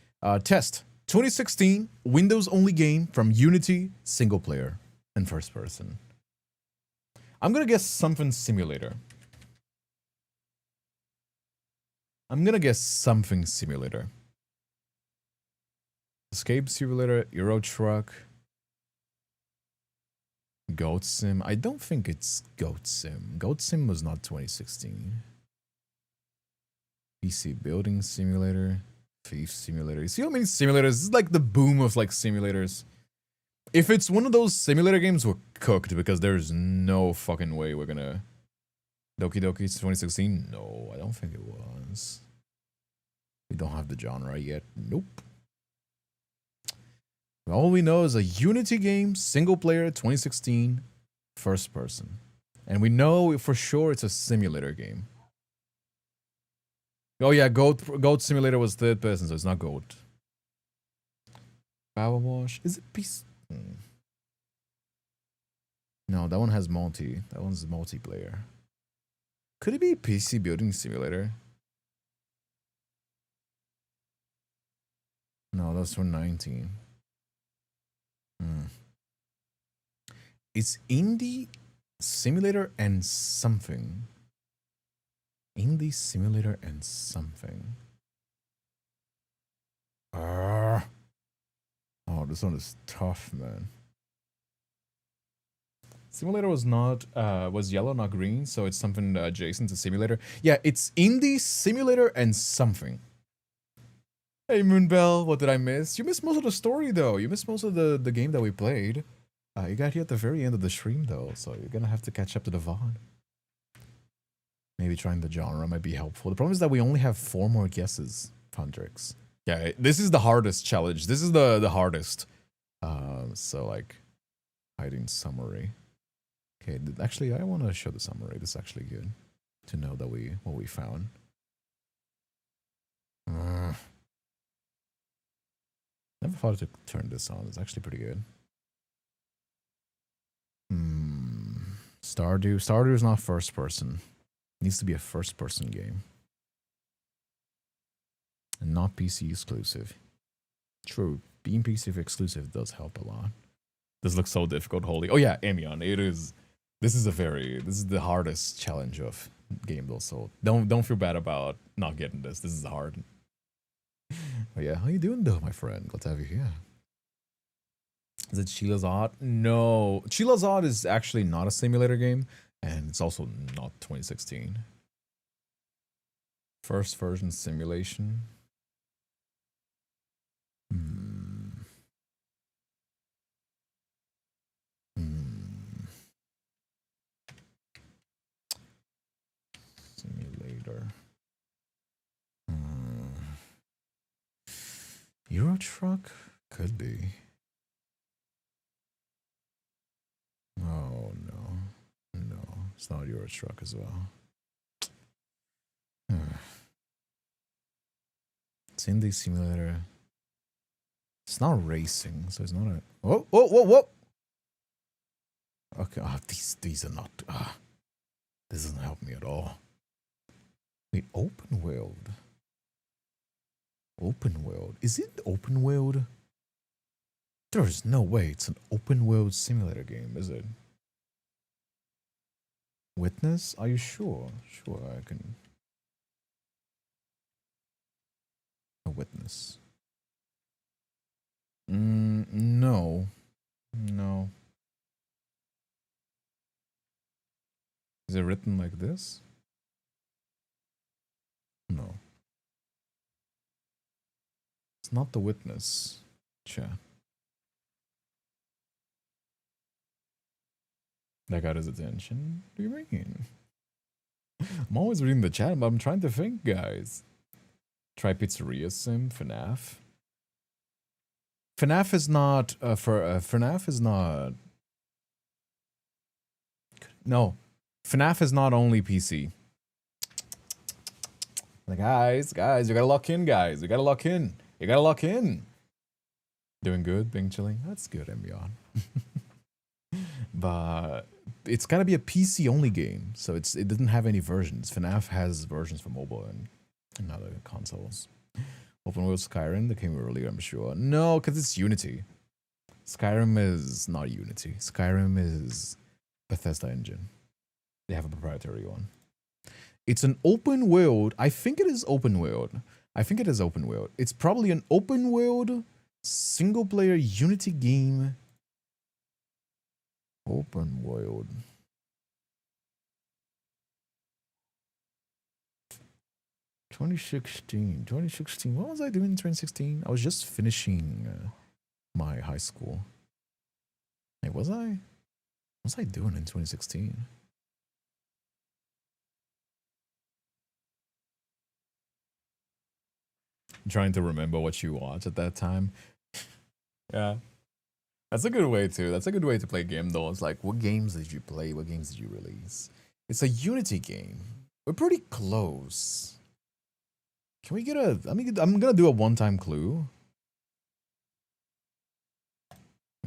Test. 2016, Windows-only game from Unity, single player, and first person. I'm gonna guess something simulator. Escape simulator, Euro Truck, Goat Sim. I don't think it's Goat Sim. Goat Sim was not 2016. PC building simulator, thief simulator. You see how many simulators? This is like the boom of like simulators. If it's one of those simulator games, we're cooked because there's no fucking way we're gonna... Doki Doki 2016? No, I don't think it was. We don't have the genre yet. Nope. All we know is a Unity game, single player, 2016, first person. And we know for sure it's a simulator game. Oh yeah, Goat Simulator was third person, so it's not Goat. Power Wash. Is it PC? No, that one has multi. That one's multiplayer. Could it be PC Building Simulator? No, that's 2019. It's Indie Simulator and something. Indie Simulator and something. Oh, this one is tough, man. Simulator was not was yellow, not green, so it's something adjacent to Simulator. Yeah, it's Indie Simulator and something. Hey Moonbell, what did I miss? You missed most of the story though. You missed most of the game that we played. You got here at the very end of the stream though, so you're gonna have to catch up to the VOD. Maybe trying the genre might be helpful. The problem is that we only have 4 more guesses, Pondrix. Yeah, this is the hardest challenge. This is the hardest. So like, hiding summary. Okay, actually, I want to show the summary. This is actually good to know that what we found. Never thought to turn this on. It's actually pretty good. Stardew. Stardew is not first person. It needs to be a first person game. And not PC exclusive. True, being PC exclusive does help a lot. This looks so difficult, holy. Oh yeah, Amion, it is. This is the hardest challenge of game though, so don't feel bad about not getting this. This is hard. But yeah, how you doing though, my friend? Glad to have you here. Is it Sheila's Odd? No. Sheila's Odd is actually not a simulator game, and it's also not 2016. First version simulation. Simulator. Euro Truck? Could be. Oh no. No, it's not Euro Truck as well. It's Indie Simulator. It's not racing, so it's not a. Whoa! Okay, these are not. This doesn't help me at all. Wait, open world. Open world. Is it open world? There's no way it's an open world simulator game, is it? Witness? Are you sure? Sure, I can. A witness. No. No. Is it written like this? No. It's not the witness. Chat. That got his attention? What do you mean? I'm always reading the chat, but I'm trying to think, guys. Try Pizzeria Sim, FNAF. FNAF is not, FNAF is not... No. FNAF is not only PC. Like, guys, you gotta lock in, guys. You gotta lock in. You gotta lock in. Doing good, being chilling. That's good, Emion. But it's gotta be a PC only game, so it doesn't have any versions. FNAF has versions for mobile and other consoles. Open world Skyrim that came earlier, I'm sure. No, because it's Unity. Skyrim is not Unity. Skyrim is Bethesda engine. They have a proprietary one. It's an open world. I think it is open world. It's probably an open world single player Unity game. Open world. 2016. What was I doing in 2016? I was just finishing my high school. Hey, was I? What was I doing in 2016? I'm trying to remember what you watched at that time. Yeah. That's a good way to. That's a good way to play a game though. It's like, what games did you play? What games did you release? It's a Unity game. We're pretty close. Can we get a... I'm gonna do a one-time clue.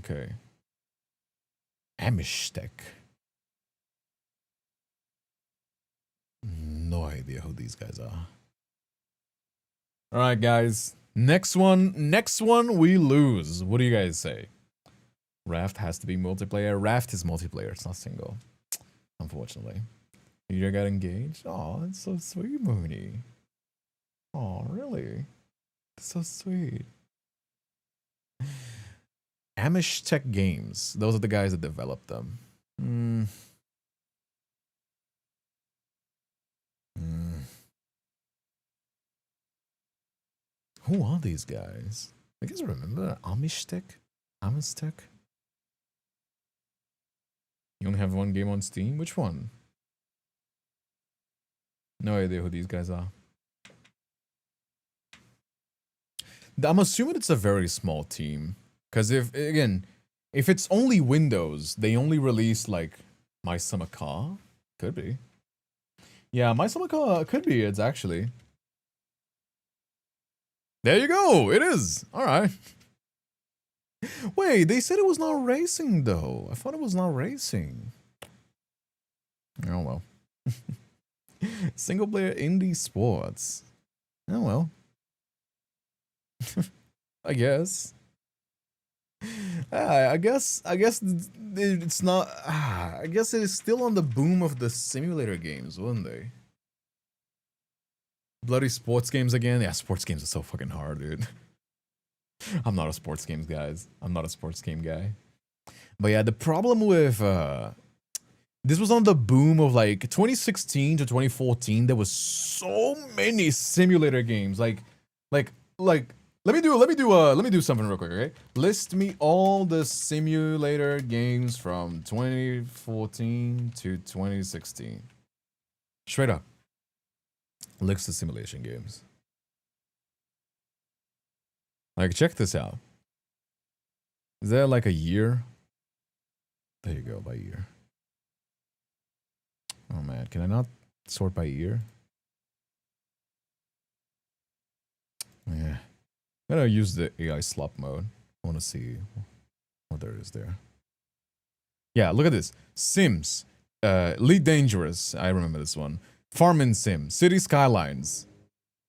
Okay. Amish tech. No idea who these guys are. All right, guys. Next one we lose. What do you guys say? Raft has to be multiplayer. Raft is multiplayer. It's not single. Unfortunately. You got engaged? Oh, that's so sweet, Mooney. Oh, really? That's so sweet. Amish Tech Games. Those are the guys that developed them. Who are these guys? You guys remember Amish Tech? Amish Tech? You only have one game on Steam? Which one? No idea who these guys are. I'm assuming it's a very small team. Because if it's only Windows, they only release like My Summer Car? Could be. Yeah, My Summer Car could be, it's actually. There you go, it is. Alright. Wait, they said it was not racing though. I thought it was not racing. Oh well. Single player indie sports. Oh well. I guess. I guess it's not. I guess it is still on the boom of the simulator games, wouldn't they? Bloody sports games again. Yeah, sports games are so fucking hard, dude. I'm not a sports games guys. I'm not a sports game guy. But yeah, the problem with this was on the boom of like 2016 to 2014. There was so many simulator games. Like let me do something real quick, okay? List me all the simulator games from 2014 to 2016. Straight up. List the simulation games. Like, check this out. Is there like a year? There you go, by year. Oh man, can I not sort by year? Yeah. I'm gonna use the AI slop mode. I wanna see what there is there. Yeah, look at this. Sims. Lead Dangerous. I remember this one. Farming Sim. City Skylines.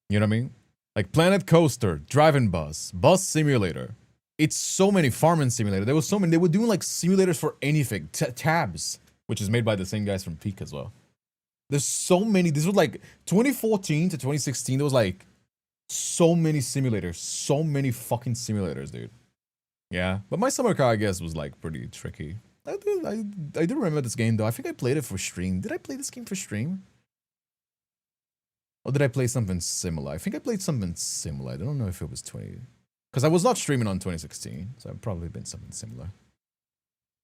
You know what I mean? Like Planet Coaster. Driving Bus. Bus Simulator. It's so many. Farming Simulator. There was so many. They were doing like simulators for anything. Tabs. Which is made by the same guys from Peak as well. There's so many. This was like 2014 to 2016. There was like so many simulators. So many fucking simulators, dude. Yeah. But My Summer Car, I guess, was like pretty tricky. I do remember this game though. I think I played it for stream. Did I play this game for stream? Or did I play something similar? I think I played something similar. I don't know if it was 20. Because I was not streaming on 2016. So I've probably been something similar.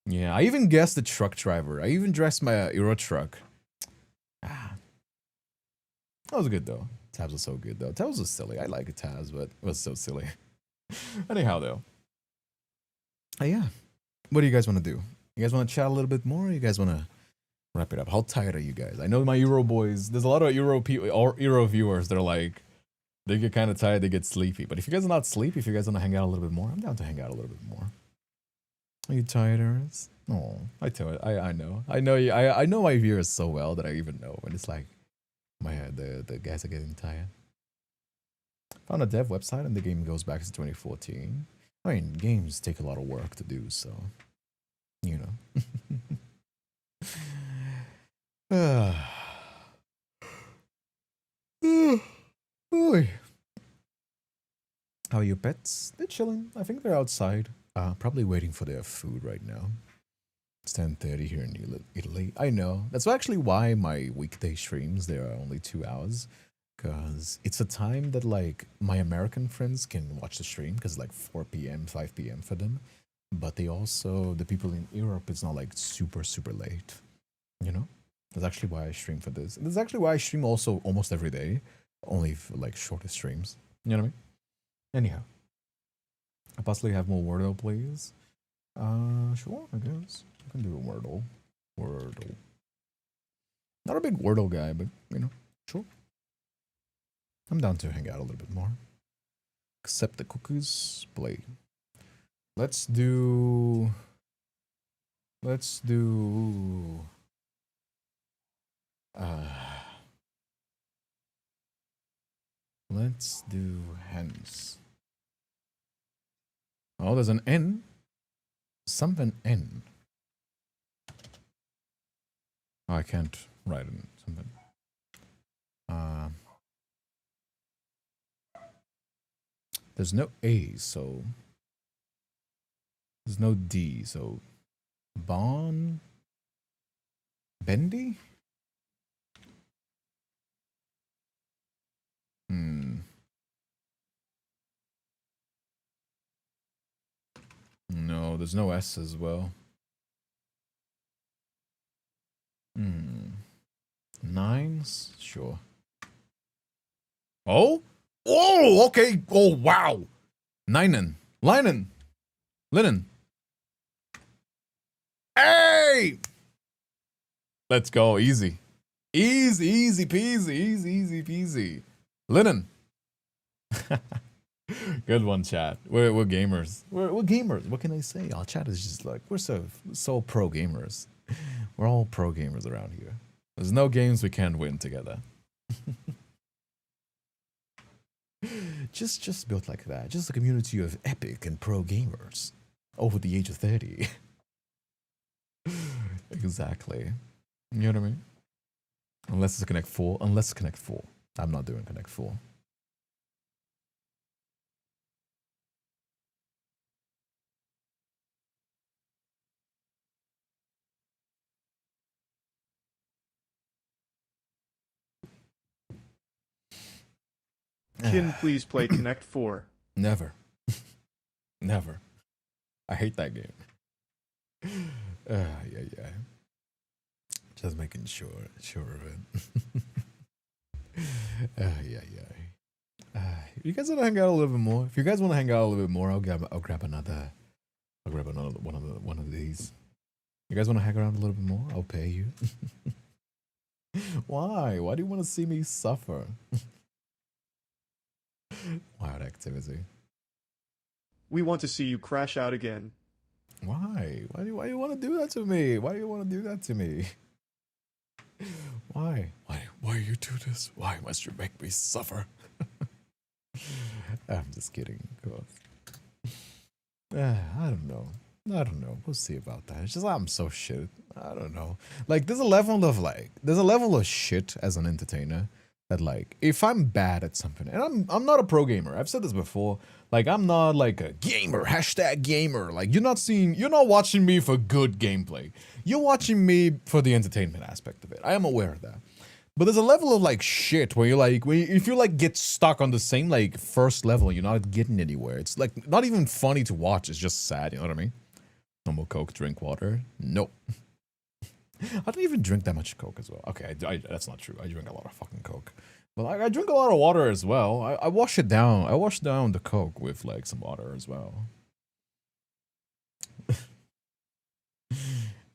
Yeah, I even guessed the truck driver. I even dressed my Euro truck. Ah. That was good though. Tabs was so good though. Tabs was silly. I like Tabs, but it was so silly. Anyhow though. Yeah. What do you guys want to do? You guys want to chat a little bit more? Or you guys want to wrap it up? How tired are you guys? I know my Euro boys. There's a lot of Euro people or Euro viewers. They're like, they get kind of tired. They get sleepy. But if you guys are not sleepy, if you guys want to hang out a little bit more, I'm down to hang out a little bit more. Are you tired, Eris? Oh, I tell it. I know. I know you. I know my viewers so well that I even know when it's like, the guys are getting tired. Found a dev website and the game goes back to 2014. I mean, games take a lot of work to do, so you know. Boy. How are your pets? They're chilling. I think they're outside. Probably waiting for their food right now. It's 10:30 here in Italy. I know. That's actually why my weekday streams, they are only 2 hours. Because it's a time that like my American friends can watch the stream because it's like 4 p.m., 5 p.m. for them. But they also, the people in Europe, it's not like super, super late. You know? That's actually why I stream for this. That's actually why I stream also almost every day. Only for like shorter streams. You know what I mean? Anyhow. I possibly have more Wordle, please. Sure, I guess. I can do a Wordle. Wordle. Not a big Wordle guy, but, you know, sure. I'm down to hang out a little bit more. Accept the cookies. Play. Let's do... Let's do... let's do hence. Oh, there's an N. Something N. Oh, I can't write in something. There's no A, so there's no D, so Bendy? No, there's no S as well. Nines? Sure. Oh? Oh, okay. Oh, wow. Linen. Hey! Let's go. Easy. Easy peasy. Linen. Good one, chat. We're gamers. We're gamers. What can I say? Our chat is just like, we're so pro gamers. We're all pro gamers around here. There's no games we can't win together. just built like that. Just a community of epic and pro gamers over the age of 30. Exactly. You know what I mean? Unless it's Connect 4. Unless it's Connect 4. I'm not doing Connect 4. Kin, please play Connect 4. Never. Never. I hate that game. Yeah. Just making sure of it. Yeah. You guys want to hang out a little bit more? If you guys want to hang out a little bit more, I'll grab another one of these. You guys want to hang around a little bit more? I'll pay you. Why? Why do you want to see me suffer? Wild activity. We want to see you crash out again. Why? Why do you want to do that to me? Why do you want to do that to me? Why you do this? Why must you make me suffer? I'm just kidding, of course. I don't know. We'll see about that. It's just I'm so shit. I don't know. Like there's a level of shit as an entertainer that like if I'm bad at something, and I'm not a pro gamer. I've said this before. Like I'm not like a gamer, #gamer. Like you're not watching me for good gameplay. You're watching me for the entertainment aspect of it. I am aware of that. But there's a level of like shit where you're like, if you like get stuck on the same like first level, you're not getting anywhere. It's like not even funny to watch. It's just sad. You know what I mean? No more Coke, drink water. Nope. I don't even drink that much Coke as well. Okay, that's not true. I drink a lot of fucking Coke. But I drink a lot of water as well. I wash it down. I wash down the Coke with like some water as well.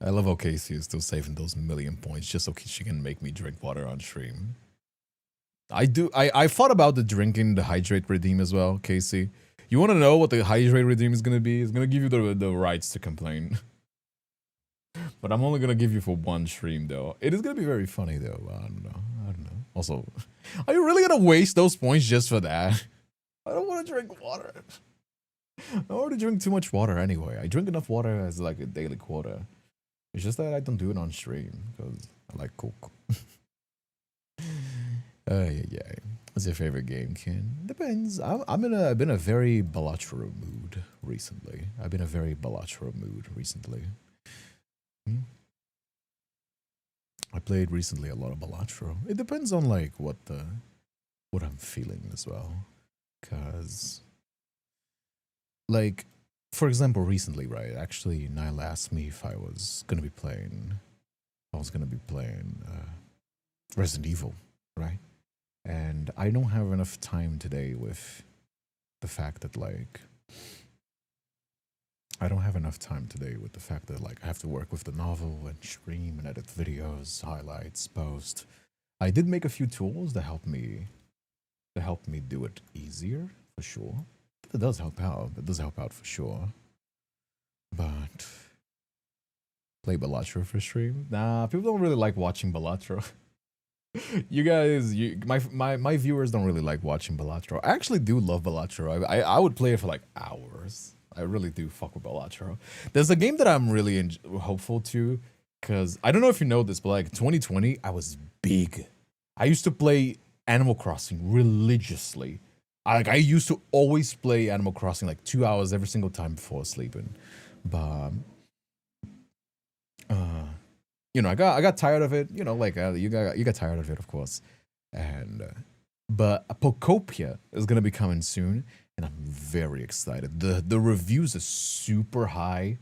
I love how Casey is still saving those million points just so she can make me drink water on stream. I thought about the drinking the hydrate redeem as well, Casey. You want to know what the hydrate redeem is going to be? It's going to give you the rights to complain. But I'm only going to give you for one stream, though. It is going to be very funny, though. I don't know. Also, are you really going to waste those points just for that? I don't want to drink water. I already drink too much water anyway. I drink enough water as like a daily quota. It's just that I don't do it on stream because I like Coke. Yeah. What's your favorite game, Ken? Depends. I've been a very Balatro mood recently. I played recently a lot of Balatro. It depends on like what I'm feeling as well. Cause like for example recently, right? Actually Niall asked me if I was gonna be playing Resident Evil, right? And I don't have enough time today with the fact that like I have to work with the novel and stream and edit videos, highlights, post. I did make a few tools that help me do it easier for sure. That does help out. For sure. But play Balatro for stream? Nah, people don't really like watching Balatro. You guys, my viewers don't really like watching Balatro. I actually do love Balatro. I would play it for like hours. I really do fuck with Balatro. There's a game that I'm really hopeful to, because I don't know if you know this, but like 2020, I was big. I used to play Animal Crossing religiously. I used to always play Animal Crossing like 2 hours every single time before sleeping. But you know, I got tired of it. You know, like you got tired of it, of course. And but Pokopia is gonna be coming soon, and I'm very excited. The reviews are super high.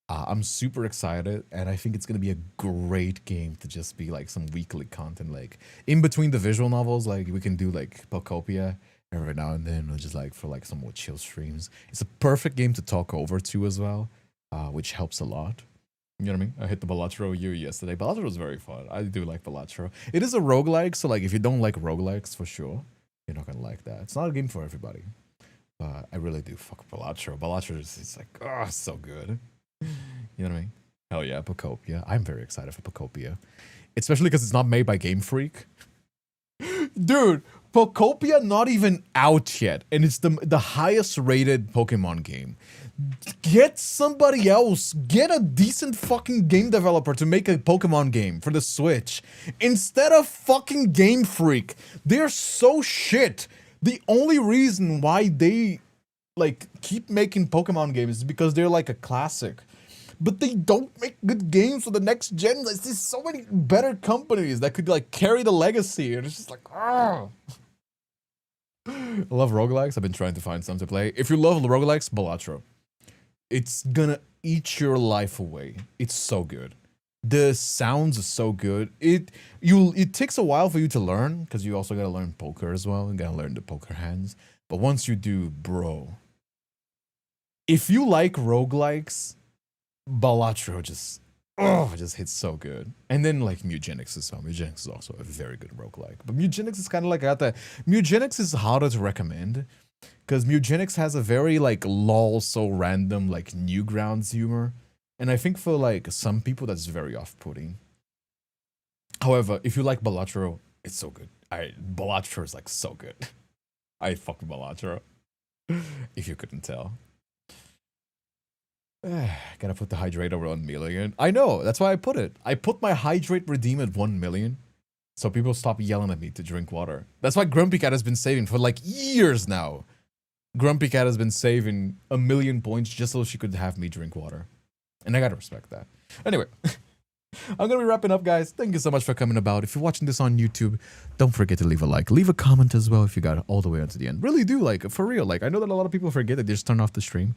I'm super excited, and I think it's gonna be a great game to just be like some weekly content, like in between the visual novels. Like we can do like Pokopia every now and then, or just like for like some more chill streams. It's a perfect game to talk over to as well, which helps a lot. You know what I mean? I hit the Balatro U yesterday. Balatro was very fun. I do like Balatro. It is a roguelike, so like if you don't like roguelikes, for sure, you're not gonna like that. It's not a game for everybody. But I really do fuck Balatro. Balatro is like, oh, so good. You know what I mean? Hell yeah, Pokopia. I'm very excited for Pokopia. Especially because it's not made by Game Freak. Dude, Pokopia not even out yet. And it's the highest rated Pokemon game. Get somebody else. Get a decent fucking game developer to make a Pokemon game for the Switch. Instead of fucking Game Freak. They're so shit. The only reason why they like keep making Pokemon games is because they're like a classic. But they don't make good games for the next gen. There's so many better companies that could like carry the legacy. And it's just like, ah. I love roguelikes. I've been trying to find some to play. If you love roguelikes, Balatro. It's gonna eat your life away. It's so good. The sounds are so good. It takes a while for you to learn, because you also gotta learn poker as well. You gotta learn the poker hands. But once you do, bro. If you like roguelikes, Balatro just hits so good. And then like Mugenics as well. Mugenics is also a very good roguelike. But Mugenics is kind of like Mugenics is harder to recommend, because Mugenics has a very like lol, so random, like Newgrounds humor. And I think for like some people that's very off-putting. However, if you like Balatro, it's so good. Balatro is like so good. I fuck with Balatro. If you couldn't tell. Gotta put the hydrate over 1 million. I know, that's why I put it. I put my hydrate redeem at 1 million. So people stop yelling at me to drink water. That's why Grumpy Cat has been saving for like years now. Grumpy Cat has been saving 1 million points just so she could have me drink water. And I gotta respect that. Anyway, I'm gonna be wrapping up, guys. Thank you so much for coming about. If you're watching this on YouTube, don't forget to leave a like. Leave a comment as well if you got it all the way onto the end. Really do, like, for real. Like, I know that a lot of people forget that they just turn off the stream.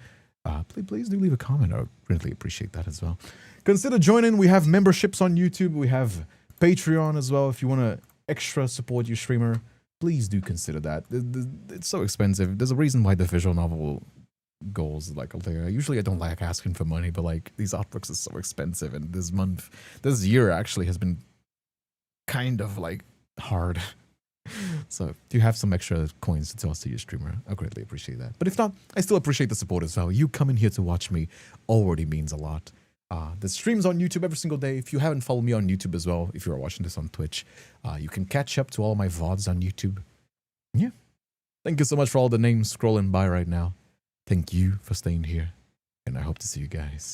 Please do leave a comment. I would really appreciate that as well. Consider joining. We have memberships on YouTube. We have Patreon as well. If you want to extra support your streamer, please do consider that. It's so expensive. There's a reason why the visual novel goals like there. Usually I don't like asking for money, but like these artworks are so expensive, and this year actually has been kind of like hard. So if you have some extra coins to toss to your streamer, I greatly appreciate that. But if not, I still appreciate the support as well. You coming here to watch me already means a lot. The streams on YouTube every single day. If you haven't followed me on YouTube as well, if you're watching this on Twitch, you can catch up to all my VODs on YouTube. Yeah. Thank you so much for all the names scrolling by right now. Thank you for staying here, and I hope to see you guys